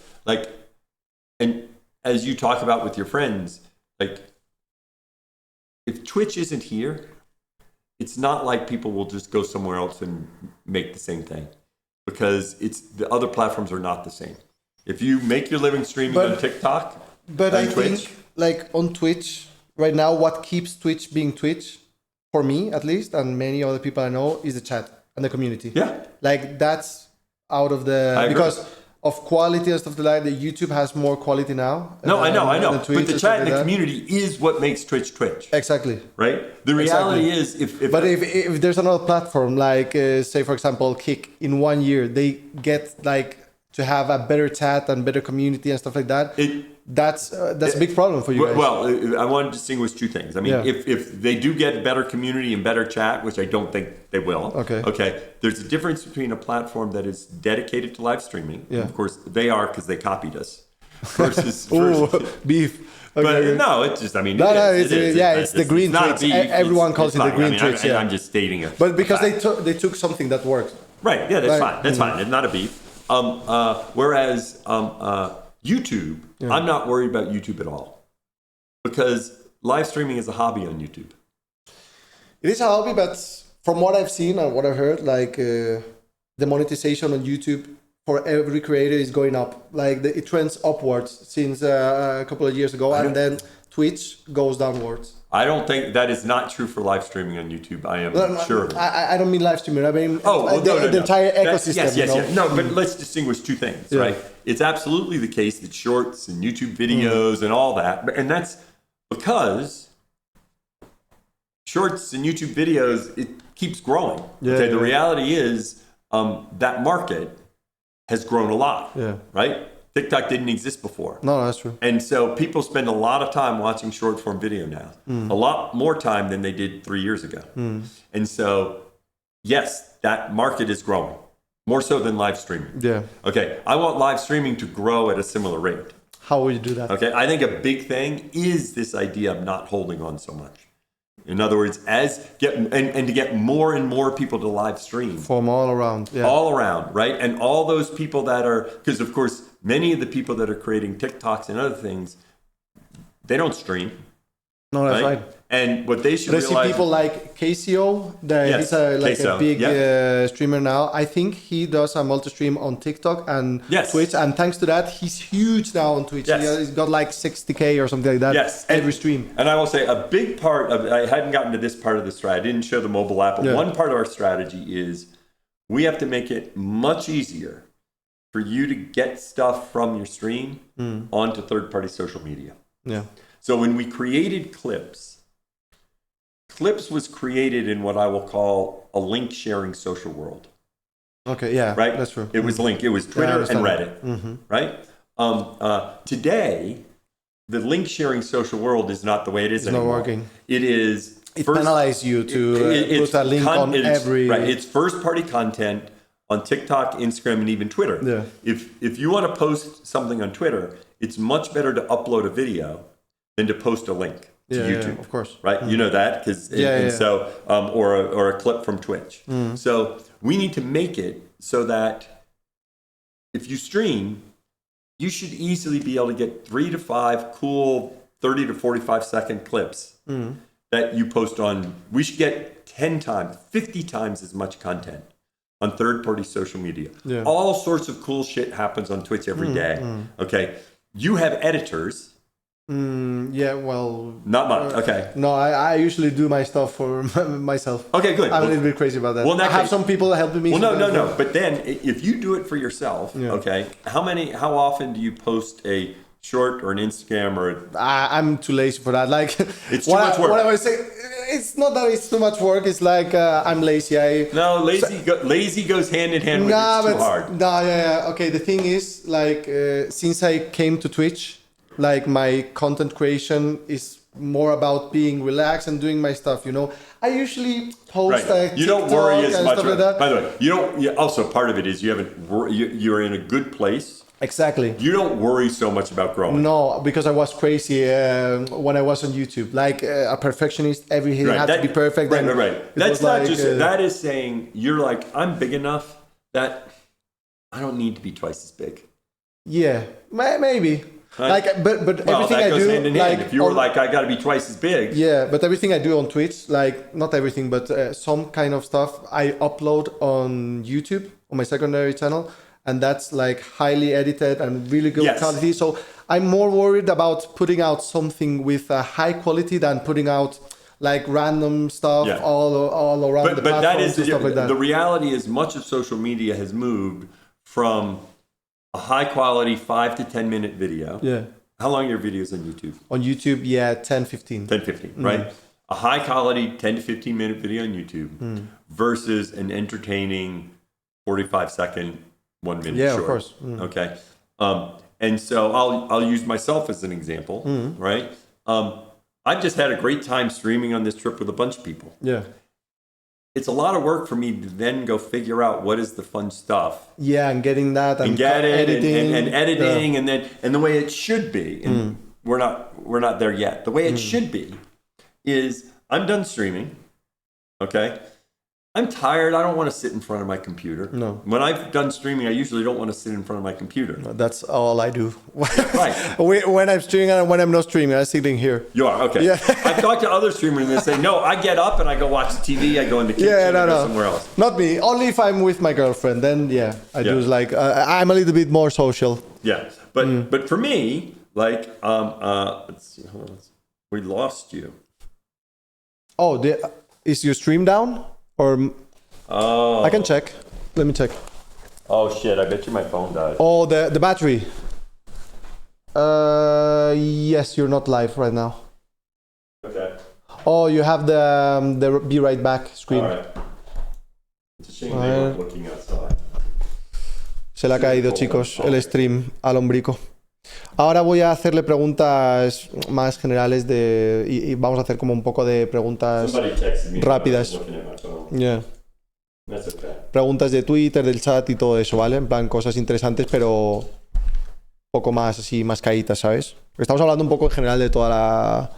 and as you talk about with your friends, if Twitch isn't here, it's not like people will just go somewhere else and make the same thing. Because the other platforms are not the same. If you make your living streaming on TikTok, but I think, on Twitch... Right now, what keeps Twitch being Twitch, for me at least, and many other people I know, is the chat and the community. Yeah. That's out of the... Because of quality and stuff like that, the YouTube has more quality now. No, I know. But the chat and the community is what makes Twitch Twitch. Exactly. Right? The reality is... But if there's another platform, say, for example, Kick, in 1 year, they get, to have a better chat and better community and stuff like that... That's a big problem for you guys. Well, I want to distinguish two things. I mean, if they do get better community and better chat, which I don't think they will. Okay. There's a difference between a platform that is dedicated to live streaming. Yeah. Of course, they are because they copied us. Versus beef. Okay. But no, it's just, it is. It's the green Twitch. Everyone calls it the green Twitch. I'm just stating it. But because they took something that worked. Right. Yeah, that's fine. That's fine. It's not a beef. Whereas YouTube, I'm not worried about YouTube at all. Because live streaming is a hobby on YouTube. It is a hobby, but from what I've seen and what I've heard, the monetization on YouTube for every creator is going up. It trends upwards since a couple of years ago, and then Twitch goes downwards. I don't think that is not true for live streaming on YouTube. I am sure of it. I don't mean live streaming. I mean the entire ecosystem. Yes. No, but let's distinguish two things, right? It's absolutely the case that shorts and YouTube videos and all that, and that's because shorts and YouTube videos, it keeps growing. The reality is that market has grown a lot, right? TikTok didn't exist before. No, that's true. And so people spend a lot of time watching short form video now. A lot more time than they did 3 years ago. And so, yes, that market is growing. More so than live streaming. Yeah. Okay, I want live streaming to grow at a similar rate. How will you do that? Okay, I think a big thing is this idea of not holding on so much. In other words, to get more and more people to live stream. From all around. Yeah. All around, right? And all those people that are, because of course, many of the people that are creating TikToks and other things, they don't stream. No, that's right. And what they should realize... I see people like Casio, he's a big streamer now. I think he does a multi-stream on TikTok and Twitch, and thanks to that, he's huge now on Twitch. He's got 60K or something like that every stream. And I will say a big part of... I hadn't gotten to this part of the strategy. I didn't show the mobile app, but one part of our strategy is we have to make it much easier for you to get stuff from your stream onto third-party social media. Yeah. So when we created Clips was created in what I will call a link sharing social world. Okay, yeah, right? That's true. It was link. It was Twitter and Reddit, right? Today, the link sharing social world is not the way it is anymore. It's not working. It is it penalizes you to put a link on every. Right, it's first-party content on TikTok, Instagram, and even Twitter. Yeah. If you want to post something on Twitter, it's much better to upload a video than to post a link to YouTube. Yeah, of course. Right, you know that because so or a clip from Twitch. So we need to make it so that if you stream, you should easily be able to get 3 to 5 cool 30 to 45 second clips that you post on. We should get 10 times, 50 times as much content on third-party social media. Yeah. All sorts of cool shit happens on Twitch every day. Okay, you have editors. Yeah, well... Not much, okay. No, I usually do my stuff for myself. Okay, good. I'm a little bit crazy about that. Well, I have some people helping me. Well, no. But then, if you do it for yourself, okay, how often do you post a short or an Instagram or... I'm too lazy for that. Like, it's too much work. What I was saying, it's not that it's too much work. It's like I'm lazy. Lazy goes hand in hand with it's too hard. Okay, the thing is, like, since I came to Twitch, like my content creation is more about being relaxed and doing my stuff, you know. I usually post you don't worry as much. Like that. By the way, you don't. Also, part of it is you're in a good place. Exactly. You don't worry so much about growing. No, because I was crazy when I was on YouTube. Like a perfectionist, everything had to be perfect. Right. That's not just. That is saying you're like, I'm big enough that I don't need to be twice as big. Yeah, maybe. Right? Like, but everything I do, hand in hand. If you were like, I got to be twice as big. Yeah, but everything I do on Twitch, like not everything, but some kind of stuff I upload on YouTube on my secondary channel, and that's like highly edited and really good quality. So I'm more worried about putting out something with a high quality than putting out like random stuff all around the platforms that is and stuff like that. The reality is, much of social media has moved from a high quality 5 to 10 minute video. Yeah. How long are your videos on YouTube? On YouTube, 10, 15. 10, 15, right? A high quality 10 to 15 minute video on YouTube versus an entertaining 45 second 1 minute short. Of course. Okay. And so I'll use myself as an example, right? I've just had a great time streaming on this trip with a bunch of people. Yeah. It's a lot of work for me to then go figure out what is the fun stuff. Yeah, and getting that and editing and editing and the way it should be. And we're not there yet. The way it should be is I'm done streaming. Okay. I'm tired. I don't want to sit in front of my computer. No. When I've done streaming, I usually don't want to sit in front of my computer. That's all I do. Right. When I'm streaming and when I'm not streaming, I'm sitting here. You are? Okay. Yeah. I've talked to other streamers and they say, no, I get up and I go watch the TV. I go in the kitchen and go somewhere else. Not me. Only if I'm with my girlfriend. Then, I do like, I'm a little bit more social. Yeah. But for me, like, let's see. Hold on. We lost you. Oh, is your stream down? Or I can check. Let me check. Oh shit! I bet you my phone died. Oh, the battery. Yes, you're not live right now. Okay. Oh, you have the be right back screen. All right. It's a shame they weren't looking outside. Se le ha caído, chicos, el stream al hombrico. Ahora voy a hacerle preguntas más generales y vamos a hacer como un poco de preguntas rápidas. Yeah. Preguntas de Twitter, del chat y todo eso, ¿vale? En plan, cosas interesantes, pero un poco más así, más caídas, ¿sabes? Estamos hablando un poco en general de toda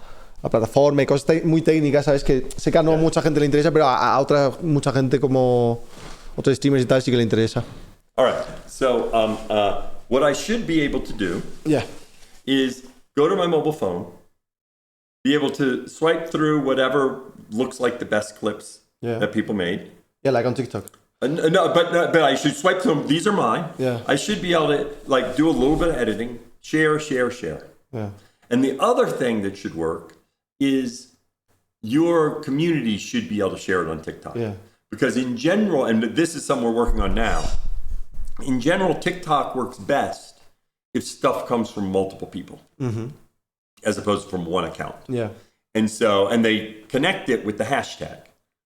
la plataforma y cosas muy técnicas, ¿sabes? Que sé que a no mucha gente le interesa, pero a mucha gente como otros streamers y tal sí que le interesa. All right. So, what I should be able to do is go to my mobile phone, be able to swipe through whatever looks like the best clips that people made. Yeah, like on TikTok. No, but I should swipe through them. These are mine. Yeah. I should be able to like do a little bit of editing, share. Yeah. And the other thing that should work is your community should be able to share it on TikTok. Yeah. Because in general, and this is something we're working on now, in general, TikTok works best if stuff comes from multiple people as opposed to from one account. Yeah. And they connect it with the hashtag,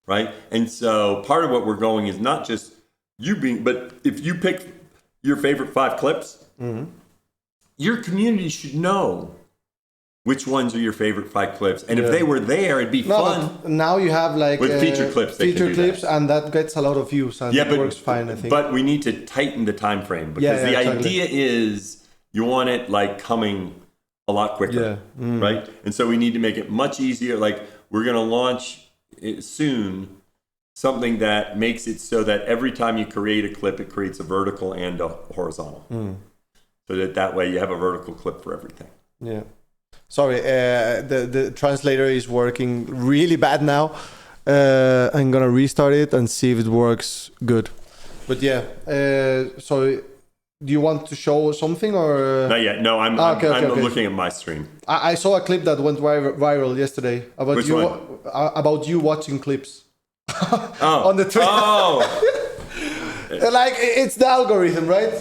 right? And so part of what we're going is not just but if you pick your favorite 5 clips, your community should know which ones are your favorite 5 clips? And if they were there, it'd be fun. But now you have like with feature clips. Feature clips, and that gets a lot of views, and it works fine, I think. But we need to tighten the time frame because the idea is you want it like coming a lot quicker, right? And so we need to make it much easier. Like we're going to launch soon something that makes it so that every time you create a clip, it creates a vertical and a horizontal. So that way you have a vertical clip for everything. Yeah. Sorry, the translator is working really bad now. I'm gonna restart it and see if it works good. But yeah, so do you want to show something or? Not yet. No, I'm looking at my stream. I saw a clip that went viral yesterday about Which you one? About you watching clips Oh. on the Twitter. Oh. Like it's the algorithm, right?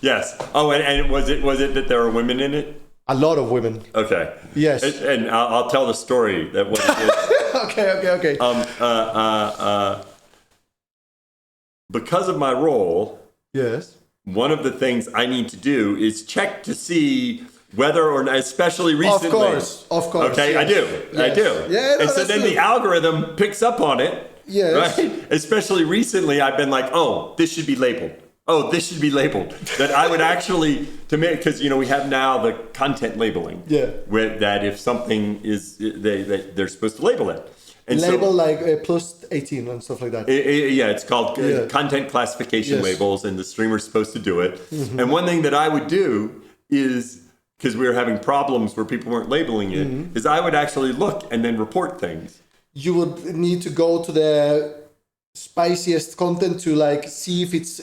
Yes. Oh, and was it that there were women in it? A lot of women. Okay. Yes. And I'll tell the story that what it is. Okay. Because of my role, Yes. one of the things I need to do is check to see whether or not, especially recently. Of course. Okay, yes. I do. Yes. Yeah, no, and so that's then good. the algorithm picks up on it. Yes. Right? Especially recently, I've been like, oh, this should be labeled. Oh, this should be labeled. That I would actually, to make, because, we have now the content labeling. Yeah. That if something is, they're supposed to label it. And label like plus 18 and stuff like that. It's called content classification labels, and the streamer's supposed to do it. Mm-hmm. And one thing that I would do is, because we were having problems where people weren't labeling it, is I would actually look and then report things. You would need to go to the spiciest content to like see if it's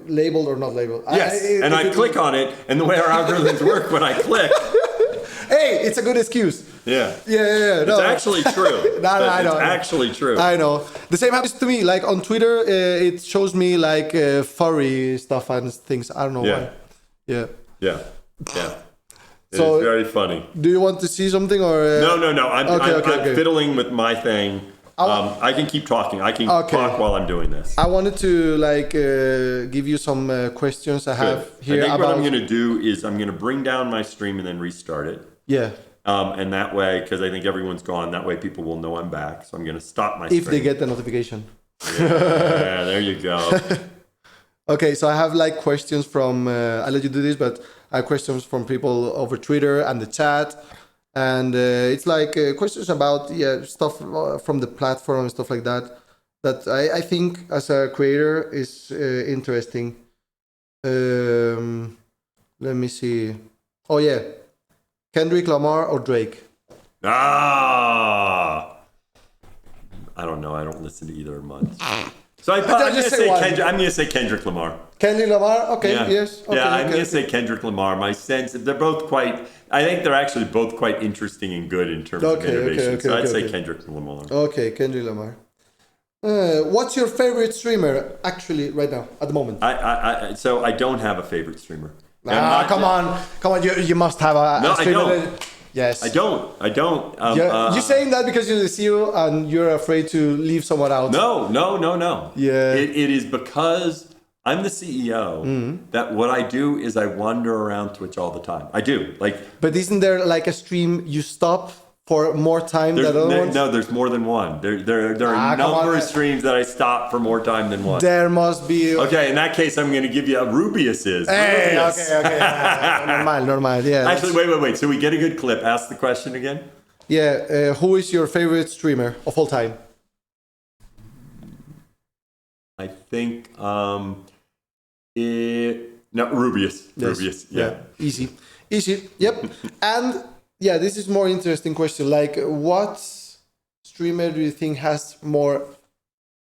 labeled or not labeled. Yes, and I click on it, and the way our algorithms work when I click. Hey, it's a good excuse. Yeah. Yeah. No. It's actually true. I know. It's actually true. I know. The same happens to me. Like on Twitter, it shows me like furry stuff and things. I don't know why. Yeah. So it's very funny. Do you want to see something or? No. I'm fiddling with my thing. I can keep talking. I can talk while I'm doing this. I wanted to like give you some questions I have here. I think what I'm going to do is I'm going to bring down my stream and then restart it. Yeah. And that way, because I think everyone's gone, that way people will know I'm back. So I'm going to stop my stream. If they get the notification. Yeah, there you go. Okay, so I have like questions from, I'll let you do this, but I have questions from people over Twitter and the chat. And it's like questions about stuff from the platform and stuff like that. That I think as a creator is interesting. Let me see. Oh yeah, Kendrick Lamar or Drake? I don't know. I don't listen to either much. So I'm going to say Kendrick Lamar. Kendrick Lamar? Okay, yes. Okay, I'm going to say Kendrick Lamar. My sense, they're both quite, I think they're actually both quite interesting and good in terms of innovation. So I'd say Kendrick Lamar. Okay, Kendrick Lamar. What's your favorite streamer actually right now, at the moment? So I don't have a favorite streamer. Come on. You must have a streamer. I don't. Yes. I don't. You're saying that because you're the CEO and you're afraid to leave someone out. No. Yeah. It is because I'm the CEO that what I do is I wander around Twitch all the time. I do. But isn't there like a stream you stop for more time than other ones? No, there's more than one. There are a number of streams that I stop for more time than one. There must be. Okay, in that case, I'm going to give you a Rubius is. Hey, okay. Normal, yeah. Actually, wait. So we get a good clip. Ask the question again. Yeah, who is your favorite streamer of all time? I think Rubius. Yes. Rubius, yeah. Easy. Yep. And yeah, this is more interesting question. Like, what streamer do you think has more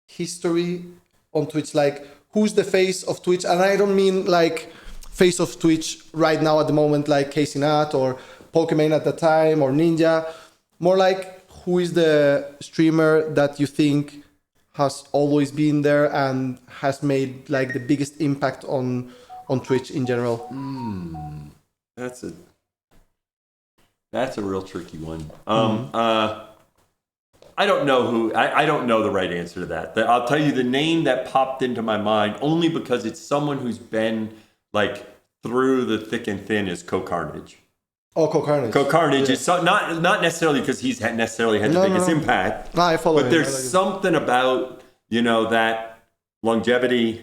history on Twitch? Like, who's the face of Twitch? And I don't mean like face of Twitch right now at the moment, like Casey Nat or Pokemon at the time or Ninja. More like, who is the streamer that you think has always been there and has made like the biggest impact on Twitch in general? That's a real tricky one. I don't know who. I don't know the right answer to that. I'll tell you the name that popped into my mind only because it's someone who's been like through the thick and thin is Co Carnage. Oh, Co-Carnage. Co-Carnage is so, not necessarily because he's necessarily had the biggest impact. No, I follow but him. there's I like something about, that longevity,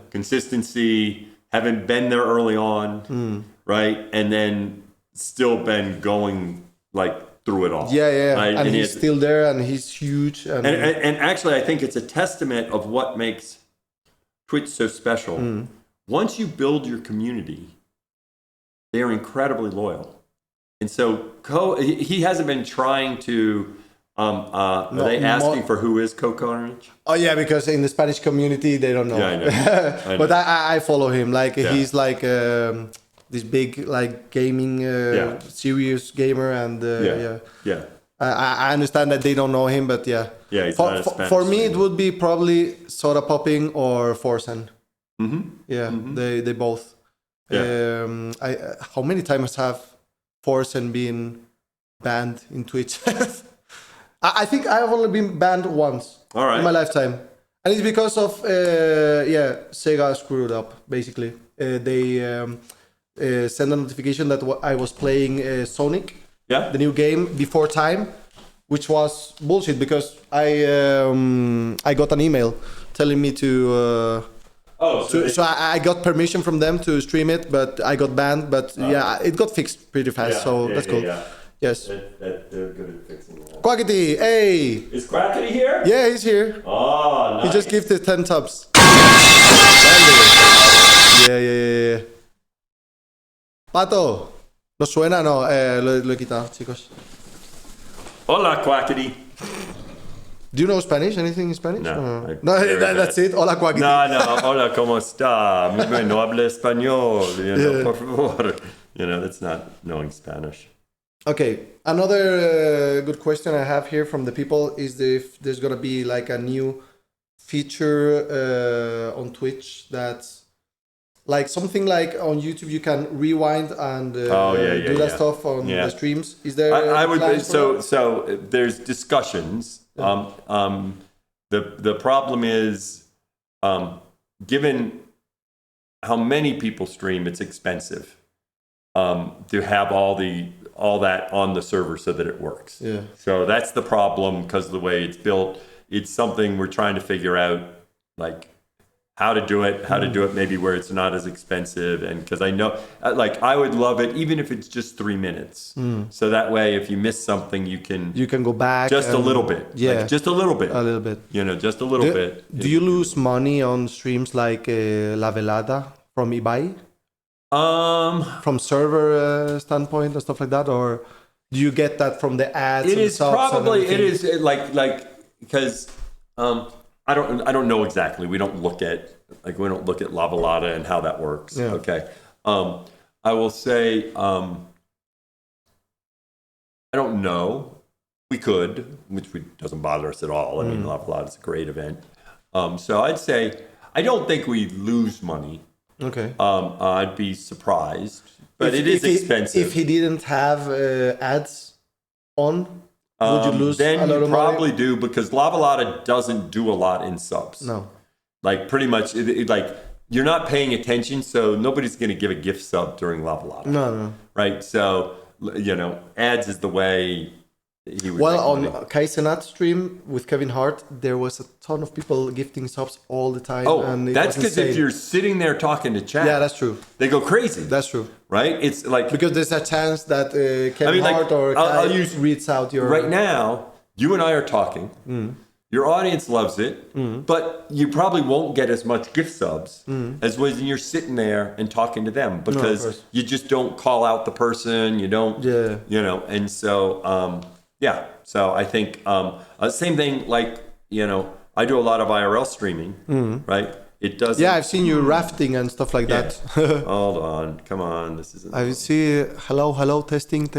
consistency, having been there early on, right? And then still been going through it all. Yeah. Right? And he's still there and he's huge. And actually, I think it's a testament of what makes Twitch so special. Once you build your community, they are incredibly loyal. And so he hasn't been trying to, are they asking for who is Co-Carnage? Oh yeah, because in the Spanish community, they don't know. Yeah, I know. But I follow him. He's this big gaming serious gamer, and I understand that they don't know him, but he's not a Spanish for me streamer. it would be probably Soda Popping or Forsen. They both. How many times have Forsen been banned in Twitch? I think I've only been banned once in my lifetime, and it's because of Sega screwed up. Basically, they sent a notification that I was playing Sonic, the new game, before time, which was bullshit because I got an email telling me to. So I got permission from them to stream it, but I got banned. But it got fixed pretty fast, so that's cool. Yes. They're good at fixing that. Quackity, hey! Is Quackity here? Yeah, he's here. Oh, nice. He just gifted 10 subs. Yeah. Pato, ¿no suena? No, lo he quitado, chicos. Hola, Quackity. Do you know Spanish? Anything in Spanish? No. That's it. Hola, Quackity. No. Hola, ¿cómo está? No habla español. Por favor. That's not knowing Spanish. Okay. Another good question I have here from the people is if there's going to be a new feature on Twitch that's something on YouTube you can rewind and do that stuff on the streams. Is there? I would. So there's discussions. The problem is, given how many people stream, it's expensive to have all that on the server so that it works. Yeah. So that's the problem because of the way it's built. It's something we're trying to figure out, how to do it maybe where it's not as expensive. And because I know, I would love it even if it's just 3 minutes. So that way, if you miss something, you can go back just a little bit. Yeah, just a little bit. A little bit. Just a little bit. Do you lose money on streams like La Velada from Ibai? From server standpoint and stuff like that, or do you get that from the ads? It is probably because I don't know exactly. We don't look at La Velada and how that works. Yeah. Okay. I will say I don't know. We could, which doesn't bother us at all. I mean, La Velada is a great event. So I'd say I don't think we lose money. Okay. I'd be surprised, but it is expensive. If he didn't have ads on, would you lose then a lot you of probably money? do because La Velada doesn't do a lot in subs. No. Pretty much, you're not paying attention, so nobody's going to give a gift sub during La Velada. No. Right? So, ads is the way he would Well, make on money. Kaizenat stream with Kevin Hart, there was a ton of people gifting subs all the time. Oh, and it that's was because if insane. you're sitting there talking to chat, Yeah, that's true. they go crazy. That's true. Right? It's Because there's a chance that Kevin Hart or Kai reads out your... Right now, you and I are talking. Your audience loves it, but you probably won't get as much gift subs as when you're sitting there and talking to them because you just don't call out the person. You don't, and so, So I think same thing. I do a lot of IRL streaming, right? It does. Yeah, I've seen you rafting and stuff like that. Hold on, come on. This isn't. I see. Hello, testing.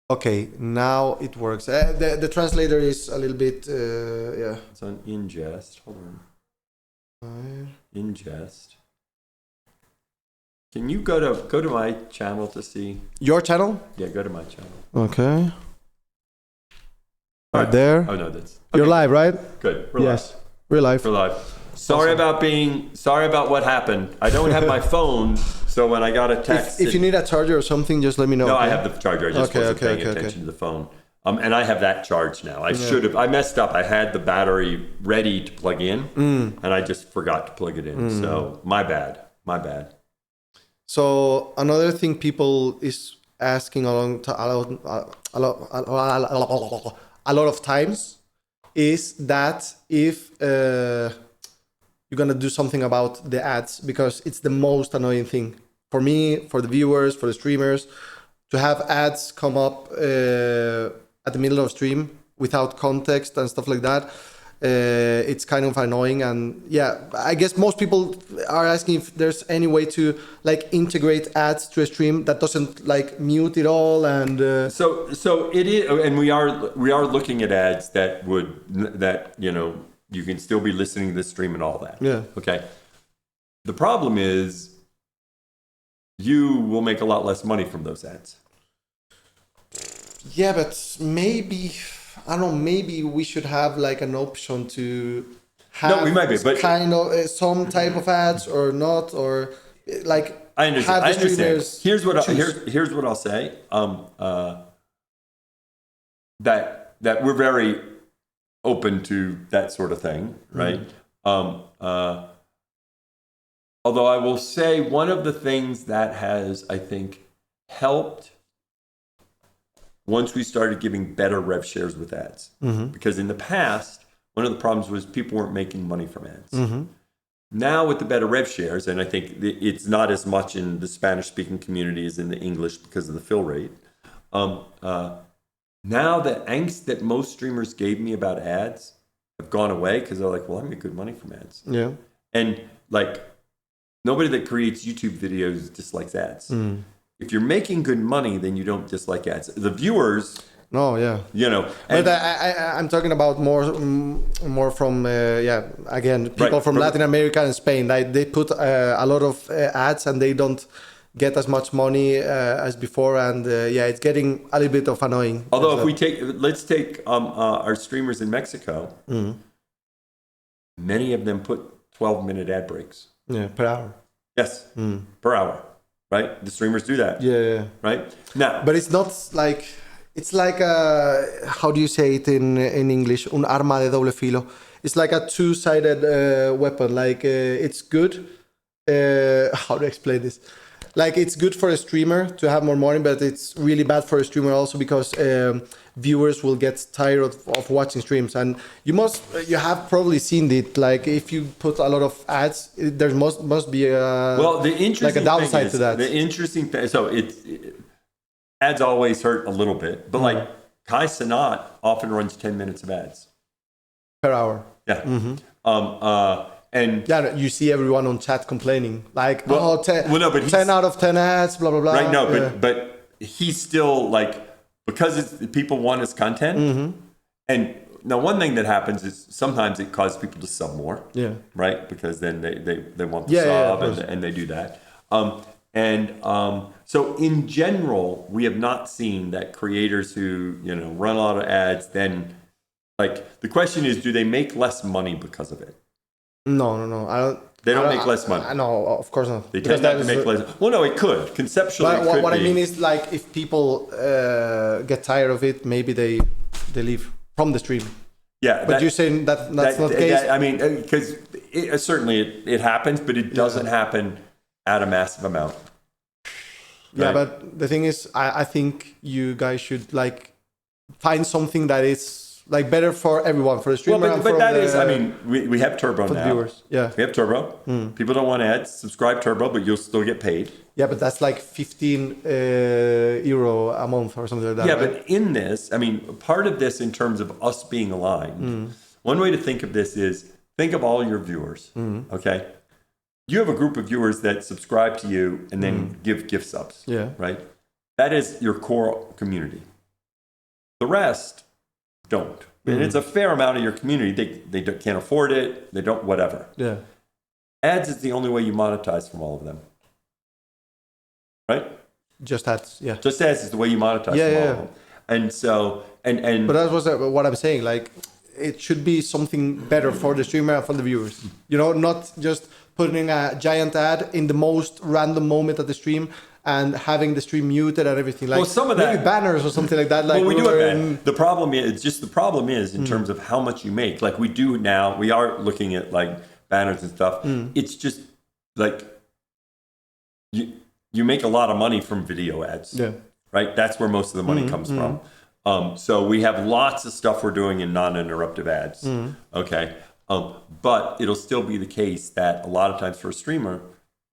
Okay, now it works. The translator is a little bit, It's on ingest. Hold on. Ingest. Can you go to my channel to see? Your channel? Yeah, go to my channel. Okay. Right there. Oh no, that's. You're live, right? Good. We're Yes. We're live. live. Sorry about what happened. I don't have my phone, So when I got a text, if you need a charger or something, just let me know. no, okay? I have the charger. I just wasn't paying attention to the phone. And I have that charged now. I messed up. I had the battery ready to plug in, and I just forgot to plug it in. So my bad. So another thing people is asking a lot of times is that if you're gonna do something about the ads, because it's the most annoying thing for me, for the viewers, for the streamers, to have ads come up at the middle of stream without context and stuff like that. It's kind of annoying, and yeah, I guess most people are asking if there's any way to like integrate ads to a stream that doesn't like mute it all. And so it is, and we are looking at ads that you can still be listening to the stream and all that. Yeah. Okay. The problem is you will make a lot less money from those ads. Yeah, but maybe, I don't know, maybe we should have like an option to have we might be, but kind of some type of ads or not, or like I understand. have the streamers Here's what I'll say. That we're very open to that sort of thing, right? Although I will say one of the things that has, I think, helped once we started giving better rev shares with ads. Because in the past, one of the problems was people weren't making money from ads. Now with the better rev shares, and I think it's not as much in the Spanish-speaking community as in the English because of the fill rate. Now the angst that most streamers gave me about ads have gone away because they're like, well, I make good money from ads. Yeah. And like, nobody that creates YouTube videos dislikes ads. If you're making good money, then you don't dislike ads. The viewers... No, yeah. And but I'm talking about more from, again, people from Latin America and Spain. They put a lot of ads and they don't get as much money as before. And it's getting a little bit of annoying. Although let's take our streamers in Mexico. Many of them put 12-minute ad breaks. Yeah, per hour. Yes, per hour, right? The streamers do that. Yeah. Right? Now, but it's not like... It's like how do you say it in English? Un arma de doble filo. It's like a two-sided weapon. Like it's good. How to explain this? Like it's good for a streamer to have more money, but it's really bad for a streamer also because viewers will get tired of watching streams. And you have probably seen it. Like if you put a lot of ads, there must be a downside to that. The interesting thing. So ads always hurt a little bit, but like Kai Sanat often runs 10 minutes of ads per hour. Yeah. And you see everyone on chat complaining like, 10 out of 10 ads, blah blah blah. Right. No, but he's still like, because people want his content. And now one thing that happens is sometimes it causes people to sub more. Yeah. Right, because then they want the sub and they do that. So in general, we have not seen that creators who, run a lot of ads, then like the question is, do they make less money because of it? No. I don't. They don't make less money. No, of course not. They tend not to make less. Well, no, it could. Conceptually, what I mean is like if people get tired of it, maybe they leave from the stream. Yeah. But you're saying that's not the case? I mean, because certainly it happens, but it doesn't happen at a massive amount. Yeah, but the thing is, I think you guys should like find something that is like better for everyone, for the streamer. Well, but that is, I mean, we have Turbo now. Viewers. Yeah, we have Turbo. People don't want ads. Subscribe Turbo, but you'll still get paid. Yeah, but that's like 15 euro a month or something like that. Yeah, right? But in this, I mean, part of this in terms of us being aligned. One way to think of this is think of all your viewers. Okay. You have a group of viewers that subscribe to you and then give gift subs. Yeah. Right? That is your core community. The rest don't. And it's a fair amount of your community. They can't afford it. They don't, whatever. Yeah. Ads is the only way you monetize from all of them. Right? Just ads, yeah. Just ads is the way you monetize from all of them. And so, but that was what I'm saying. Like, it should be something better for the streamer and for the viewers. You know, not just putting a giant ad in the most random moment of the stream and having the stream muted and everything. Like, well, some of maybe that banners or something like that. Like well, we do have banners. The problem is in terms of how much you make. Like we do now, we are looking at like banners and stuff. It's just like you make a lot of money from video ads. Yeah. Right? That's where most of the money comes from. So we have lots of stuff we're doing in non-interruptive ads. Okay. But it'll still be the case that a lot of times for a streamer,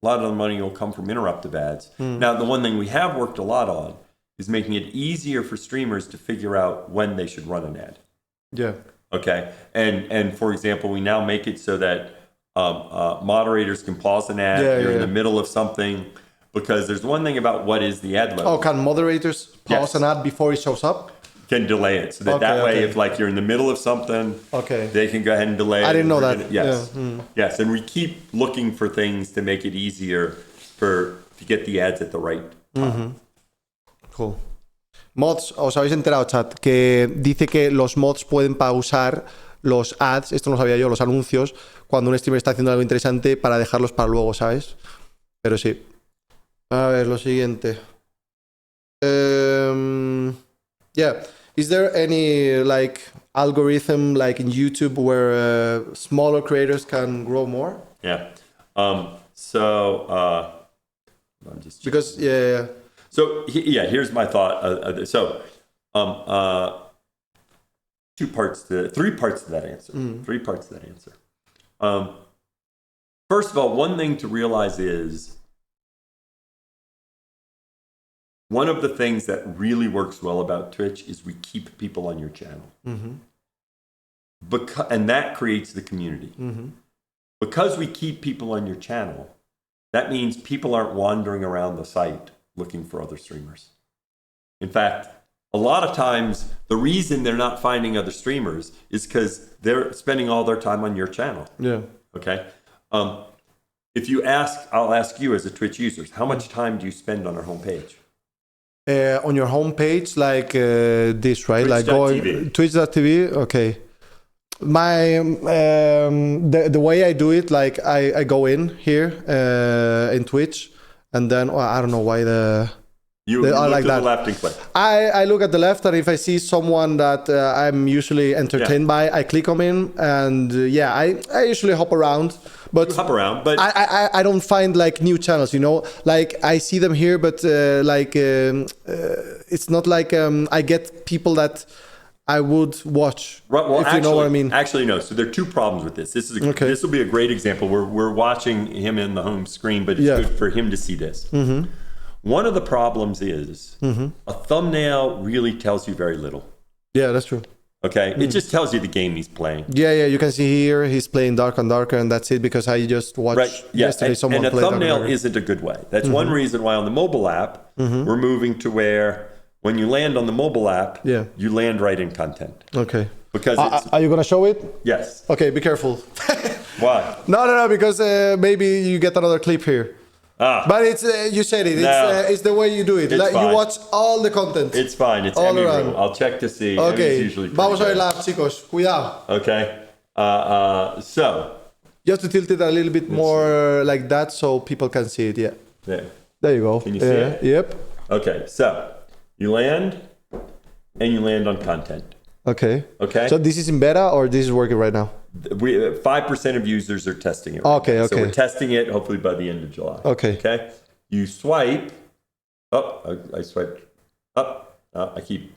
a lot of the money will come from interruptive ads. Now, the one thing we have worked a lot on is making it easier for streamers to figure out when they should run an ad. Yeah. Okay. And for example, we now make it so that moderators can pause an ad. You're in the middle of something. Because there's one thing about what is the ad load. Oh, can moderators pause an ad before it shows up? Can delay it. So that way, if like you're in the middle of something, they can go ahead and delay it. I didn't know that. Yes. Yes. And we keep looking for things to make it easier to get the ads at the right time. Cool. Mods, ¿os habéis enterado, chat? Que dice que los mods pueden pausar los ads, esto no lo sabía yo, los anuncios, cuando un streamer está haciendo algo interesante para dejarlos para luego, ¿sabes? Pero sí. A ver, lo siguiente. Yeah. Is there any like algorithm like in YouTube where smaller creators can grow more? Yeah. So I'm just because So here's my thought. Three parts to that answer. 3 parts to that answer. First of all, one thing to realize is one of the things that really works well about Twitch is we keep people on your channel. And that creates the community. Because we keep people on your channel, that means people aren't wandering around the site looking for other streamers. In fact, a lot of times, the reason they're not finding other streamers is because they're spending all their time on your channel. Yeah. Okay? If you I'll ask you as a Twitch user, how much time do you spend on our homepage? On your homepage, like this, right? Like going Twitch.tv. Okay. My the way I do it, like I go in here in Twitch, and then I don't know why you look like to that. The left and click. I look at the left, and if I see someone that I'm usually entertained by, I click on him, and I usually hop around. But you hop around, but I don't find like new channels, you know. Like I see them here, but it's not like I get people that I would watch. Right, well, if you know what I mean. Actually, no. So there are 2 problems with this. This will be a great example. We're watching him in the home screen, but it's good for him to see this. One of the problems is a thumbnail really tells you very little. Yeah, that's true. Okay, it just tells you the game he's playing. Yeah, you can see here he's playing Dark and Darker, and that's it, because I just watched yesterday someone play Dark and Darker. And a thumbnail isn't a good way. That's one reason why on the mobile app, we're moving to where when you land on the mobile app, you land right in content. Okay. Because are you going to show it? Yes. Okay, be careful. Why? No, because maybe you get another clip here. But it's you said it. It's the way you do it. Like, you watch all the content. It's fine. It's all around. I'll check to see. Okay. Vamos a ver la, chicos. Cuidado. Okay. So. You have to tilt it a little bit more like that so people can see it. Yeah. There you go. Can you see it? Yep. Okay. So you land, and you land on content. Okay. Okay. So this is in beta, or this is working right now? 5% of users are testing it. Okay. So we're testing it hopefully by the end of July. Okay. You swipe up. I swiped up. I keep.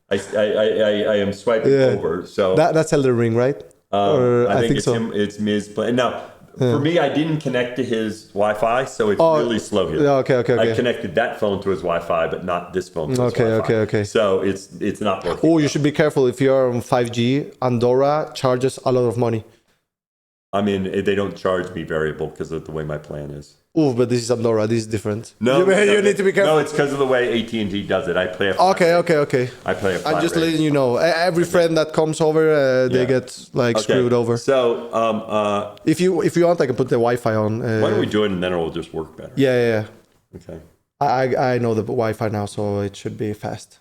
I am swiping over. So that's Elden Ring, right? I think it's so. It's Miz playing now. For me, I didn't connect to his Wi-Fi, so it's really slow here. Okay. I connected that phone to his Wi-Fi, but not this phone to his Wi-Fi. Okay. So it's not working. Oh, you should be careful if you're on 5G. Andorra charges a lot of money. I mean, they don't charge me variable because of the way my plan is. Oh, but this is Andorra. This is different. No, you need to be careful. No, it's because of the way AT&T does it. I play a flat Okay. I play a flat I'm just rate. letting you know. Every friend that comes over, they get like screwed over. So, if you want, I can put the Wi-Fi on. why don't we do it and then it will just work better? Yeah. Okay. I know the Wi-Fi now, so it should be fast.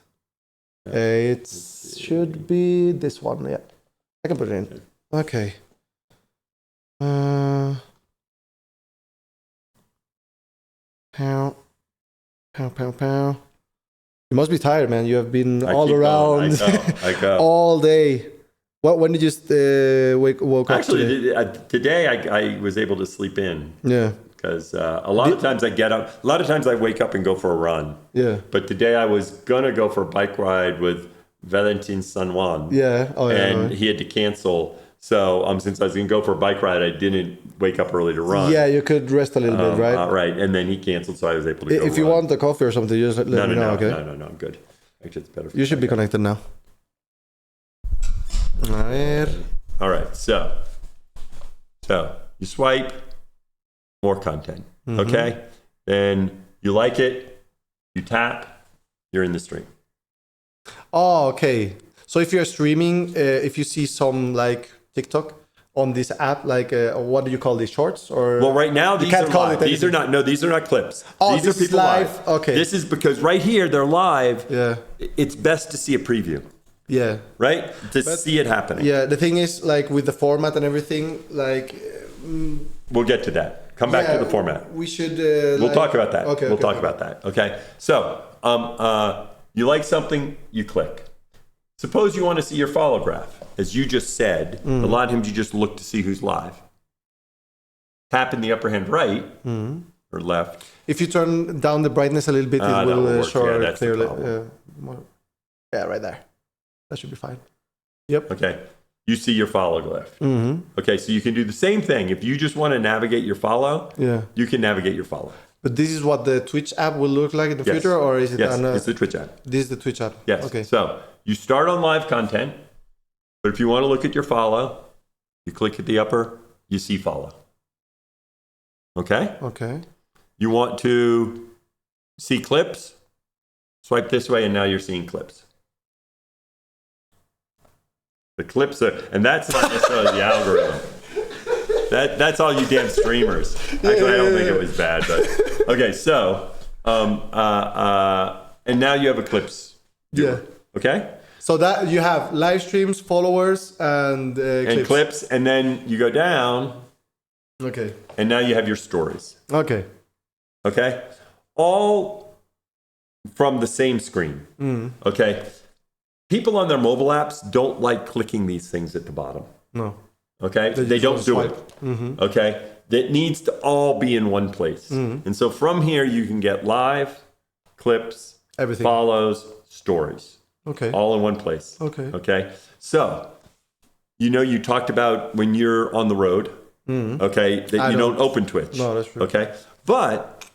It should be this one. Yeah. I can put it in. Okay. Pow. You must be tired, man. You have been all around I go. all day. When did you woke up today? Actually, today I was able to sleep in. Yeah. Because a lot of times I get up. A lot of times I wake up and go for a run. Yeah. But today I was gonna go for a bike ride with Valentin San Juan. Yeah. Oh, yeah. And he had to cancel. So since I was gonna go for a bike ride, I didn't wake up early to run. Yeah, you could rest a little bit, right? Right. And then he canceled, so I was able to go If you run. want a coffee or something, just let me know, okay? No, I'm good. Actually, it's better. You should be connected now. A ver. All right, so you swipe, more content, okay? Then you like it, you tap, you're in the stream. Oh, okay. So if you're streaming, if you see some like TikTok on this app, like what do you call these, shorts? Or Well, right now these can't are call live. it These are not. These are not clips. Oh, these this are people is live? Okay. This is because right here they're live. Yeah. It's best to see a preview, Yeah. right? To see it happening. Yeah. The thing is, like with the format and everything, like. We'll get to that. Come back to the format. We should. We'll talk about that. Okay. We'll talk about that. Okay. So, you like something, you click. Suppose you want to see your follow graph. As you just said, a lot of times you just look to see who's live. Tap in the upper hand right or left. If you turn down the brightness a little bit, it will show that's the clearly. problem. Yeah, right there. That should be fine. Yep. Okay. You see your follow graph. Mm-hmm. Okay, so you can do the same thing. If you just want to navigate your follow, you can navigate your follow. But this is what the Twitch app will look like in the Yes. future, or is it? Yes, it's the Twitch app. This is the Twitch app. Yes. Okay. So you start on live content, but if you want to look at your follow, you click at the upper, you see follow. Okay? Okay. You want to see clips, swipe this way, and now you're seeing clips. The clips are, and that's not necessarily the algorithm. That's all you damn streamers. Actually, I don't think it was bad, but okay. So, and now you have a clips viewer. Yeah. Okay. So that you have live streams, followers, and clips, and then you go down. Okay. And now you have your stories. Okay. Okay. All from the same screen. Okay. People on their mobile apps don't like clicking these things at the bottom. No. Okay? They don't do it. Okay? That needs to all be in one place. And so from here, you can get live, clips, everything, follows, stories. Okay. All in one place. Okay. Okay? So, you talked about when you're on the road, okay, that you don't open Twitch. No, that's true. Okay? But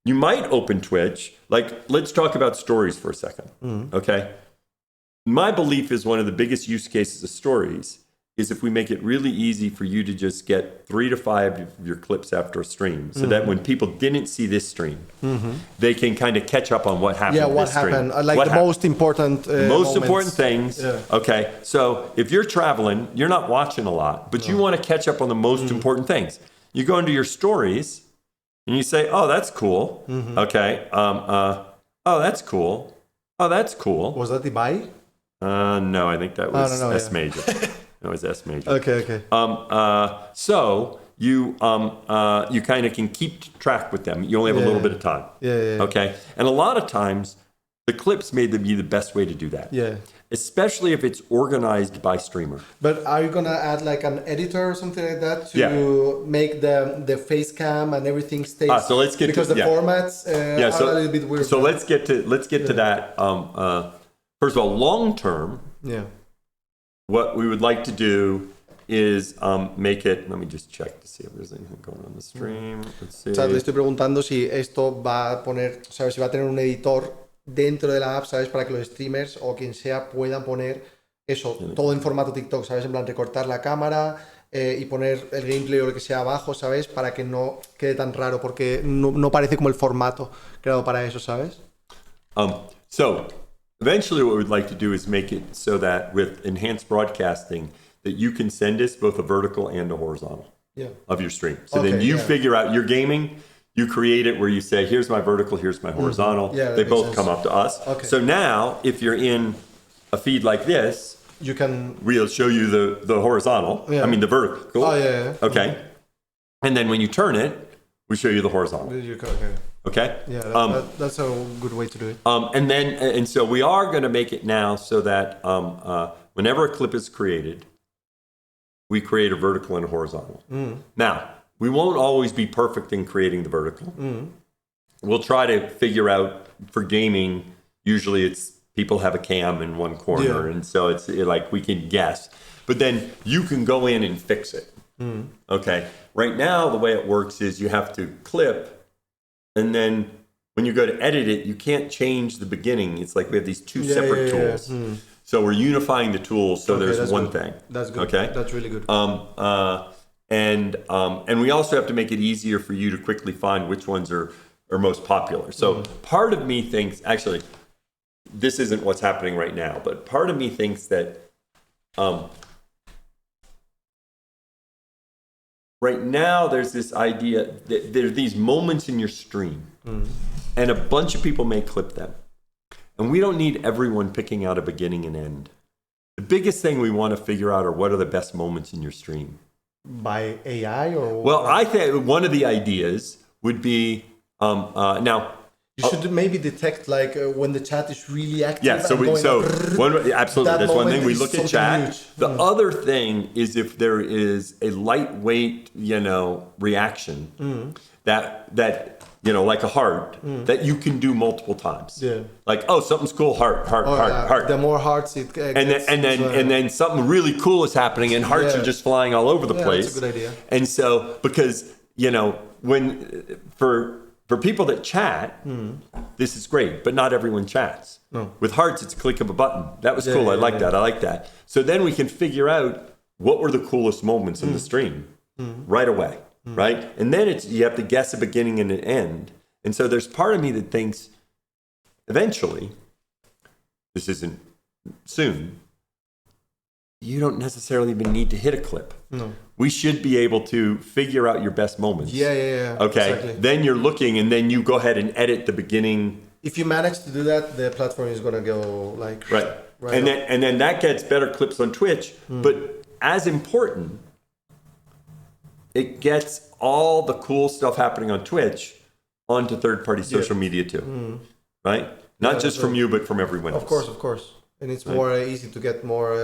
you might open Twitch. Like, let's talk about stories for a second. Okay? My belief is one of the biggest use cases of stories is if we make it really easy for you to just get 3 to 5 of your clips after a stream, so that when people didn't see this stream, they can kind of catch up on what happened. Yeah, what this stream. happened? Like what the happened. most important Most moments. important things. Yeah. Okay, so if you're traveling, you're not watching a lot, but you want to catch up on the most important things. You go into your stories and you say, "Oh, that's cool." Okay. Oh, that's cool. Oh, that's cool. Was that the buy? No, I think that was S yeah. major. That was S major. Okay. So you kind of can keep track with them. You only have a little bit of time. Yeah. Okay. And a lot of times, the clips may be the best way to do that. Yeah. Especially if it's organized by streamer. But are you gonna add like an editor or something like that to make the face cam and everything stay? So let's get because to the formats are a little bit weird. So let's get to that. First of all, long term. Yeah. What we would like to do is make it. Let me just check to see if there's anything going on the stream. Let's see. O sea, le estoy preguntando si esto va a poner, ¿sabes? Si va a tener un editor dentro de la app, ¿sabes? Para que los streamers o quien sea puedan poner eso, todo en formato TikTok, ¿sabes? En plan, recortar la cámara y poner el gameplay o lo que sea abajo, ¿sabes? Para que no quede tan raro, porque no parece como el formato creado para eso, ¿sabes? So, eventually what we'd like to do is make it so that with enhanced broadcasting, that you can send us both a vertical and a horizontal of your stream. So then you figure out your gaming, you create it where you say, here's my vertical, here's my horizontal. Yeah, they both come up to us. Okay. So now, if you're in a feed like this, You can. we'll show you the horizontal. Yeah. I mean the vertical. Oh yeah. Okay. And then when you turn it, we show you the horizontal. Okay. Okay. Yeah, that's a good way to do it. And so we are going to make it now so that whenever a clip is created, we create a vertical and a horizontal. Now, we won't always be perfect in creating the vertical. We'll try to figure out for gaming, usually it's people have a cam in one corner, and so it's like we can guess. But then you can go in and fix it. Okay. Right now, the way it works is you have to clip, and then when you go to edit it, you can't change the beginning. It's like we have these two separate tools. So we're unifying the tools, so there's one thing. That's good. Okay. That's really good. And we also have to make it easier for you to quickly find which ones are most popular. So part of me thinks, actually, this isn't what's happening right now, but part of me thinks that right now there's this idea that there are these moments in your stream, and a bunch of people may clip them. And we don't need everyone picking out a beginning and end. The biggest thing we want to figure out are what are the best moments in your stream. By AI or? Well, I think one of the ideas would be, now, you should maybe detect like when the chat is really active. yeah, so absolutely, that's one thing. We look at chat. Huge. The other thing is if there is a lightweight, reaction that like a heart that you can do multiple times. Yeah. Like, oh, something's cool, heart. The more hearts it gets, and then something really cool is happening, and hearts are just flying all over the place. That's a good idea. And so, because when for people that chat, this is great, but not everyone chats. No. With hearts, it's a click of a button. That was cool. I like that. So then we can figure out what were the coolest moments in the stream right away, right? And then you have to guess a beginning and an end. And so there's part of me that thinks eventually, this isn't soon, you don't necessarily even need to hit a clip. No. We should be able to figure out your best moments. Yeah. Okay. Exactly. Then you're looking, and then you go ahead and edit the beginning. If you manage to do that, the platform is gonna go like right. And then that gets better clips on Twitch. But as important, it gets all the cool stuff happening on Twitch onto third-party social media too. Right? Not just from you, but from everyone else. Of course. And it's more easy to get more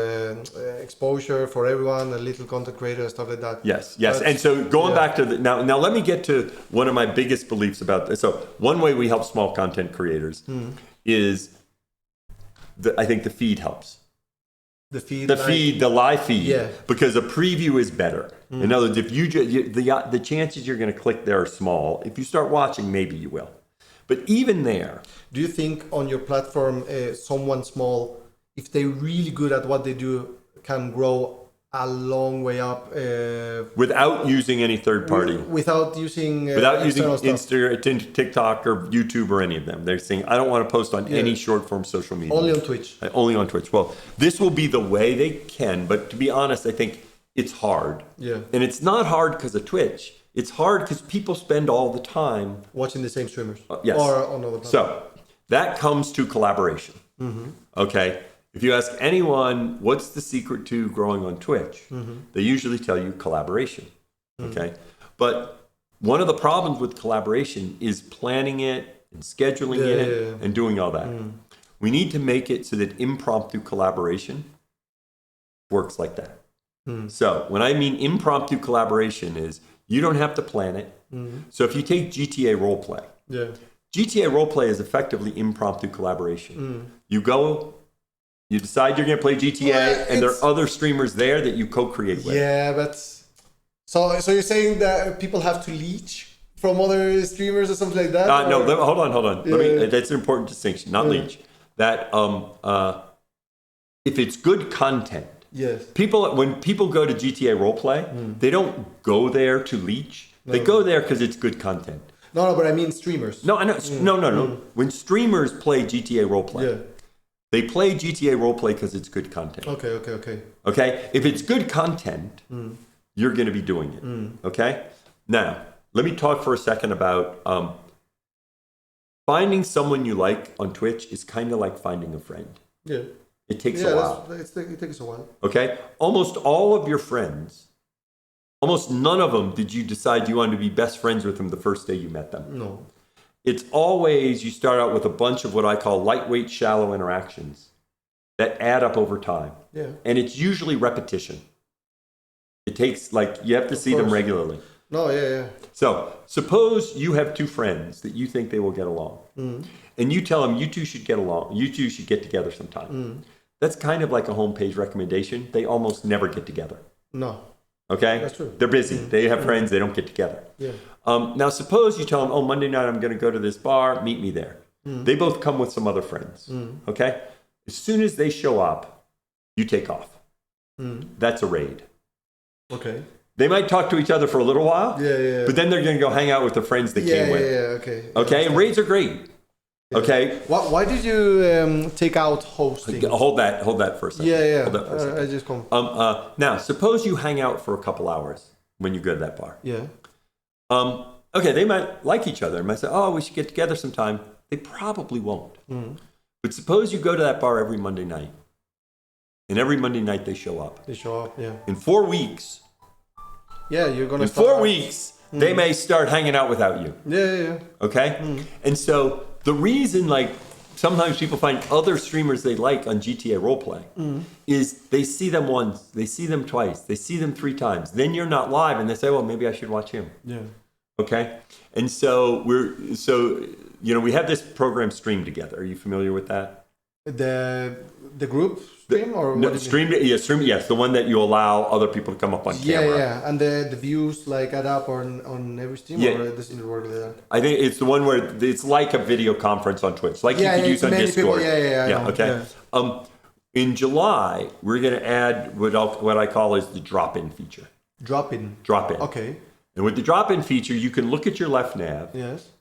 exposure for everyone, a little content creator and stuff like that. Yes. And so going back to now let me get to one of my biggest beliefs about this. So one way we help small content creators is I think the feed helps. The live feed, because a preview is better. In other words, if the chances you're going to click there are small. If you start watching, maybe you will. But even there, do you think on your platform, someone small, if they're really good at what they do, can grow a long way up without using any third party? Without using Instagram, TikTok, or YouTube, or any of them. They're saying, I don't want to post on any short form social media. Only on Twitch. Only on Twitch. Well, this will be the way they can, but to be honest, I think it's hard. Yeah. And it's not hard because of Twitch. It's hard because people spend all the time watching the same streamers. Yes. Or on other platforms. So that comes to collaboration. Okay. If you ask anyone, what's the secret to growing on Twitch? They usually tell you collaboration. Okay. But one of the problems with collaboration is planning it and scheduling it and doing all that. We need to make it so that impromptu collaboration works like that. So when I mean impromptu collaboration is you don't have to plan it. So if you take GTA Roleplay, GTA Roleplay is effectively impromptu collaboration. You go, you decide you're going to play GTA, and there are other streamers there that you co-create with. Yeah, but so you're saying that people have to leech from other streamers or something like that? No, hold on. That's an important distinction, not leech. That if it's good content. Yes. When people go to GTA Roleplay, they don't go there to leech. No. They go there because it's good content. No, but I mean streamers. No, I know. No. When streamers play GTA Roleplay, they play GTA Roleplay because it's good content. Okay. If it's good content, you're going to be doing it. Okay. Now, let me talk for a second about finding someone you like on Twitch is kind of like finding a friend. Yeah. It takes a while. It takes a while. Okay? Almost all of your friends, almost none of them did you decide you wanted to be best friends with them the first day you met them. No. It's always, you start out with a bunch of what I call lightweight, shallow interactions that add up over time. Yeah. And it's usually repetition. It takes, like, you have to see them regularly. No, yeah. So, suppose you have two friends that you think they will get along. And you tell them, you two should get along. You two should get together sometime. That's kind of like a homepage recommendation. They almost never get together. No. Okay? That's true. They're busy. They have friends. They don't get together. Yeah. Now, suppose you tell them, oh, Monday night I'm going to go to this bar. Meet me there. They both come with some other friends. Okay? As soon as they show up, you take off. That's a raid. Okay. They might talk to each other for a little while. Yeah. But then they're going to go hang out with the friends that came with. Okay. Okay? And raids are great. Yeah. Okay? Why did you take out hosting? Hold that for a second. Yeah. Hold that for a second. I just come. Now, suppose you hang out for a couple hours when you go to that bar. Yeah. Okay, they might like each other. They might say, oh, we should get together sometime. They probably won't. But suppose you go to that bar every Monday night. And every Monday night they show up. Yeah. In 4 weeks. Yeah, you're going to In 4 weeks, they may start hanging out without you. Yeah. Okay? And so the reason, like, sometimes people find other streamers they like on GTA roleplay is they see them once, they see them twice, they see them 3 times. Then you're not live and they say, well, maybe I should watch him. Yeah. Okay? And so we have this program Stream Together. Are you familiar with that? The group stream or no, what Stream, yes, the one that you allow other people to come up on camera. Yeah, and the views like add up on every stream, or does it work like that? I think it's the one where it's like a video conference on Twitch, like you could use on Discord. People, Okay. Yeah. In July, we're going to add what I call is the drop-in feature. Drop-in. Okay. And with the drop-in feature, you can look at your left nav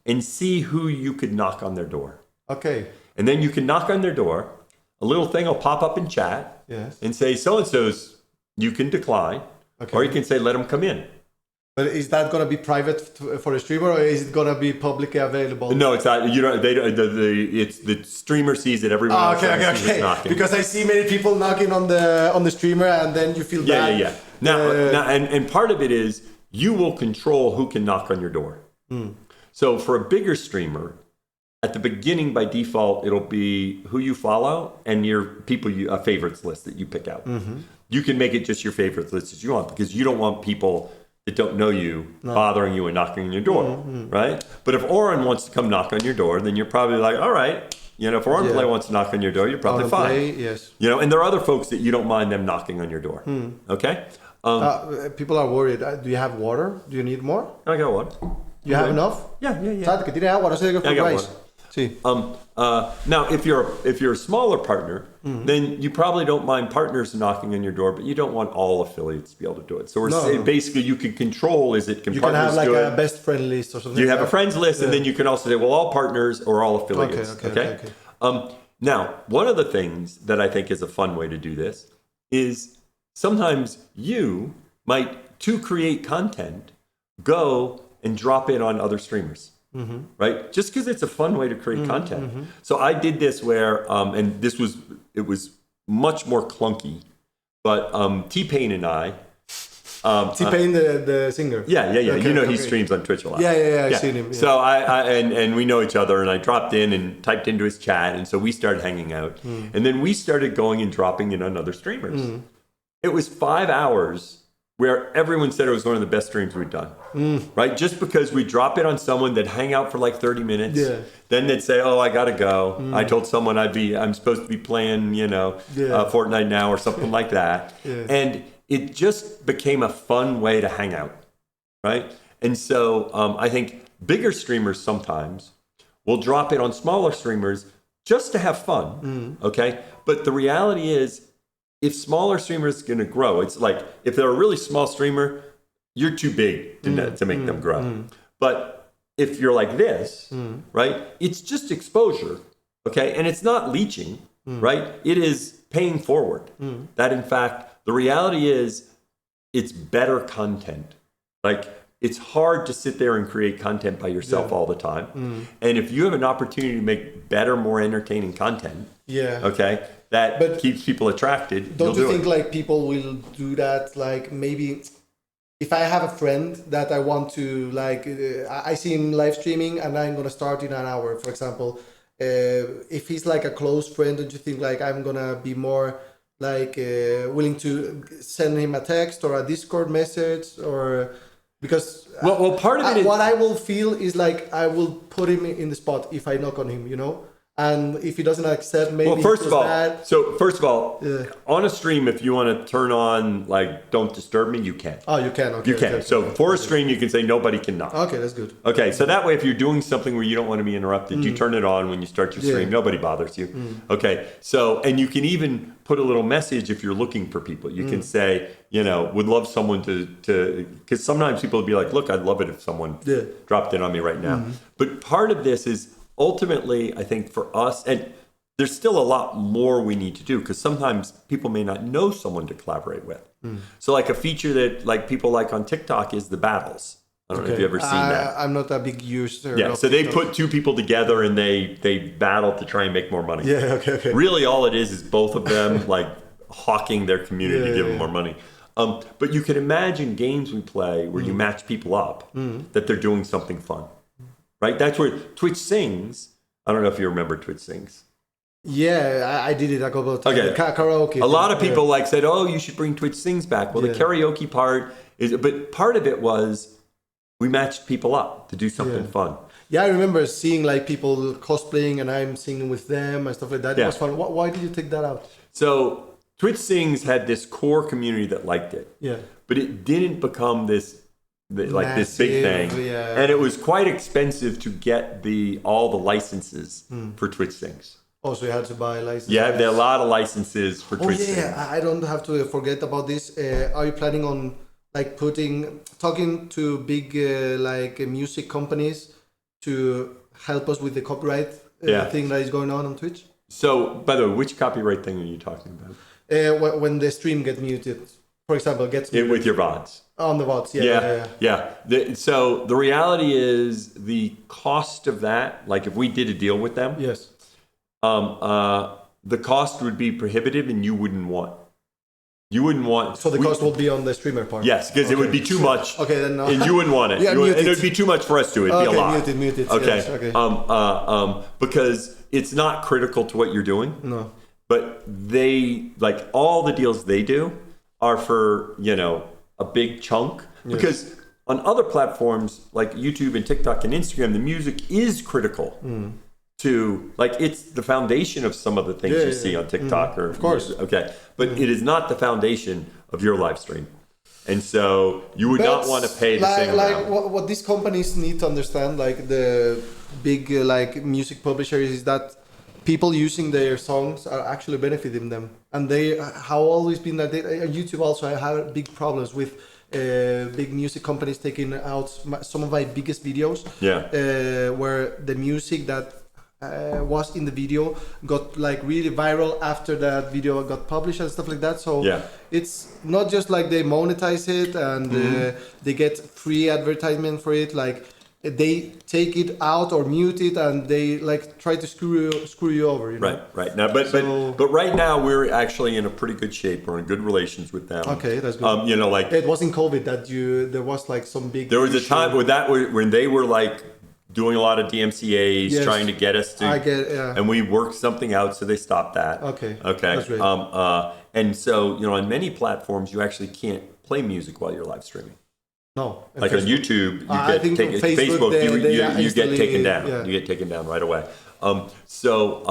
and see who you could knock on their door. Okay. And then you can knock on their door. A little thing will pop up in chat and say, so-and-so's, you can decline. Okay. Or you can say, let them come in. But is that going to be private for a streamer, or is it going to be publicly available? No, it's not. You know, it's the streamer sees it. Everyone else sees knocking. Because I see many people knocking on the streamer, and then you feel bad. Yeah. Now, and part of it is you will control who can knock on your door. So for a bigger streamer, at the beginning, by default, it'll be who you follow and your people, a favorites list that you pick out. You can make it just your favorites list as you want, because you don't want people that don't know you bothering you and knocking on your door, right? But if Oren wants to come knock on your door, then you're probably like, all right. You know, if Oren Play wants to knock on your door, you're probably fine. Yes. You know, and there are other folks that you don't mind them knocking on your door. Okay? People are worried. Do you have water? Do you need more? I got water. You have enough? Yeah. ¿Sabes que tiene agua? No se diga I got rice. water. Sí. Now, if you're a smaller partner, then you probably don't mind partners knocking on your door, but you don't want all affiliates to be able to do it. So we're saying basically you can control can you partners can have like do a it? best friend list or something. You have a friends list, and then you can also say, well, all partners or all affiliates. Okay. Now, one of the things that I think is a fun way to do this is sometimes you might, to create content, go and drop in on other streamers. Right? Just because it's a fun way to create content. So I did this where, and it was much more clunky, but T-Pain and I. T-Pain, the singer. Yeah. Okay, he streams on Twitch a lot. Yeah, I've seen him. Yeah. So and we know each other, and I dropped in and typed into his chat, and so we started hanging out. And then we started going and dropping in on other streamers. It was 5 hours where everyone said it was one of the best streams we'd done, right? Just because we drop in on someone that hang out for like 30 minutes, then they'd say, oh, I gotta go. I told someone I'm supposed to be playing, Fortnite now or something like that. And it just became a fun way to hang out, right? And so I think bigger streamers sometimes will drop in on smaller streamers just to have fun, okay? But the reality is, if smaller streamers are going to grow, it's like if they're a really small streamer, you're too big to make them grow. But if you're like this, right, it's just exposure, okay? And it's not leeching, right? It is paying forward. That, in fact, the reality is it's better content. Like, it's hard to sit there and create content by yourself all the time. And if you have an opportunity to make better, more entertaining content, okay, that keeps people attracted, Don't you think it. like people will do that? Like maybe if I have a friend that I want to like, I see him live streaming and I'm gonna start in an hour, for example. If he's like a close friend, don't you think like I'm gonna be more like willing to send him a text or a Discord message or because well part of it is, what I will feel is like I will put him in the spot if I knock on him, you know. And if he doesn't accept, maybe well, first of all, Yeah. on a stream, if you want to turn on like "Don't disturb me," you can. Oh, you can. Okay, You can. okay, So okay. for a stream, you can say nobody can knock. Okay, that's good. Okay, so that way, if you're doing something where you don't want to be interrupted, you turn it on when you start your stream. Yeah. Nobody bothers you. Okay, so and you can even put a little message if you're looking for people. You can say, you know, would love someone to because sometimes people will be like, look, I'd love it if someone dropped in on me right now. But part of this is ultimately, I think for us, and there's still a lot more we need to do because sometimes people may not know someone to collaborate with. So like a feature that like people like on TikTok is the battles. I don't know if you've ever seen that. I'm not a big user. Yeah, of so they TikTok. put two people together and they battle to try and make more money. Yeah, okay. Really all it is both of them like hawking their community to give them more money. But you can imagine games we play where you match people up, that they're doing something fun. Right? That's where Twitch Sings, I don't know if you remember Twitch Sings. Yeah, I did it a couple of times. Okay. Karaoke. A lot of people like said, "Oh, you should bring Twitch Sings back." Well, the karaoke part is, but part of it was we matched people up to do something fun. Yeah, I remember seeing like people cosplaying and I'm singing with them and stuff like that. It was fun. Why did you take that out? So Twitch Sings had this core community that liked it. Yeah. But it didn't become this big Massive, thing. yeah. And it was quite expensive to get all the licenses for Twitch Sings. Oh, so you had to buy licenses. Yeah, there are a lot of licenses for Twitch Sings. I don't have to forget about this. Are you planning on like talking to big music companies to help us with the copyright thing that is going on Twitch? So, by the way, which copyright thing are you talking about? When the stream gets muted, for example, gets muted. With your VODs. On the VODs, yeah. So the reality is the cost of that, like if we did a deal with them, yes, the cost would be prohibitive and you wouldn't want. So the cost will be on the streamer part. Yes, because it would be too much. Okay, then no. And you wouldn't want it. Yeah, And it would be too much for us to. It'd be a lot. Muted. Okay. Yes, okay. Because it's not critical to what you're doing. No. But they like all the deals they do are for a big chunk because on other platforms like YouTube and TikTok and Instagram, the music is critical. To like it's the foundation of some of the things you see on TikTok or of course. Okay, but it is not the foundation of your live stream, and so you would not want to pay the same amount. What these companies need to understand, like the big music publishers, is that people using their songs are actually benefiting them, and they have always been that. YouTube also have big problems with big music companies taking out some of my biggest videos. Where the music that was in the video got like really viral after that video got published and stuff like that. So it's not just like they monetize it and they get free advertisement for it. Like they take it out or mute it and they like try to screw you over. You know? Right. Now, but right now we're actually in a pretty good shape. We're in good relations with them. Okay, that's good. Like it was in COVID that there was like some big. There was a time when they were like doing a lot of DMCAs, trying to get us to, and we worked something out, so they stopped that. Okay. That's great. And so, on many platforms, you actually can't play music while you're live streaming. No. Like on YouTube, you get taken. Facebook, you get taken down. Yeah. You get taken down right away. So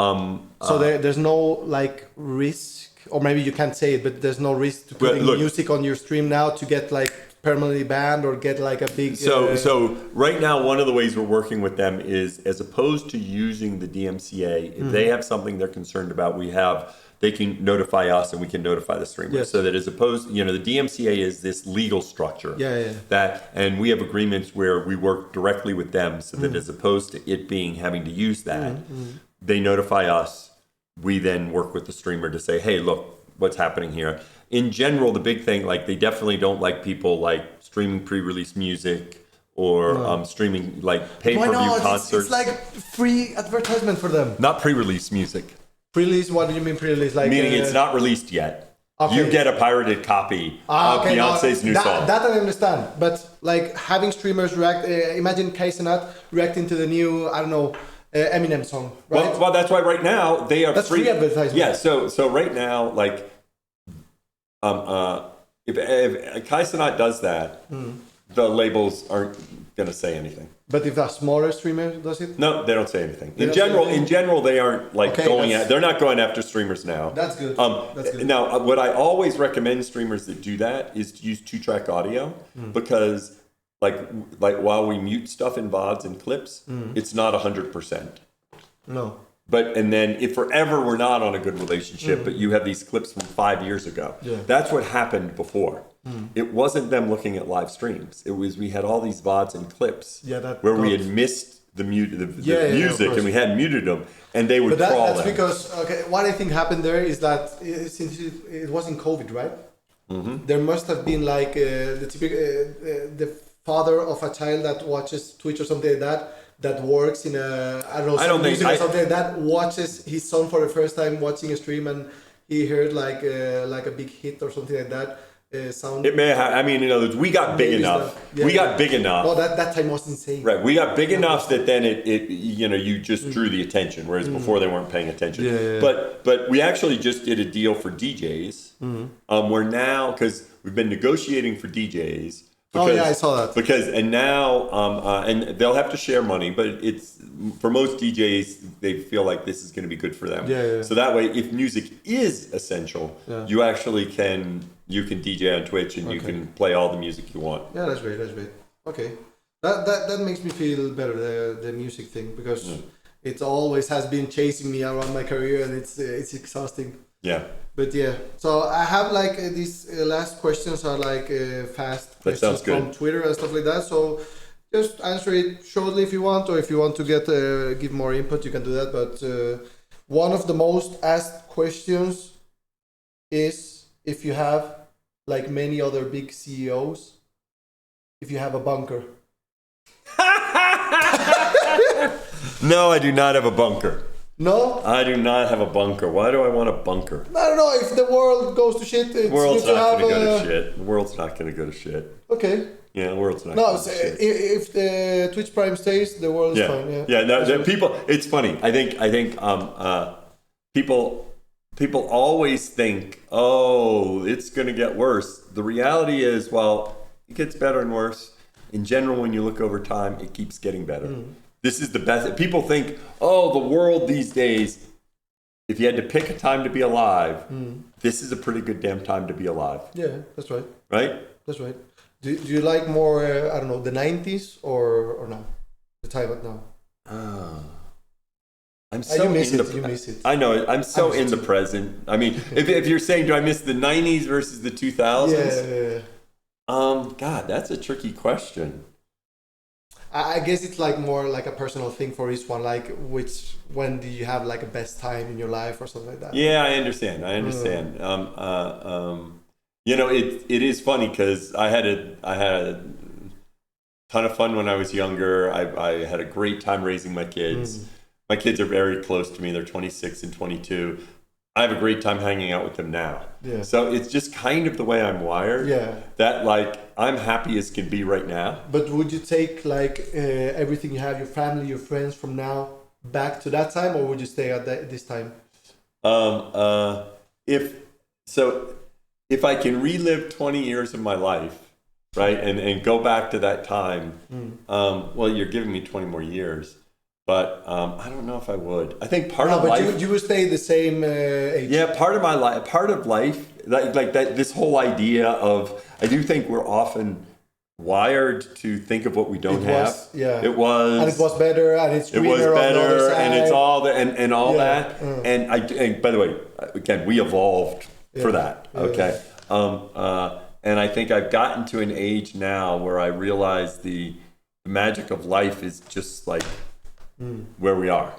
there's no like risk, or maybe you can't say it, but there's no risk to putting music on your stream now to get like permanently banned or get like a big so right now one of the ways we're working with them is, as opposed to using the DMCA, if they have something they're concerned about, they can notify us and we can notify the streamer. So that as opposed, the DMCA is this legal structure that, and we have agreements where we work directly with them so that as opposed to it having to use that, they notify us. We then work with the streamer to say, hey, look, what's happening here. In general, the big thing, like they definitely don't like people like streaming pre-release music or streaming like pay-per-view concerts. It's like free advertisement for them. Not pre-release music. Pre-release? What do you mean pre-release? Like Meaning it's not released yet. Okay. You get a pirated copy of Beyonce's new song. That I understand. But like having streamers react, imagine Kaizenat reacting to the new, I don't know, Eminem song, right? Well, that's why right now they are That's free advertisement. Yeah, so right now, like, if Kaizenat does that, the labels aren't gonna say anything. But if a smaller streamer does it? No, they don't say anything. They In don't say general, anything? they aren't like they're not going after streamers now. That's good. That's good. Now, what I always recommend streamers that do that is to use 2-track audio because, like while we mute stuff in VODs and clips, it's not 100%. No. And then if forever we're not on a good relationship, but you have these clips from 5 years ago, that's what happened before. It wasn't them looking at live streams. It was we had all these VODs and clips where we had missed the music and we had muted them, and they would crawl. That's because what I think happened there is that since it wasn't COVID, right? There must have been like the typical the father of a child that watches Twitch or something like that works in a I don't know or something like that, watches his son for the first time watching a stream, and he heard like a big hit or something like that. Sound. It may have. I mean, we got big enough. We got big enough. Oh, that time was insane. Right. We got big enough that then it you just drew the attention, whereas before they weren't paying attention. But we actually just did a deal for DJs. We're now, because we've been negotiating for DJs. Because, I saw that. And now and they'll have to share money, but it's for most DJs they feel like this is going to be good for them. So that way, if music is essential, you actually can DJ on Twitch and you can play all the music you want. Yeah, that's great. Okay, that makes me feel better, the music thing, because it always has been chasing me around my career, and it's exhausting. Yeah. But yeah, so I have like these last questions are like fast questions from Twitter and stuff like that. So just answer it shortly if you want, or if you want to give more input, you can do that. But one of the most asked questions is if you have, like many other big CEOs, if you have a bunker. No, I do not have a bunker. No? I do not have a bunker. Why do I want a bunker? I don't know. If the world goes to shit, it's world's good to not have going to go to shit. The world's not going to go to shit. Okay. Yeah, the world's not going to go to shit. If the Twitch Prime stays, the world is fine. Yeah, no, people, it's funny. I think people always think, oh, it's going to get worse. The reality is, well, it gets better and worse. In general, when you look over time, it keeps getting better. This is the best. People think, oh, the world these days, if you had to pick a time to be alive, this is a pretty good damn time to be alive. Yeah, that's right. Right? That's right. Do you like more, I don't know, the 90s or no? The time now? I'm so you miss it. I know. I'm so in the present. I mean, if you're saying, do I miss the 90s versus the 2000s? Yeah. God, that's a tricky question. I guess it's like more like a personal thing for each one. Like, when do you have like a best time in your life or something like that? Yeah, I understand. It is funny because I had a ton of fun when I was younger. I had a great time raising my kids. My kids are very close to me. They're 26 and 22. I have a great time hanging out with them now. Yeah. So it's just kind of the way I'm wired. Yeah. That like I'm happy as can be right now. But would you take like everything you have, your family, your friends from now back to that time, or would you stay at this time? If I can relive 20 years of my life, right, and go back to that time, well, you're giving me 20 more years. But I don't know if I would. I think part of life. But you would stay the same age. Yeah, part of life, like that. This whole idea of, I do think we're often wired to think of what we don't have. It was, and it was better, and it's greener. It was better, on the other side. and it's all and all that. And by the way, again, we evolved for that. Okay, and I think I've gotten to an age now where I realize the magic of life is just like. Where we are.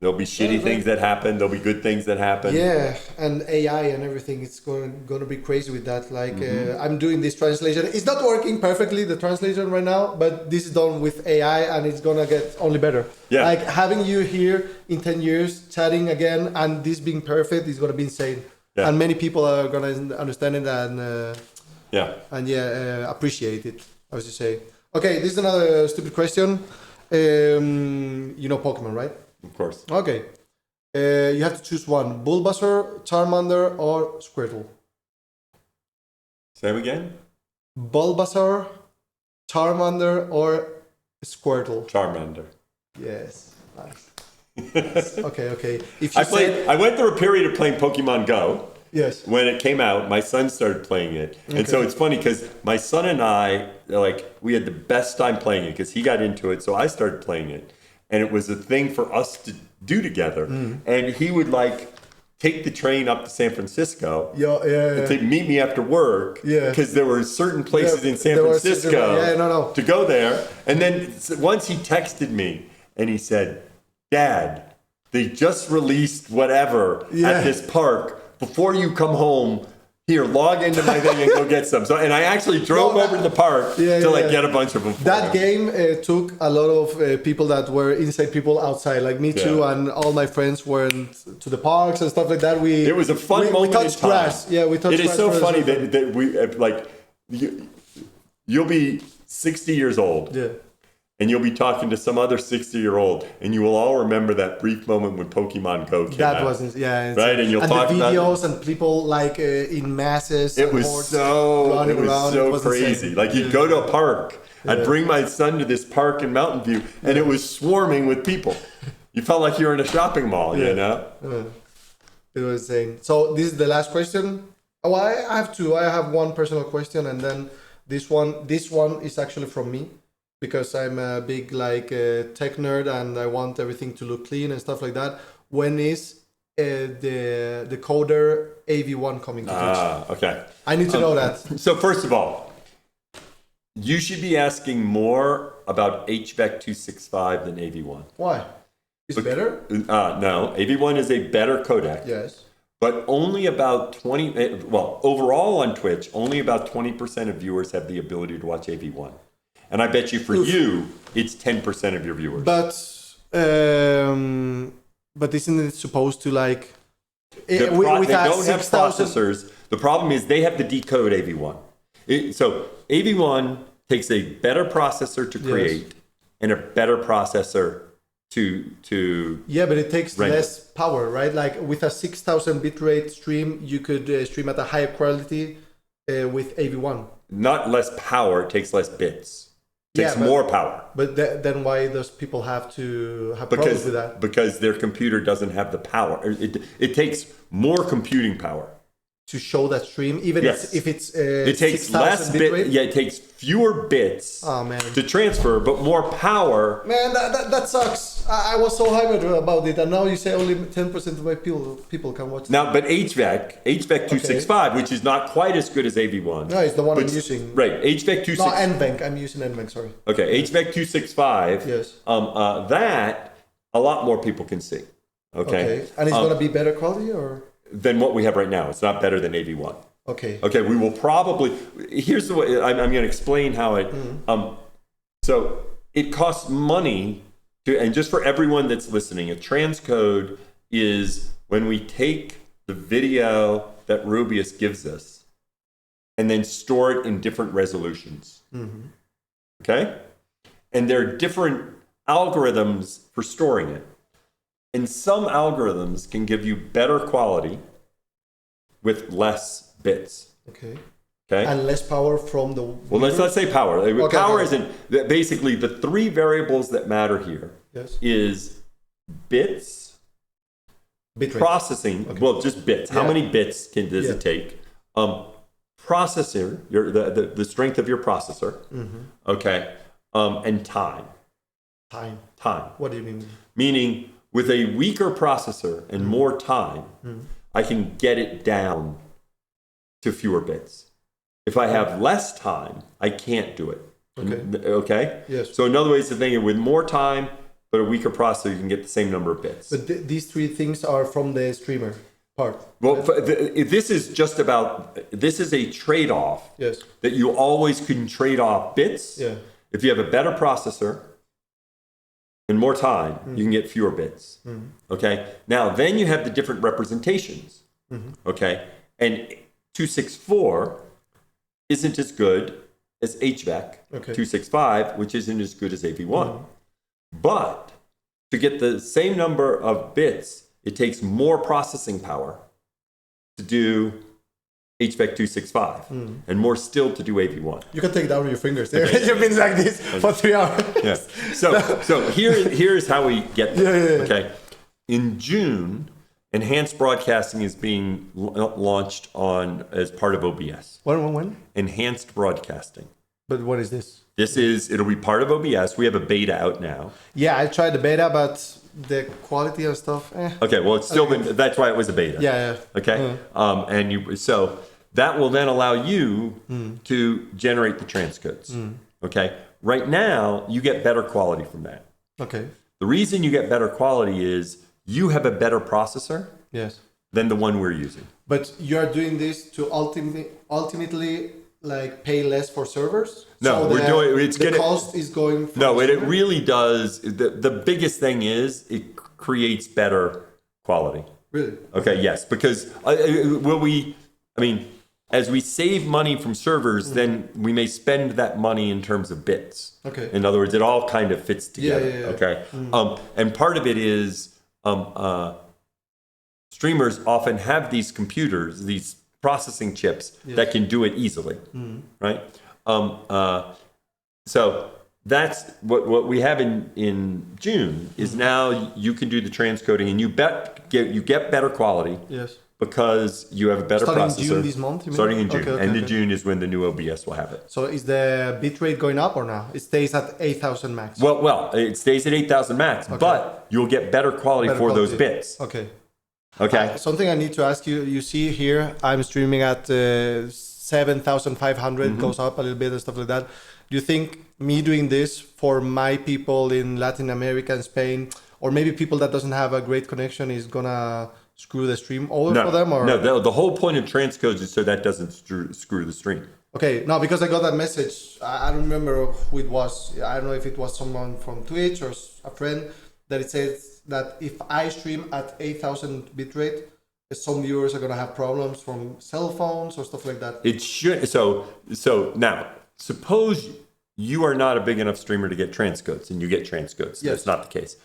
There'll be shitty things that happen. There'll be good things that happen. Yeah, and AI and everything, it's going to be crazy with that. Like, I'm doing this translation. It's not working perfectly, the translation right now, but this is done with AI and it's going to get only better. Yeah. Like, having you here in 10 years, chatting again, and this being perfect is going to be insane. Yeah. And many people are going to understand it and appreciate it, I was just saying. Okay, this is another stupid question. You know Pokemon, right? Of course. Okay. You have to choose one. Bulbasaur, Charmander, or Squirtle. Say them again? Bulbasaur, Charmander, or Squirtle. Charmander. Yes. Nice. Okay. If you I went through a period of playing Pokemon Go. Yes. When it came out, my son started playing it. And so it's funny because my son and I, we had the best time playing it because he got into it. So I started playing it. And it was a thing for us to do together. And he would take the train up to San Francisco to meet me after work. Yeah. Because there were certain places in San Francisco to go there. And then once he texted me and he said, Dad, they just released whatever at this park. Before you come home, here, log into my thing and go get some. So, and I actually drove over to the park to get a bunch of them. That game took a lot of people that were inside people outside, like me too, and all my friends went to the parks and stuff like that. It was a fun moment. We touched grass. Yeah, we touched grass. It is so funny that we you'll be 60 years old. Yeah. And you'll be talking to some other 60-year-old, and you will all remember that brief moment when Pokemon Go came out. That wasn't, right? And you'll talk the videos about and people in masses. It was so crazy. Like you'd go to a park. I'd bring my son to this park in Mountain View, and it was swarming with people. You felt like you were in a shopping mall, you know? It was insane. So this is the last question. Oh, I have two. I have one personal question, and then this one. This one is actually from me. Because I'm a big tech nerd and I want everything to look clean and stuff like that. When is the decoder AV1 coming to Twitch? Okay. I need to know that. So first of all, you should be asking more about HVAC 265 than AV1. Why? Is it better? No, AV1 is a better codec. Yes. But only about overall on Twitch, only about 20% of viewers have the ability to watch AV1. And I bet you for you, it's 10% of your viewers. But isn't it supposed to they don't have processors. The problem is they have to decode AV1. So AV1 takes a better processor to create and a better processor to yeah, but it takes less power, right? Like with a 6,000 bitrate stream, you could stream at a higher quality with AV1. Not less power, it takes less bits. Takes more power. But then why does people have to have problems with that? Because their computer doesn't have the power. It takes more computing power to show that stream, even if it's it takes less bit. Yeah, it takes fewer bits to transfer, but more power. Man, that sucks. I was so hyped about it, and now you say only 10% of my people can watch. Now, but HVAC 265, which is not quite as good as AV1. No, it's the one I'm using. Right, HVAC 265. No, NVENC. I'm using NVENC. Sorry. Okay, HVAC 265. Yes. That a lot more people can see. Okay. And it's gonna be better quality or? Than what we have right now. It's not better than AV1. Okay. Okay, we will probably, here's the way, I'm going to explain how it, so it costs money to, and just for everyone that's listening, a transcode is when we take the video that Rubius gives us and then store it in different resolutions. Okay? And there are different algorithms for storing it. And some algorithms can give you better quality with less bits. Okay. Okay. And less power from the. Well, let's not say power. Power isn't. Basically, the three variables that matter here is bits, processing. Okay. Well, just bits. How many bits does it take? Processor, the strength of your processor. Okay. And time. Time. What do you mean? Meaning, with a weaker processor and more time, I can get it down to fewer bits. If I have less time, I can't do it. Okay? Yes. So another way is to think with more time but a weaker processor, you can get the same number of bits. But these three things are from the streamer part. Well, this is just about, this is a trade-off Yes. that you always can trade off bits. Yeah. If you have a better processor and more time, you can get fewer bits. Okay. Now, then you have the different representations. Okay. And 264 isn't as good as HVAC 265, which isn't as good as AV1. But to get the same number of bits, it takes more processing power to do HVAC 265 and more still to do AV1. You can take down with your fingers. You've been like this for 3 hours. Yes. So here's how we get there. Okay. In June, enhanced broadcasting is being launched as part of OBS. When? Enhanced broadcasting. But what is this? It'll be part of OBS. We have a beta out now. Yeah, I tried the beta, but the quality and stuff. Okay, well, it's still been. That's why it was a beta. Yeah. Okay, so that will then allow you to generate the transcodes. Okay, right now you get better quality from that. Okay. The reason you get better quality is you have a better processor. Yes. Than the one we're using. But you are doing this to ultimately like pay less for servers? No, so we're doing the cost is going from No, it really does. The biggest thing is it creates better quality. Really? Okay, yes, because as we save money from servers, then we may spend that money in terms of bits. Okay. In other words, it all kind of fits together. Yeah. Okay. And part of it is streamers often have these computers, these processing chips that can do it easily, right? So that's what we have in June is now you can do the transcoding and you get better quality. Yes. Because you have a better processor. Starting in June this month, you mean? Starting in June. Okay, End of June is when the new OBS will have it. So is the bitrate going up or now? It stays at 8,000 max. Well, it stays at 8,000 max, but you'll get better quality for those bits. Okay. Okay. Something I need to ask you. You see here, I'm streaming at 7,500, goes up a little bit and stuff like that. Do you think me doing this for my people in Latin America and Spain, or maybe people that doesn't have a great connection, is gonna screw the stream over for them? Or? No, the whole point of transcodes is so that doesn't screw the stream. Okay, no, because I got that message. I don't remember who it was. I don't know if it was someone from Twitch or a friend that it says that if I stream at 8,000 bitrate, some viewers are going to have problems from cell phones or stuff like that. It should. So now, suppose you are not a big enough streamer to get transcodes, and you get transcodes. Yes. That's not the case.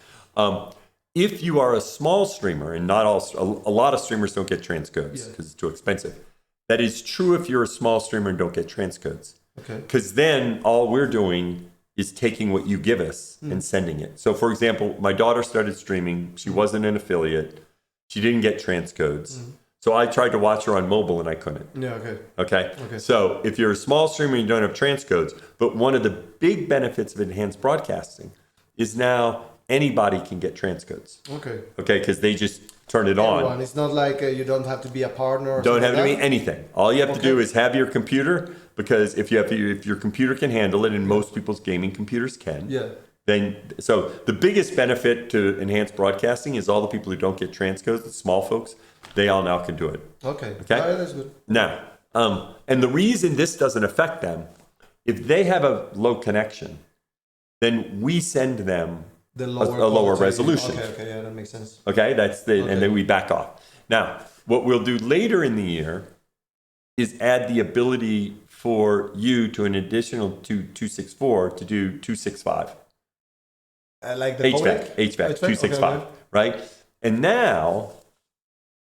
If you are a small streamer, and not all, a lot of streamers don't get transcodes because it's too expensive. That is true if you're a small streamer and don't get transcodes. Okay. Because then all we're doing is taking what you give us and sending it. So for example, my daughter started streaming. She wasn't an affiliate. She didn't get transcodes. So I tried to watch her on mobile and I couldn't. Yeah, Okay. So if you're a small streamer and you don't have transcodes, but one of the big benefits of enhanced broadcasting is now anybody can get transcodes. Okay, because they just turn it on. It's not like you don't have to be a partner. Or don't have to like be anything. All you have to do is have your computer, because if your computer can handle it, and most people's gaming computers can. Then so the biggest benefit to enhanced broadcasting is all the people who don't get transcodes, the small folks, they all now can do it. Okay. That's good. Now, and the reason this doesn't affect them, if they have a low connection, then we send them a lower resolution. Okay, yeah, that makes sense. Okay, and then we back off. Now, what we'll do later in the year is add the ability for you to an additional 264 to do 265. Like the HVAC 265, right? And now,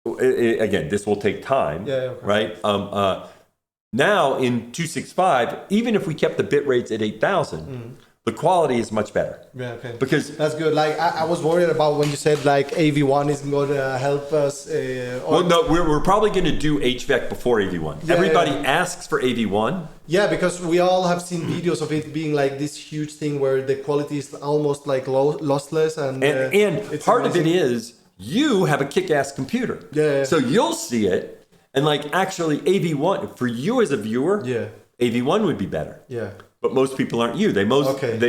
again, this will take time, right? Now in 265, even if we kept the bit rates at 8,000, the quality is much better. Yeah, okay. Because that's good. Like I was worried about when you said like AV1 is going to help us. Well, no, we're probably going to do HVAC before AV1. Everybody asks for AV1. Yeah, because we all have seen videos of it being like this huge thing where the quality is almost like lossless, and part of it is you have a kick-ass computer. So you'll see it, and like actually AV1 for you as a viewer. AV1 would be better. but most people aren't you. They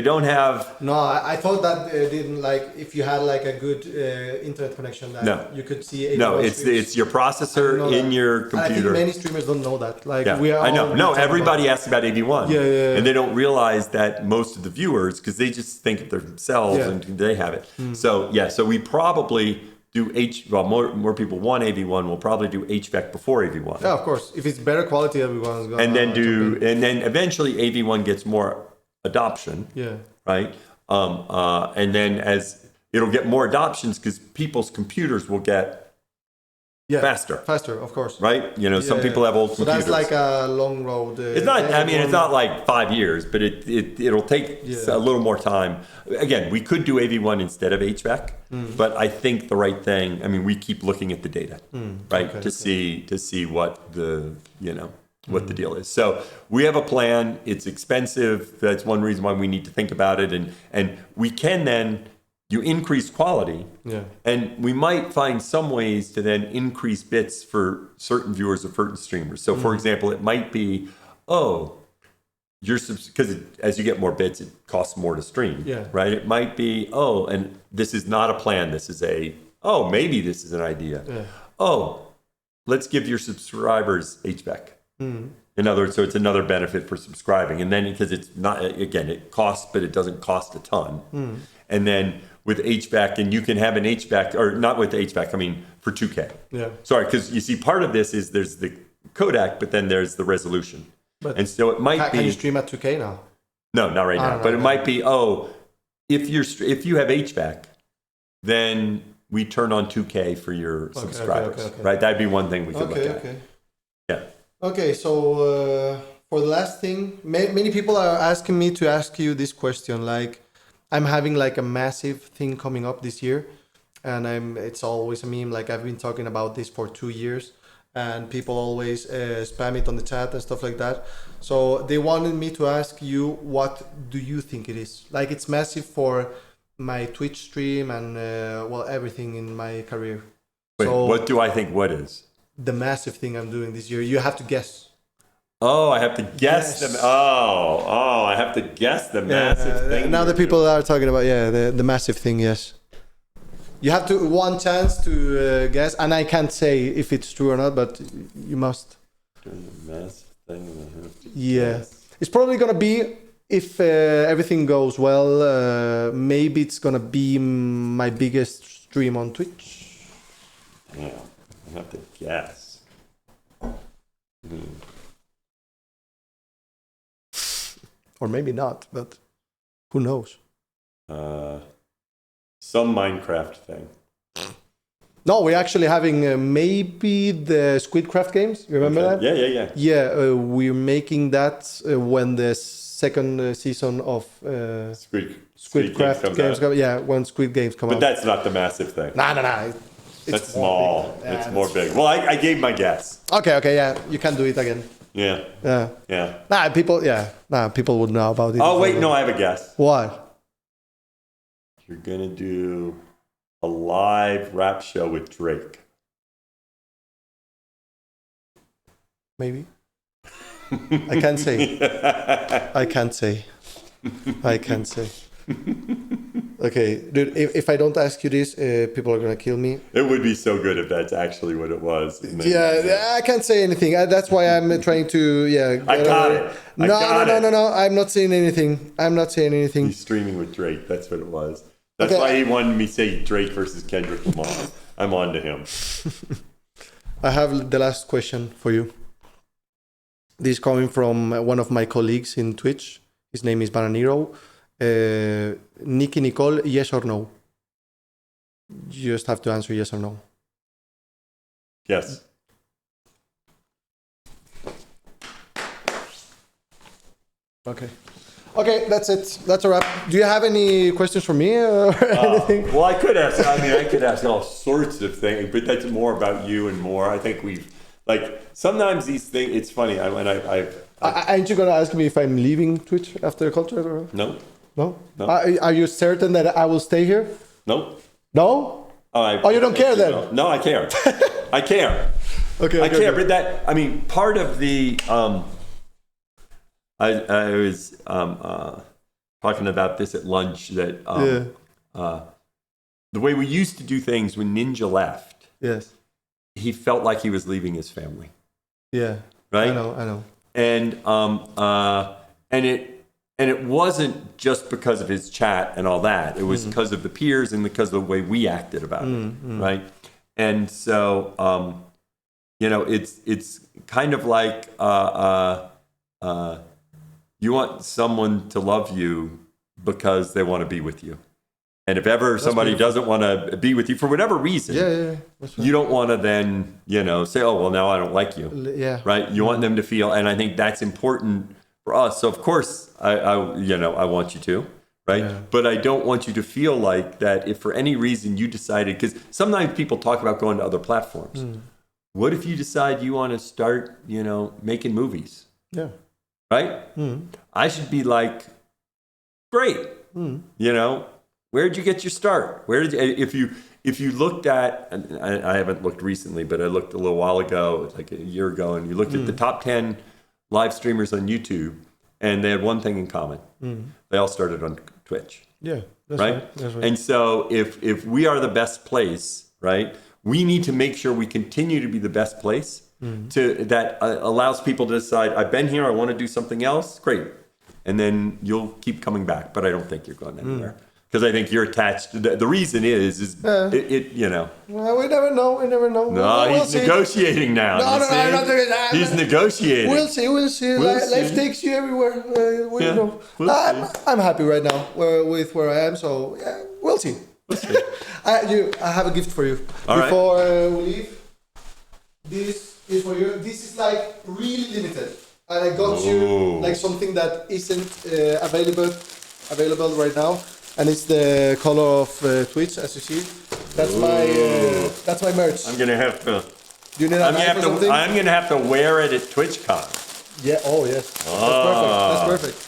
don't have. No, I thought that didn't like if you had like a good internet connection that you could see. No, it's your processor in your computer. And I think many streamers don't know that. Like yeah, we are. I know. No, everybody asks about AV1. Yeah. And they don't realize that most of the viewers, because they just think of themselves and they have it. So we probably do more people want AV1. We'll probably do HVAC before AV1. Yeah, of course. If it's better quality, everyone's gonna. And then eventually AV1 gets more adoption. Yeah. Right. And then as it'll get more adoptions because people's computers will get faster, of course. Right. You know, some people have old computers. So that's like a long road. It's not. I mean, it's not like 5 years, but it'll take a little more time. Again, we could do AV1 instead of HVAC, but I think the right thing. I mean, we keep looking at the data, right, to see what the what the deal is. So we have a plan. It's expensive. That's one reason why we need to think about it, and we can then. You increase quality, and we might find some ways to then increase bits for certain viewers of certain streamers. So, for example, it might be, because as you get more bits, it costs more to stream, right? It might be, and this is not a plan. This is maybe this is an idea. Let's give your subscribers HVAC. In other words, so it's another benefit for subscribing. And then because it's not, again, it costs, but it doesn't cost a ton. And then with HVAC, and you can have an HVAC, or not with HVAC, I mean, for 2K. Yeah. Sorry, because you see, part of this is there's the codec, but then there's the resolution. And so it might be. Can you stream at 2K now? No, not right now. But it might be, if you have HVAC, then we turn on 2K for your subscribers. Okay. Right? That'd be one thing we could look at. Yeah. Okay, so for the last thing, many people are asking me to ask you this question. Like, I'm having like a massive thing coming up this year, and it's always a meme. Like, I've been talking about this for 2 years, and people always spam it on the chat and stuff like that. So they wanted me to ask you, what do you think it is? Like, it's massive for my Twitch stream and everything in my career. Wait, so, what do I think? What is the massive thing I'm doing this year? You have to guess. Oh, I have to guess them. Oh, I have to guess the massive thing. Now the people are talking about the massive thing. Yes, you have one chance to guess, and I can't say if it's true or not, but you must. The massive thing I have to guess. It's probably gonna be, if everything goes well, maybe it's gonna be my biggest stream on Twitch. Yeah, I have to guess. Or maybe not, but who knows? Some Minecraft thing. No, we're actually having maybe the Squidcraft games. You remember that? Yeah. Yeah, we're making that when the second season of Squidcraft games come. Yeah, when Squid Games come out. But that's not the massive thing. No. That's small. It's more big. Well, I gave my guess. Okay, yeah. You can do it again. Yeah. People would know about it. Oh, wait, no, I have a guess. What? You're going to do a live rap show with Drake. Maybe. I can't say. I can't say. Okay, dude, if I don't ask you this, people are going to kill me. It would be so good if that's actually what it was. Yeah, I can't say anything. That's why I'm trying to, I got it. No. I'm not saying anything. He's streaming with Drake. That's what it was. That's why he wanted me to say Drake versus Kendrick Lamar. I'm on to him. I have the last question for you. This is coming from one of my colleagues in Twitch. His name is Bananero. Nikki Nicole, yes or no? You just have to answer yes or no. Yes. Okay, that's it. That's a wrap. Do you have any questions for me or anything? Well, I could ask all sorts of things, but that's more about you and more. I think sometimes these things, it's funny. Aren't you going to ask me if I'm leaving Twitch after the contract? Or? No. Are you certain that I will stay here? No. No? You don't care then? No, I care. I care. Okay. I care, but part of the I was talking about this at lunch that the way we used to do things when Ninja left, Yes. he felt like he was leaving his family. Yeah. Right? I know. And it wasn't just because of his chat and all that. It was because of the peers and because of the way we acted about it, right? And so, it's kind of like you want someone to love you because they want to be with you. And if ever somebody doesn't want to be with you for whatever reason, That's right. you don't want to then, say, oh, well, now I don't like you. Yeah. Right? You want them to feel, and I think that's important for us. So of course, I want you to, right? Yeah. But I don't want you to feel like that if for any reason you decided, because sometimes people talk about going to other platforms. What if you decide you want to start, making movies? Yeah. Right? I should be like, great. Where'd you get your start? If you looked at, and I haven't looked recently, but I looked a little while ago, like a year ago, and you looked at the top 10 live streamers on YouTube, and they had one thing in common. They all started on Twitch. Yeah. That's right? That's right. And so if we are the best place, right, we need to make sure we continue to be the best place that allows people to decide, I've been here, I want to do something else, great. And then you'll keep coming back. But I don't think you're going anywhere. Because I think you're attached to the reason is Well, we never know. No, we'll he's negotiating now. No, I'm not doing that. He's negotiating. We'll see. Life takes you everywhere. I'm happy right now with where I am. So yeah, we'll see. I have a gift for you. All Before we leave, this is for you. This is like really limited, and I got you like something that isn't available right now. And it's the color of Twitch, as you see. That's my merch. I'm gonna have to. Do you need a knife or something? I'm gonna have to wear it at TwitchCon. Yeah. Oh yes. That's perfect.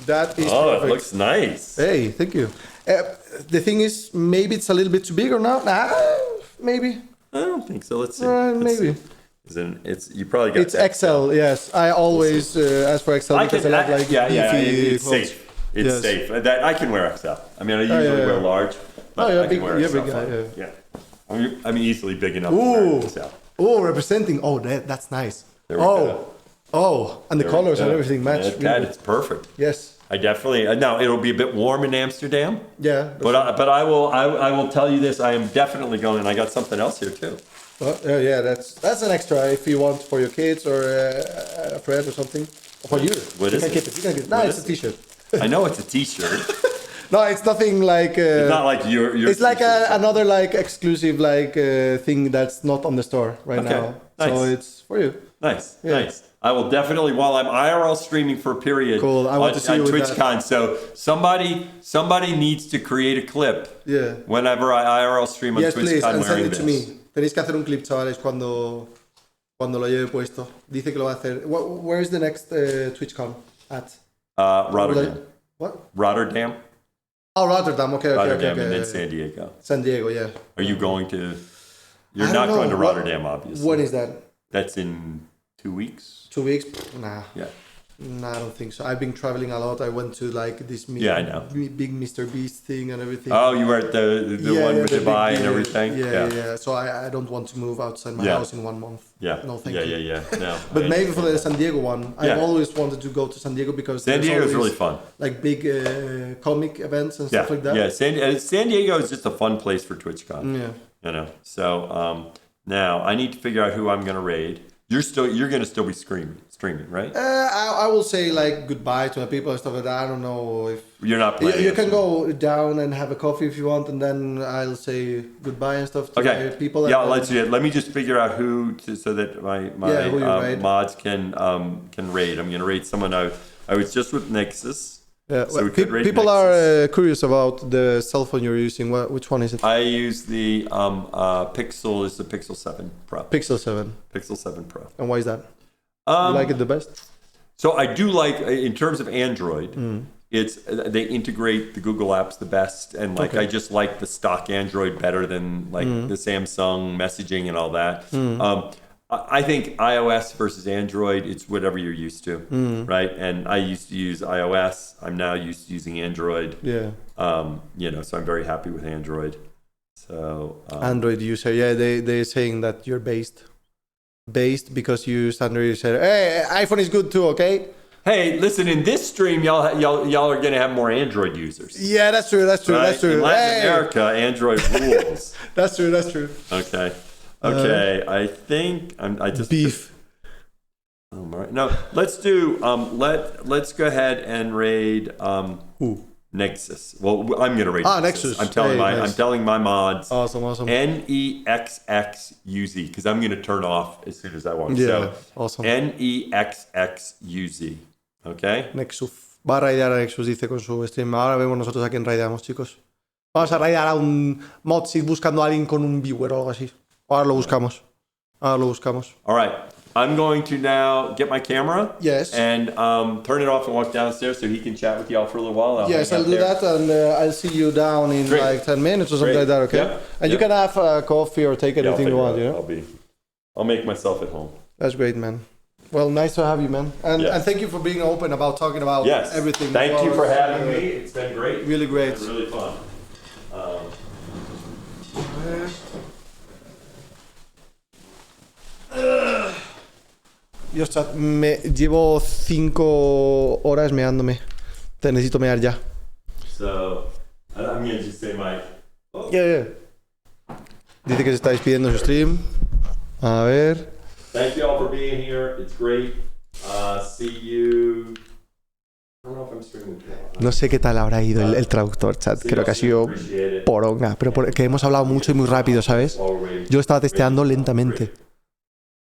That is perfect. Oh, it looks nice. Hey, thank you. The thing is, maybe it's a little bit too big or not. Maybe. I don't think so. Let's see. Maybe. You probably got. It's XL. Yes, I always ask for XL because I like it's clothes. safe. It's safe. That I can wear XL. I mean, I usually wear large, but I can wear XL. Big guy, yeah. I'm easily big enough to wear XL. Oh, representing. Oh, that's nice. There we go. Oh, and the colors and everything match. It's perfect. Yes. I definitely. Now it'll be a bit warm in Amsterdam. Yeah. But I will tell you this. I am definitely going. And I got something else here too. Well, yeah, that's an extra if you want for your kids or a friend or something. Or for you. What is it? You can keep it. No, it's a T-shirt. I know it's a T-shirt. No, it's nothing like. It's not like your. It's like another like exclusive like thing that's not on the store right now. Nice. So it's for you. Nice. I will definitely, while I'm IRL streaming for a period I want to see you with TwitchCon. So somebody needs to create a clip. Yeah. Whenever I IRL stream on yes, TwitchCon please, and send wearing it to this. me. Tenéis que hacer un clip, chavales, cuando lo lleve puesto. Dice que lo va a hacer. Where is the next TwitchCon at? Rotterdam. What? Rotterdam. Oh, Rotterdam. Okay. Rotterdam and then San Diego. San Diego, yeah. Are you going to? You're not going to Rotterdam, obviously. When is that? That's in 2 weeks. 2 weeks? Nah. Yeah. Nah, I don't think so. I've been traveling a lot. I went to like this big Mr. Beast thing and everything. Oh, you were at the one with Dubai and everything? Yeah. So I don't want to move outside my house in 1 month. Yeah. No, thank you. Yeah. No. But maybe for the San Diego one, I've always wanted to go to San Diego because San Diego is really fun. Like big comic events and stuff like that. Yeah, San Diego is just a fun place for TwitchCon. Yeah. So now I need to figure out who I'm going to raid. You're going to still be streaming, right? I will say like goodbye to my people and stuff like that. I don't know if you're not playing. You can go down and have a coffee if you want, and then I'll say goodbye and stuff to my people. Yeah, let's do it. Let me just figure out so that my mods can raid. I'm going to raid someone I was just with Nexus. Yeah, so people are curious about the cell phone you're using. Which one is it? I use the Pixel. Is the Pixel 7 Pro. Pixel 7. Pixel 7 Pro. And why is that? You like it the best? So I do like, in terms of Android, they integrate the Google apps the best, and I just like the stock Android better than the Samsung messaging and all that. I think iOS versus Android, it's whatever you're used to, right? And I used to use iOS. I'm now used to using Android. Yeah. You know, so I'm very happy with Android. So Android user, yeah, they're saying that you're based because you use Android user. Hey, iPhone is good too, okay? Hey, listen, in this stream, y'all are going to have more Android users. Yeah, that's true. Right? In Latin America, Android rules. That's true. Okay. I think I just beef. All right. No, let's do. Let's go ahead and raid. Who? Nexus. Well, I'm going to raid. Nexus. I'm telling my mods. Awesome. NEXXUZ because I'm going to turn off as soon as I want. Yeah. So, awesome. NEXXUZ. Okay. Nexus. Va a raidear a Nexus, dice con su stream. Ahora vemos nosotros a quién raideamos, chicos. Vamos a raidear a un modseed buscando a alguien con un viewer o algo así. Ahora lo buscamos. All right. I'm going to now get my camera. Yes. And turn it off and walk downstairs so he can chat with y'all for a little while. Yes, I'll do that, and I'll see you down in like 10 minutes or something like that, okay? Yep. And you can have coffee or take anything you want, you know? I'll make myself at home. That's great, man. Well, nice to have you, man. And thank you for being open about talking about everything. Thank you for having me. It's been great. Really great. It's been really fun. Dios, chat, llevo 5 horas meándome. Te necesito mear ya. So, I'm going to just say my... Oh. Yeah. Dice que se está despidiendo su stream. A ver. Thank you all for being here. It's great. See you... I don't know if I'm streaming tomorrow. No sé qué tal habrá ido el traductor, chat. Creo que ha sido poronga. Pero que hemos hablado mucho y muy rápido, ¿sabes? Yo estaba testeando lentamente.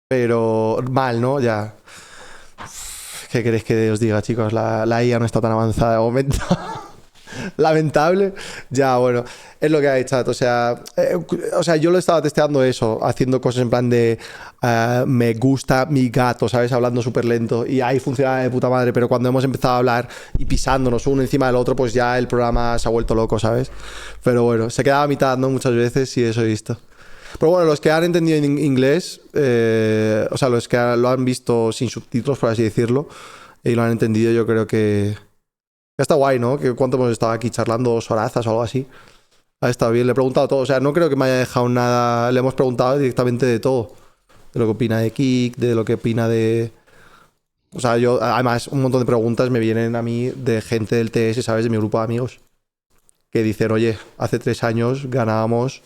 Pero mal, ¿no? Ya. ¿Qué queréis que os diga, chicos? La IA no está tan avanzada de momento. Lamentable. Ya, bueno. Es lo que hay, chat. O sea, yo lo estaba testeando eso, haciendo cosas en plan de me gusta mi gato, ¿sabes? Hablando súper lento. Y ahí funcionaba de puta madre. Pero cuando hemos empezado a hablar y pisándonos uno encima del otro, pues ya el programa se ha vuelto loco, ¿sabes? Pero bueno, se quedaba a mitad, ¿no? Muchas veces y eso he visto. Pero bueno, los que han entendido en inglés, o sea, los que lo han visto sin subtítulos, por así decirlo, y lo han entendido, yo creo que está guay, ¿no? Que cuánto hemos estado aquí charlando, 2 horazas o algo así. Ha estado bien, le he preguntado todo. O sea, no creo que me haya dejado nada. Le hemos preguntado directamente de todo. De lo que opina de Kik, de lo que opina de... O sea, yo, además, un montón de preguntas me vienen a mí de gente del TS, ¿sabes? De mi grupo de amigos. Que dicen, oye, hace 3 años ganábamos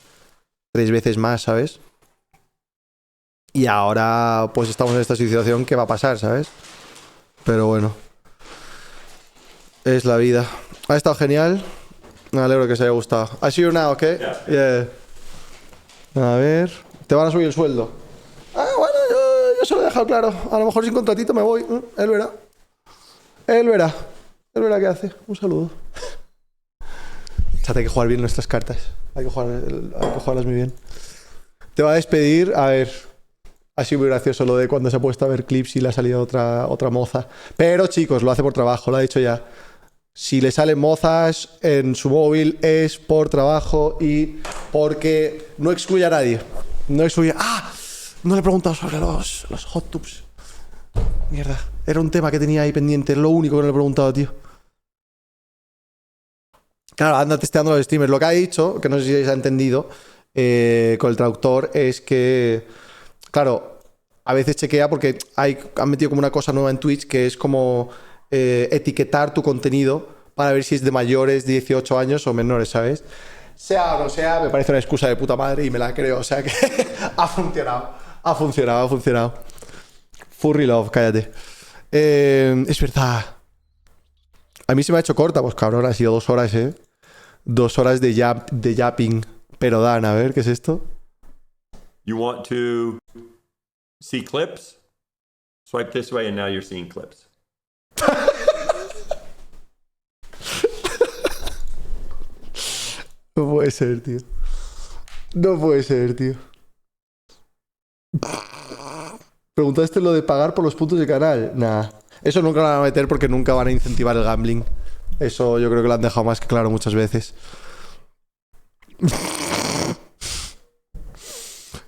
3 veces más, ¿sabes? Y ahora pues estamos en esta situación, ¿qué va a pasar, ¿sabes? Pero bueno, es la vida. Ha estado genial. Me alegro que os haya gustado. ¿Ha sido una o qué? Yeah. A ver, ¿te van a subir el sueldo? Bueno, yo se lo he dejado claro. A lo mejor sin contratito me voy. Él verá. Él verá qué hace. Un saludo. Hay que jugar bien nuestras cartas. Hay que jugarlas muy bien. Te va a despedir. A ver. Ha sido muy gracioso lo de cuando se ha puesto a ver clips y le ha salido otra moza. Pero chicos, lo hace por trabajo, lo ha dicho ya. Si le salen mozas en su móvil es por trabajo y porque no excluye a nadie. No excluye... No le he preguntado sobre los hot tubs. Mierda. Era un tema que tenía ahí pendiente. Es lo único que no le he preguntado, tío. Claro, anda testeando los streamers. Lo que ha dicho, que no sé si se ha entendido, con el traductor, es que, claro, a veces chequea porque han metido como una cosa nueva en Twitch que es como etiquetar tu contenido para ver si es de mayores de 18 años o menores, ¿sabes? Sea o no sea, me parece una excusa de puta madre y me la creo. O sea que ha funcionado. Furry love, cállate. Es verdad. A mí se me ha hecho corta, pues cabrón, ha sido 2 horas, 2 horas de yapping. Pero Dan, a ver, ¿qué es esto? You want to see clips? Swipe this way and now you're seeing clips. No puede ser, tío. No puede ser, tío. ¿Preguntaste lo de pagar por los puntos de canal? Nah. Eso nunca lo van a meter porque nunca van a incentivar el gambling. Eso yo creo que lo han dejado más que claro muchas veces.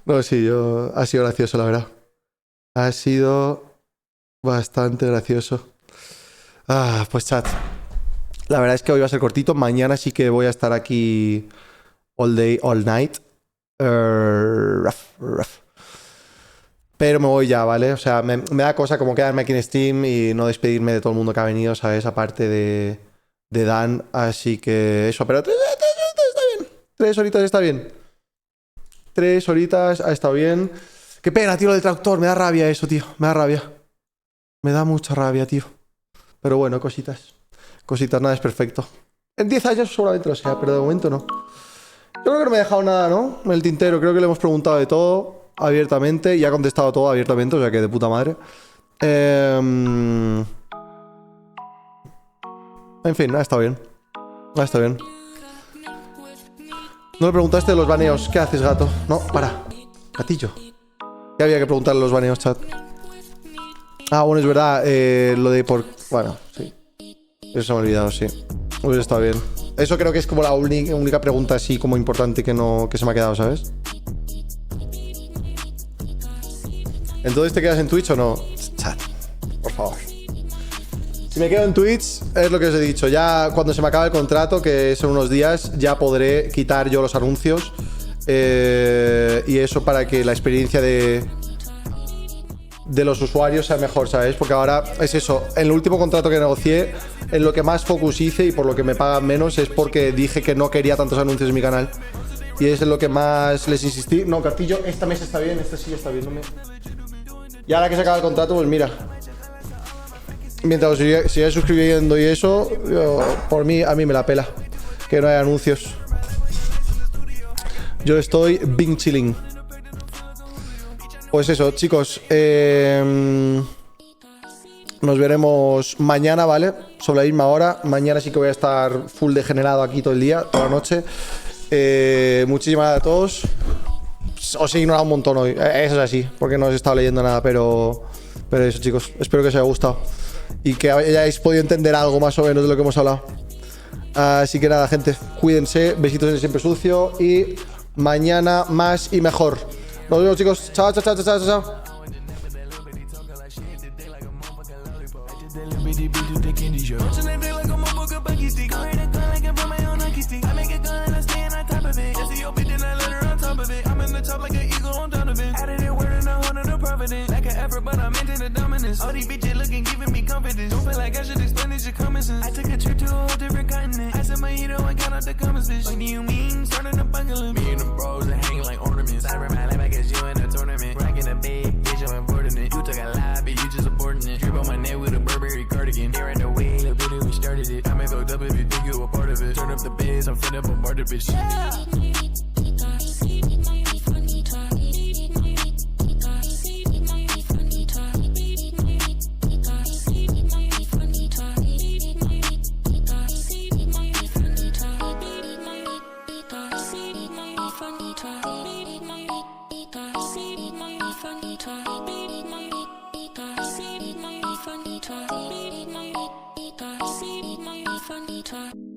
No, sí, ha sido gracioso, la verdad. Ha sido bastante gracioso. Pues chat. La verdad es que hoy va a ser cortito. Mañana sí que voy a estar aquí all day, all night. Pero me voy ya, ¿vale? O sea, me da cosa como quedarme aquí en Steam y no despedirme de todo el mundo que ha venido, ¿sabes? Aparte de Dan. Así que eso. Pero 3 horitas está bien. 3 horitas está bien. 3 horitas ha estado bien. Qué pena, tío, lo del traductor. Me da rabia eso, tío. Me da rabia. Me da mucha rabia, tío. Pero bueno, cositas. Cositas, nada es perfecto. En 10 años seguramente lo sea, pero de momento no. Yo creo que no me he dejado nada, ¿no? En el tintero. Creo que le hemos preguntado de todo abiertamente y ha contestado todo abiertamente, o sea que de puta madre. En fin, ha estado bien. Ha estado bien. No le preguntaste de los baneos. ¿Qué haces, gato? No, para. Gatillo. ¿Qué había que preguntarle a los baneos, chat? Ah, bueno, es verdad. Lo de por... Bueno, sí. Eso se me ha olvidado, sí. Pues está bien. Eso creo que es como la única pregunta así como importante que se me ha quedado, ¿sabes? Entonces, ¿te quedas en Twitch o no? Chat, por favor. Si me quedo en Twitch, es lo que os he dicho. Ya cuando se me acabe el contrato, que son unos días, ya podré quitar yo los anuncios. Y eso para que la experiencia de los usuarios sea mejor, ¿sabes? Porque ahora es eso. En el último contrato que negocié, en lo que más focus hice y por lo que me pagan menos es porque dije que no quería tantos anuncios en mi canal. Y es en lo que más les insistí. No, Cartillo, esta mesa está bien, esta silla está bien. No me... Y ahora que se acaba el contrato, pues mira. Mientras os sigáis suscribiendo y eso, por mí, a mí me la pela. Que no hay anuncios. Yo estoy bing chilling. Pues eso, chicos. Nos veremos mañana, ¿vale? Sobre la misma hora. Mañana sí que voy a estar full degenerado aquí todo el día, toda la noche. Muchísimas gracias a todos. Os he ignorado un montón hoy. Eso es así, porque no os he estado leyendo nada, pero eso, chicos. Espero que os haya gustado. Y que hayáis podido entender algo más o menos de lo que hemos hablado. Así que nada, gente. Cuídense. Besitos en el siempre sucio. Y mañana más y mejor. Nos vemos, chicos. Chao, chao, chao, chao, chao. But I'm into the dominance. All these bitches looking, giving me confidence. Don't feel like I should explain this shit common sense. I took a trip to a whole different continent. I said my hero and count out the comments, bitch. What do you mean? Starting a bungalow. Me and the bros and hanging like ornaments. I run my life, I guess you in a tournament. Rocking a big bitch, I'm importing it. You took a lie, but you just supporting it. Drip on my neck with a Burberry cardigan. There ain't no way, little bitty, we started it. I may fucked up if you think you a part of it. Turn up the bass, I'm finna bombard the bitch. Yeah. Funny talk.